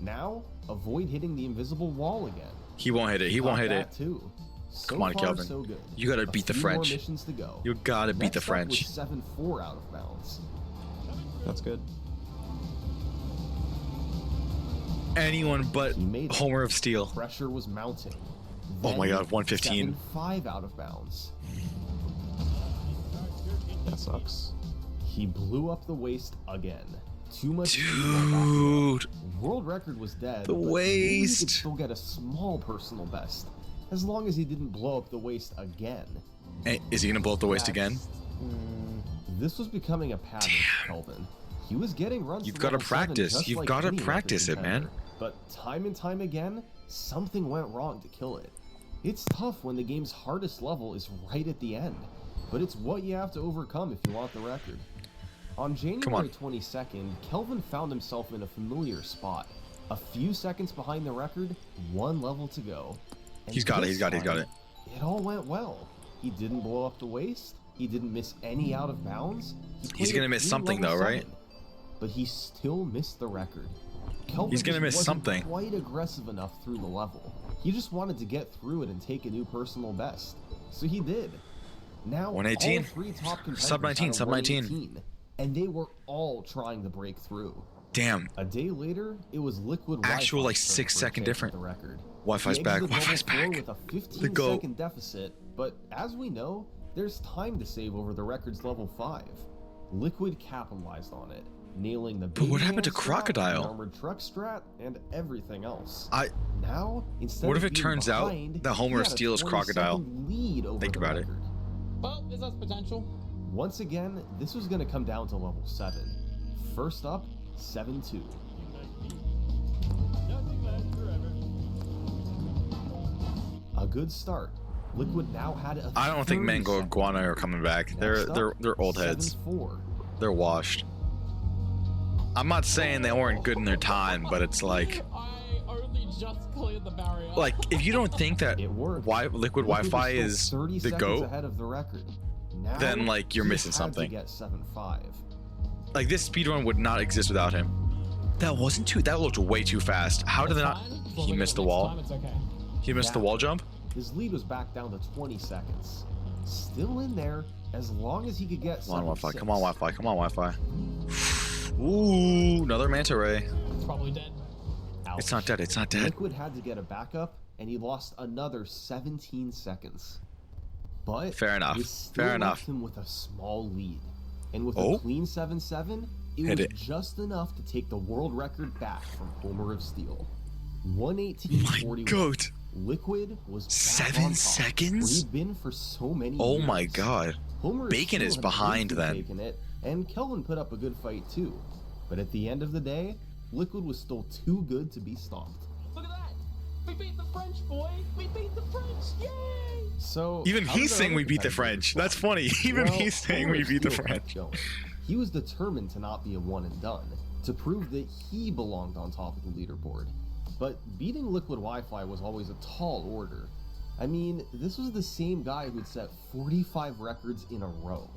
Now, avoid hitting the invisible wall again. He won't hit it. He won't Got hit that it. Too. So Come on, far, Kelvin. so good. You gotta A beat the few French. More missions to go. You gotta beat the Next up French. was 7-4 out of bounds. That's good. Anyone but He made it. Homer of Steel. Pressure was mounting. Oh my Then God, 115. 7.5 out of bounds. That sucks. He blew up the waist again. Too much. Dude. World record was dead. The but maybe he waist. could still get a small personal best, as long as he didn't blow up the waist again. Hey, is he gonna blow up the waist again? This was becoming a pattern for Kelvin. He was getting runs. You've to gotta level 7 practice. just You've like gotta any record practice it, man. contender. But time and time again, something went wrong to kill it. It's tough when the game's hardest level is right at the end, but it's what you have to overcome if you want the record. On January 22nd, Kelvin found himself in a familiar spot. A few seconds behind the record, one level to go. And He's got it, this he's got it, he's got time, it. It all went well. He didn't blow up the waist. He didn't miss any out of bounds. He's gonna miss something though, right? But he still missed the record. Kelvin He's gonna just miss wasn't something. quite aggressive enough through the level. He just wanted to get through it and take a new personal best. So he did. Now 118? all three top contenders Sub 19, had a sub 19. 118, and they were all trying to break through. Damn. A day later, it was Liquid Actual, Wi-Fi like, for the 6 first second chance at different. the record. Wi-Fi's He back. exited Wi-Fi's level 4 back. with a The 15 goat. second deficit, but as we know, there's time to save over the record's level 5. Liquid capitalized on it, nailing the But what baby happened to hand strat, Crocodile? the armored truck strat, and everything else. Now, instead what if of it being turns out behind, that Homer he had a steals 20 Crocodile? second lead over Think the about it. record. Well, this has potential. Once again, this was going to come down to level 7. First up, 7-2. A good start. Liquid now had a I don't think 30 Mango and second Guana are coming back. Next up, They're old heads. 7-4. They're washed. I'm not saying they weren't good in their time, but it's like, I only just cleared the barrier. like if you don't think that It worked. Liquid was Wi-Fi still is 30 the seconds GOAT, ahead of the record. Now, then, like, you're he missing had to something. get 7-5. like this speedrun would not exist without him. That wasn't too. That looked way too fast. How did they not? Fine. He We'll missed the look at it wall. next time, it's okay. He missed the Yeah. wall jump. His lead was back down to 20 seconds. Still in there as long as he could get Come on, Wi-Fi. 7-6. Come on, Wi-Fi. Come on, Wi-Fi. Ooh, another manta ray. It's probably dead. Ouch. It's not dead. It's not dead. Liquid had to get a backup, and he lost another 17 seconds. But Fair enough. this still Fair left enough. him with a small lead. And with Oh. a clean 7-7, it Hit was it. just enough to take the world record back from Homer of Steel. My 118.41. goat. Liquid was back 7 on top, seconds? where he'd been for so many Oh years. my god. Homer of Bacon Steel is had behind briefly then. taken it, and Kelvin put up a good fight too. But at the end of the day, Liquid was still too good to be stopped. Look at that! We beat the French, boy! We beat the French! Yay! So Even how he's did our saying other we beat the competitors French. That's funny. Even Well, he's saying Homer we of beat the Steel kept French. going. He was determined to not be a one and done, to prove that he belonged on top of the leaderboard. But beating Liquid Wi-Fi was always a tall order. I mean, this was the same guy who'd set 45 records in a row.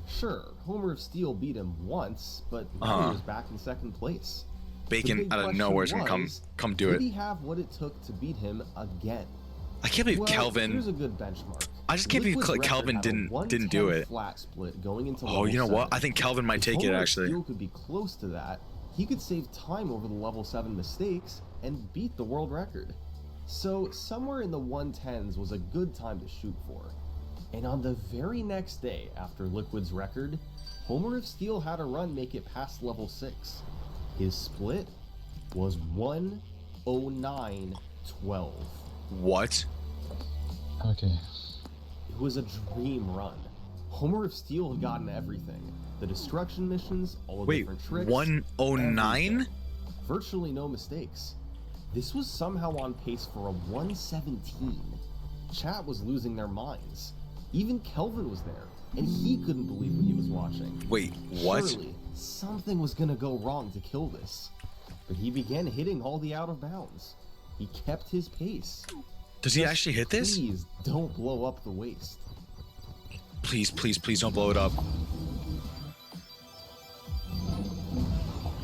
Sure, Homer of Steel beat him once, but now he was back in second place. The Bacon big out of question nowhere is gonna was, come do did it. he have what it took to beat him again? I can't believe Well, Kelvin. Here's a good benchmark. I just can't believe Liquid's record Kelvin had a didn't do 110 it. Flat split going into Oh, level you know what? 7. I think Kelvin might If take it Homer of actually. Steel could be close to that, he could save time over the level 7 mistakes and beat the world record. So somewhere in the 110s was a good time to shoot for. And on the very next day after Liquid's record, Homer of Steel had a run make it past level 6. His split was 109.12. What? Okay. It was a dream run. Homer of Steel had gotten everything. The destruction missions, all the Wait, different tricks. 109? everything. Virtually no mistakes. This was somehow on pace for a 117. Chat was losing their minds. Even Kelvin was there, and he couldn't believe what he was watching. Wait, what? Surely, something was gonna go wrong to kill this. But he began hitting all the out of bounds. He kept his pace. Does he actually hit this? Please don't blow up the waist. Please, please, please don't blow it up.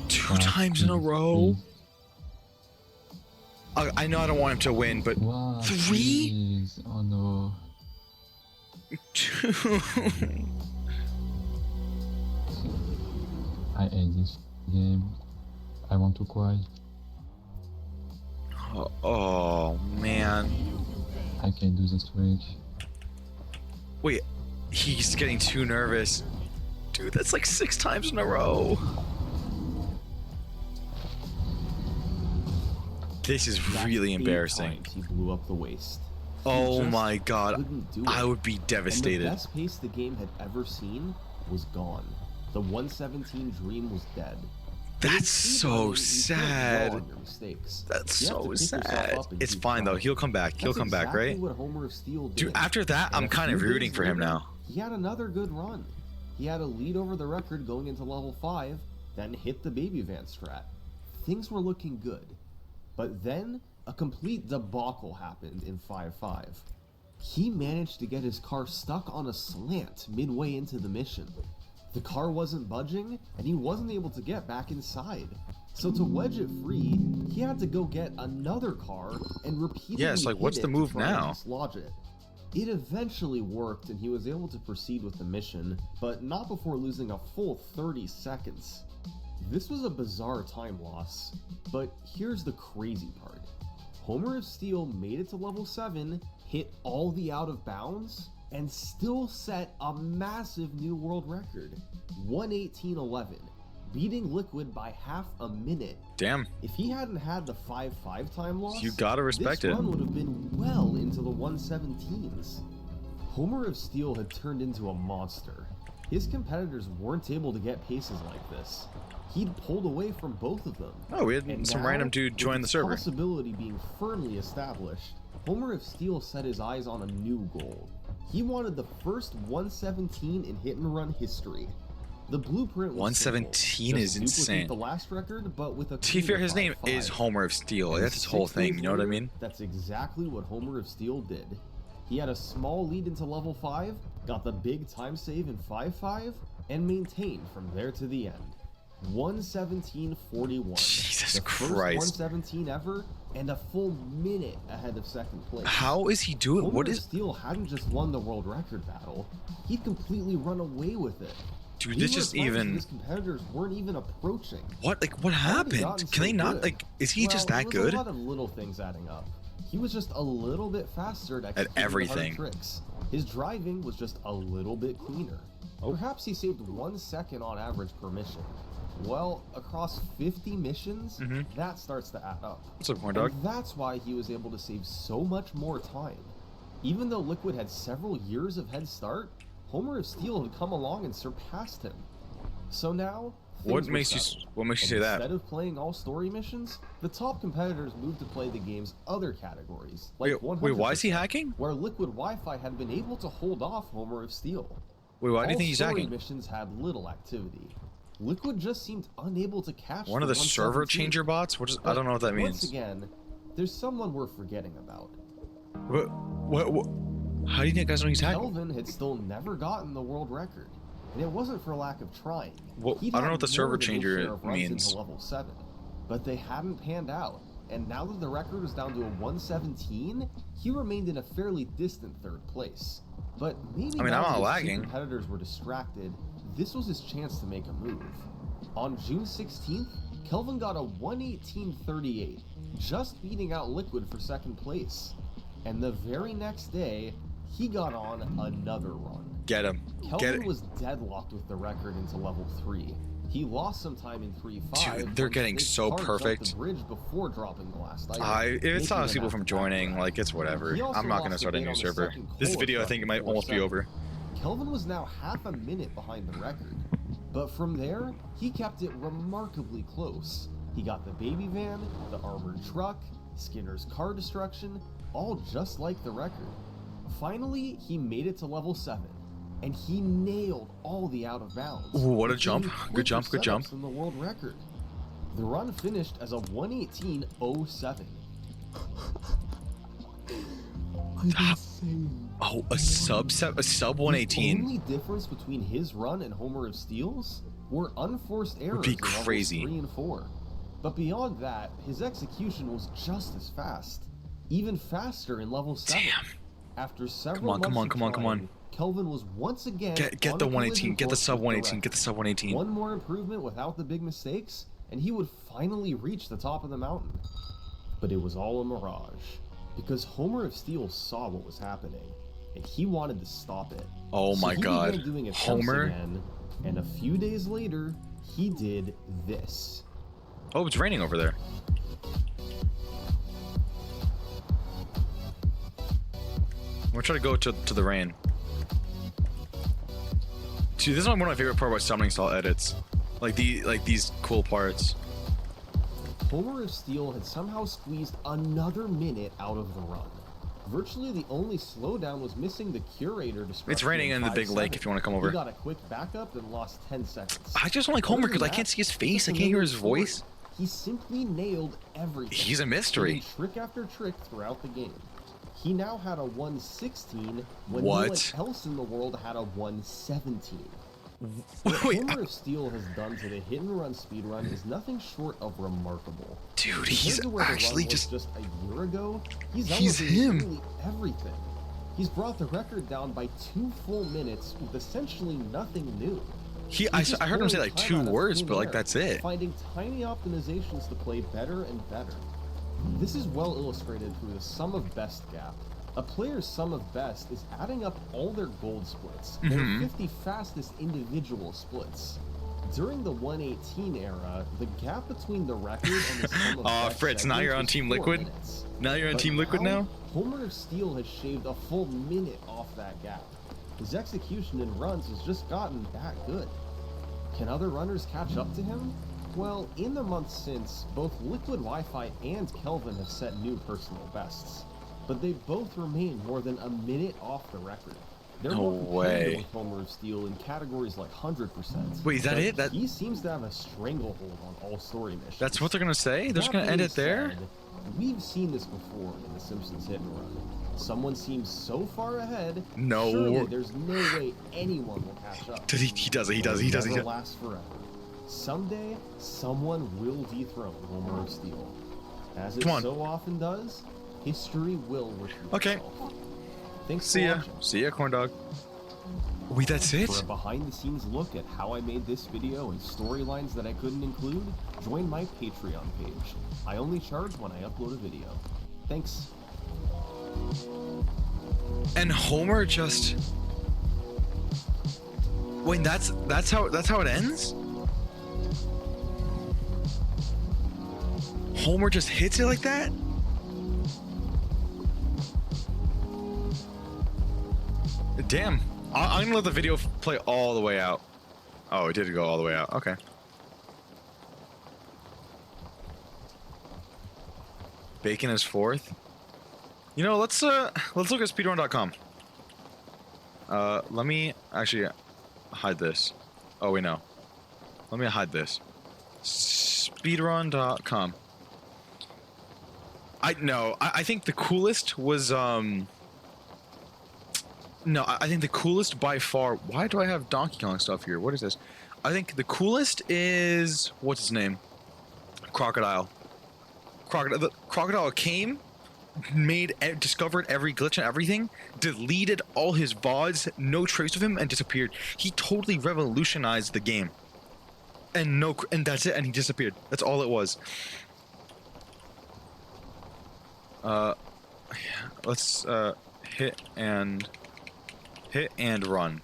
2 times in a row? I know I don't want him to win, but Wow, 3? please. Oh no. I hate this game. I want to cry. Oh man. I can't do this to H. Wait, he's getting too nervous. Dude, that's like 6 times in a row. This is That's really 8 embarrassing. times he blew up the waist. He Oh just my god. couldn't do I it. would be And devastated. the best pace the game had ever seen was gone. The 117 dream was dead. But That's in so speedrunning, you can't sad. dwell on your mistakes. That's You have to so pick yourself sad. up and It's keep fine though. trying. He'll come back. He'll That's come back, exactly right? what Homer of Steel did. Dude, after that, And I'm a kind of few rooting days for him later, now. He had another good run. He had a lead over the record going into level 5, then hit the baby van strat. Things were looking good. But then, a complete debacle happened in 5-5. He managed to get his car stuck on a slant midway into the mission. The car wasn't budging, and he wasn't able to get back inside. So to wedge it free, he had to go get another car and repeatedly Yeah, it's like, hit what's it the to move try and now? dislodge it. It eventually worked, and he was able to proceed with the mission, but not before losing a full 30 seconds. This was a bizarre time loss, but here's the crazy part. Homer of Steel made it to level 7, hit all the out of bounds, and still set a massive new world record, 1:18:11, beating Liquid by half a minute. Damn. If he hadn't had the 5-5 time loss, You gotta respect this it. run would have been well into the 117s. Homer of Steel had turned into a monster. His competitors weren't able to get paces like this. He'd pulled away from both of them. Oh, we had And some now, random dude with join the its server. Possibility being firmly established, Homer of Steel set his eyes on a new goal. He wanted the first 117 in hit and run history. The blueprint was 117 simple. is Just duplicate insane. the last record, but with a To be fair, his name 5-5. is Homer of Steel. And That's his whole 6 thing, days you know what I later, mean? That's exactly what Homer of Steel did. He had a small lead into level 5, got the big time save in 5-5, and maintained from there to the end. 117:41. Jesus the first Christ. 117 ever, and a full minute ahead of second place. How is he doing? Homer What of is... Steel hadn't just won the world record battle, he'd completely run away with it. Dude, These this were just times even... when his competitors weren't even approaching. What? Like, what How had he gotten happened? Can so they not... good? Like, is he just Well, that it was good? A lot of little things adding up. He was just a little bit faster at executing the hard everything. tricks. His driving was just a little bit cleaner. Perhaps he saved 1 second on average per mission. Well, across 50 missions, that starts to add up. What's up, corn dog? And that's why he was able to save so much more time. Even though Liquid had several years of head start, Homer of Steel had come along and surpassed him. So now, What things were makes you settled. say And that? Instead of playing all story missions, the top competitors moved to play the game's other categories, like Wait, why is he 100%, hacking? where Liquid Wi-Fi had been able to hold off Homer of Steel. Wait, why do you All think he's story hacking? missions had little activity. Liquid just seemed unable to catch One of the server 117. changer bots? What is... I But don't know what that Once means. again, there's someone we're forgetting about. What? How do you guys know he's hacking? Kelvin had still never gotten the world record, and it wasn't for lack of trying. Well, He'd I don't know had what the more server than his changer share of runs means. into level 7, but they hadn't panned out. And now that the record was down to a 117, he remained in a fairly distant third place. But maybe I mean, now I'm not that his two lagging. competitors were distracted, this was his chance to make a move. On June 16th, Kelvin got a 118:38, just beating out Liquid for second place. And the very next day, he got on another run. Get him. Get Kelvin it. was deadlocked with the record into level 3. He lost some time in 3-5. Dude, they're when getting his so car jumped perfect. The bridge before dropping the last item, If it making stops him people have from to joining, backtrack. like, it's whatever. He also I'm not lost gonna the start a gate new on the server. second This cola video, I truck think, it might before almost be 7. over. Kelvin was now half a minute behind the record. But from there, he kept it remarkably close. He got the baby van, the armored truck, Skinner's car destruction, all just like the record. Finally, he made it to level 7, and he nailed all the out of bounds. Ooh, what a with jump. even Good jump, quicker good jump. setups than the world record. The run finished as a 118:07. Oh, a sub 118 The only difference between his run and Homer of Steel's were unforced errors be in levels crazy. 3 and 4. But beyond that, his execution was just as fast, even faster in level 7. Damn. After several Come on, come months on, of come on. trying, Kelvin was once again Get on the a 118. collision Get the course sub with 118. record. Get the sub 118. One more improvement without the big mistakes, and he would finally reach the top of the mountain. But it was all a mirage. because Homer of Steel saw what was happening, and he wanted to stop it. Oh So my he God. began doing attempts Homer? again, and a few days later, he did this. Oh, it's raining over there. I'm gonna try to go to the rain. See, this is one of my favorite part about summoning stall edits. Like these cool parts. Homer of Steel had somehow squeezed another minute out of the run. Virtually the only slowdown was missing the curator destruction. It's raining in the big lake if you want to come over. He got a quick backup and lost 10 seconds. I just don't like Homer because I can't see his face. I can't hear his voice. He simply nailed everything. He's a mystery. Hitting trick after trick throughout the game. He now had a 116 when What? no one else in the world had a 117. What Wait, Homer of Steel has done to the hit and run speedrun is nothing short of remarkable. dude, Compared he's to where the actually run was just a year ago, he's He's elevated him. nearly everything. He's brought the record down by 2 full minutes with essentially nothing new. I He's just heard him say pulling like time 2 out of words, thin but like air, that's it. Finding tiny optimizations to play better and better. This is well illustrated through the sum of best gap. A player's sum of best is adding up all their gold splits, their 50 fastest individual splits. During the 118 era, the gap between the record and the sum of Aw, best Fritz, now segments you're on was Team 4 Liquid? minutes. Now you're on But Team Liquid now? Homer of Steel has shaved a full minute off that gap. His execution in runs has just gotten that good. Can other runners catch up to him? Well, in the months since, both Liquid Wi-Fi and Kelvin have set new personal bests, but they both remain more than a minute off the record. They're No more competitive way. with Homer of Steel in categories like 100%. Wait, is that but it? That- he seems to have a stranglehold on all story missions. That's what they're gonna say? They're just That gonna end being it there? said, we've seen this before in The Simpsons Hit and Run. Someone seems so far ahead. No. Surely there's no way anyone will catch up. Does he does it, he does, he does, he Never does. lasts forever. Someday, someone will dethrone Homer of Steel. As it Come on. so often does, history will repeat Okay. itself. Thanks See for ya. watching. See ya, corn dog. Wait, that's it? For a behind-the-scenes look at how I made this video and storylines that I couldn't include, join my Patreon page. I only charge when I upload a video. Thanks. And Homer just wait, that's how it ends? Homer just hits it like that? Damn. I'm gonna let the video play all the way out. Oh, it did go all the way out. Okay. Bacon is 4th. You know, let's look at speedrun.com. Let me actually hide this. Oh wait, no. Let me hide this. Speedrun.com. I think the coolest was no, I think the coolest by far. Why do I have Donkey Kong stuff here? What is this? I think the coolest is what's his name? Crocodile. Crocodile came, discovered every glitch and everything, deleted all his VODs, no trace of him, and disappeared. He totally revolutionized the game. And that's it. And he disappeared. That's all it was. Let's hit and run.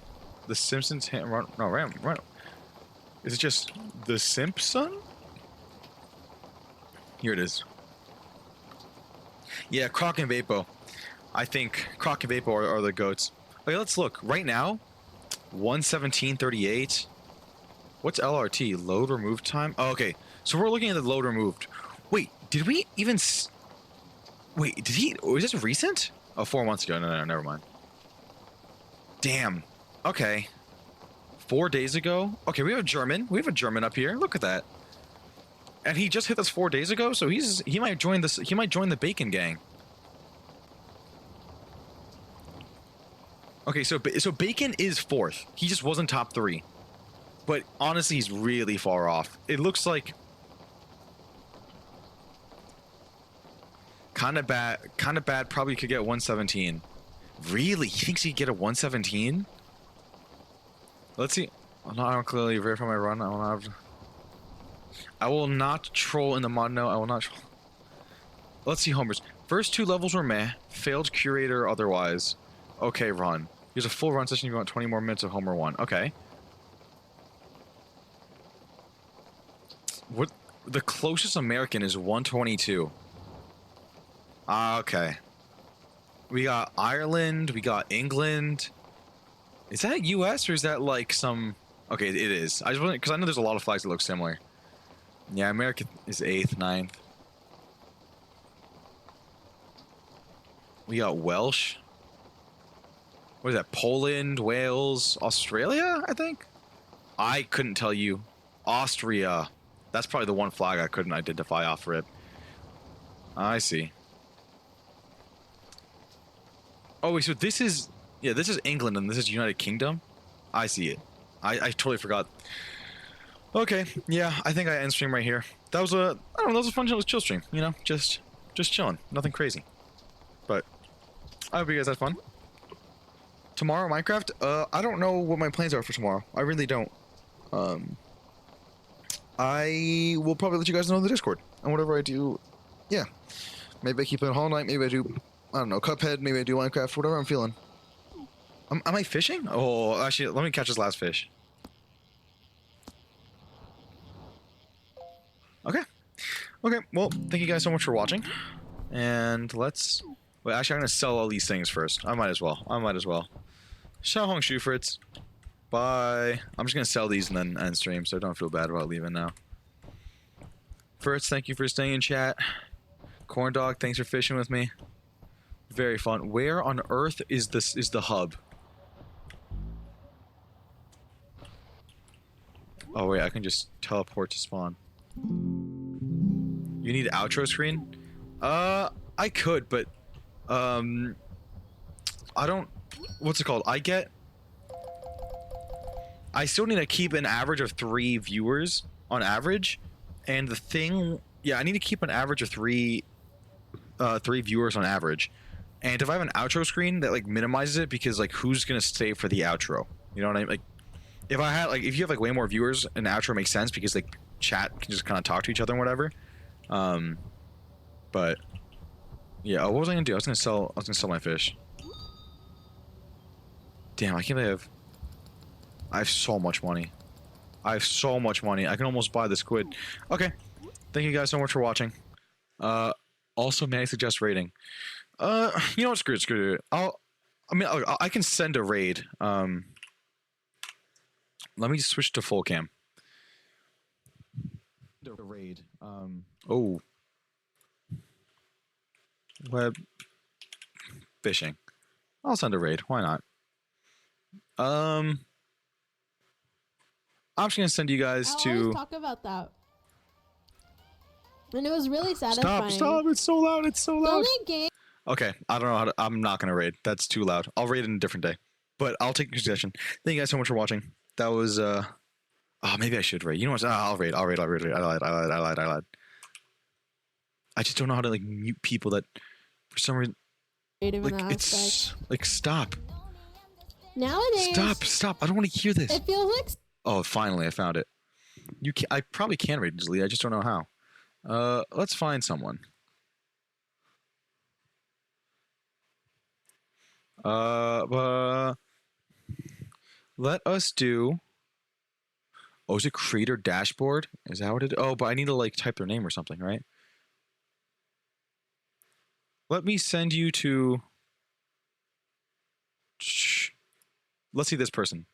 The Simpsons hit and run. No, run. Is it just the Simpson? Here it is. Yeah, Croc and Vapo. I think Croc and Vapo are the goats. Okay, let's look. Right now, 1:17:38. What's LRT? Load remove time? Oh, okay. So we're looking at the load removed. Wait, did we even... Wait, did he... Was this recent? Oh, 4 months ago. No, never mind. Damn. Okay. 4 days ago? Okay, we have a German. We have a German up here. Look at that. And he just hit us 4 days ago, so he might join this. He might join the Bacon Gang. Okay, so Bacon is 4th. He just wasn't top 3. But honestly, he's really far off. It looks like kind of bad. Probably could get 117. Really? He thinks he could get a 117? Let's see. I don't clearly verify my run. I will not troll in the mod. No, I will not troll. Let's see homers. First 2 levels were meh. Failed curator otherwise. Okay, run. Here's a full run session. You want 20 more minutes of Homer 1. Okay. What? The closest American is 122. Okay. We got Ireland. We got England. Is that U.S. or is that like some... Okay, it is. I just want because I know there's a lot of flags that look similar. Yeah, America is 8th, 9th. We got Welsh. What is that? Poland, Wales, Australia, I think? I couldn't tell you. Austria. That's probably the one flag I couldn't identify off rip. I see. Oh, wait, so this is... Yeah, this is England and this is United Kingdom? I see it. I totally forgot. Okay, yeah, I think I end stream right here. That was a... I don't know, that was a fun chill stream, you know? Just chilling. Nothing crazy. But I hope you guys had fun. Tomorrow, Minecraft? I don't know what my plans are for tomorrow. I really don't. I will probably let you guys know in the Discord. And whatever I do, yeah. Maybe I keep it Hollow Knight, maybe I do, I don't know, Cuphead, maybe I do Minecraft, whatever I'm feeling. Am I fishing? Oh, actually, let me catch this last fish. Okay. Okay, well, thank you guys so much for watching. And let's... Wait, actually, I'm going to sell all these things first. I might as well. Xiao Hong Shu Fritz. Bye. I'm just going to sell these and then end stream, so don't feel bad about leaving now. Fritz, thank you for staying in chat. Corn Dog, thanks for fishing with me. Very fun. Where on earth is the hub? Oh wait, I can just teleport to spawn. You need outro screen? I could, but I don't... What's it called? I still need to keep an average of 3 viewers on average, and the thing... Yeah, I need to keep an average of 3 viewers on average. And if I have an outro screen that like minimizes it, because like who's gonna stay for the outro? You know what I mean? Like if I had if you have like way more viewers, an outro makes sense because like chat can just kind of talk to each other and whatever. But yeah, what was I gonna do? I was gonna sell my fish. Damn, I can't believe I have so much money. I can almost buy the squid. Okay, thank you guys so much for watching. Also, may I suggest raiding? You know what? Screw it. I can send a raid. Let me switch to full cam. The raid. Oh. Web. Fishing. I'll send a raid. Why not? I'm just gonna send you guys I to. always talk about that. And it was really satisfying. Stop! It's so loud. The only game. Okay, I don't know how to... I'm not gonna raid. That's too loud. I'll raid in a different day. But I'll take your suggestion. Thank you guys so much for watching. That was, Oh, maybe I should raid. You know what? I'll raid. I lied. I just don't know how to, like, mute people that... For some reason... Like, it's... Like, stop. Nowadays... Stop. I don't want to hear this. It feels like... Oh, finally, I found it. I probably can raid easily. I just don't know how. Let's find someone. Let us do... Oh, is it creator dashboard? Is that what it... Oh, but I need to, like, type their name or something, right? Let me send you to... Shh. Let's see this person.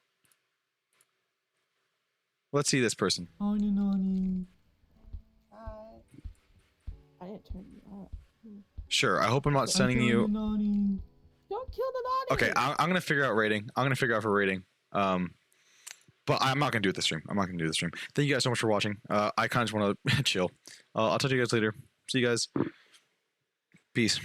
I didn't turn you up. Sure, I hope I'm not sending you... Don't kill the naughty. Okay, I'm gonna figure out rating. For rating. But I'm not gonna do it this stream. Thank you guys so much for watching. I kind of just want to chill. I'll talk to you guys later. See you guys. Peace.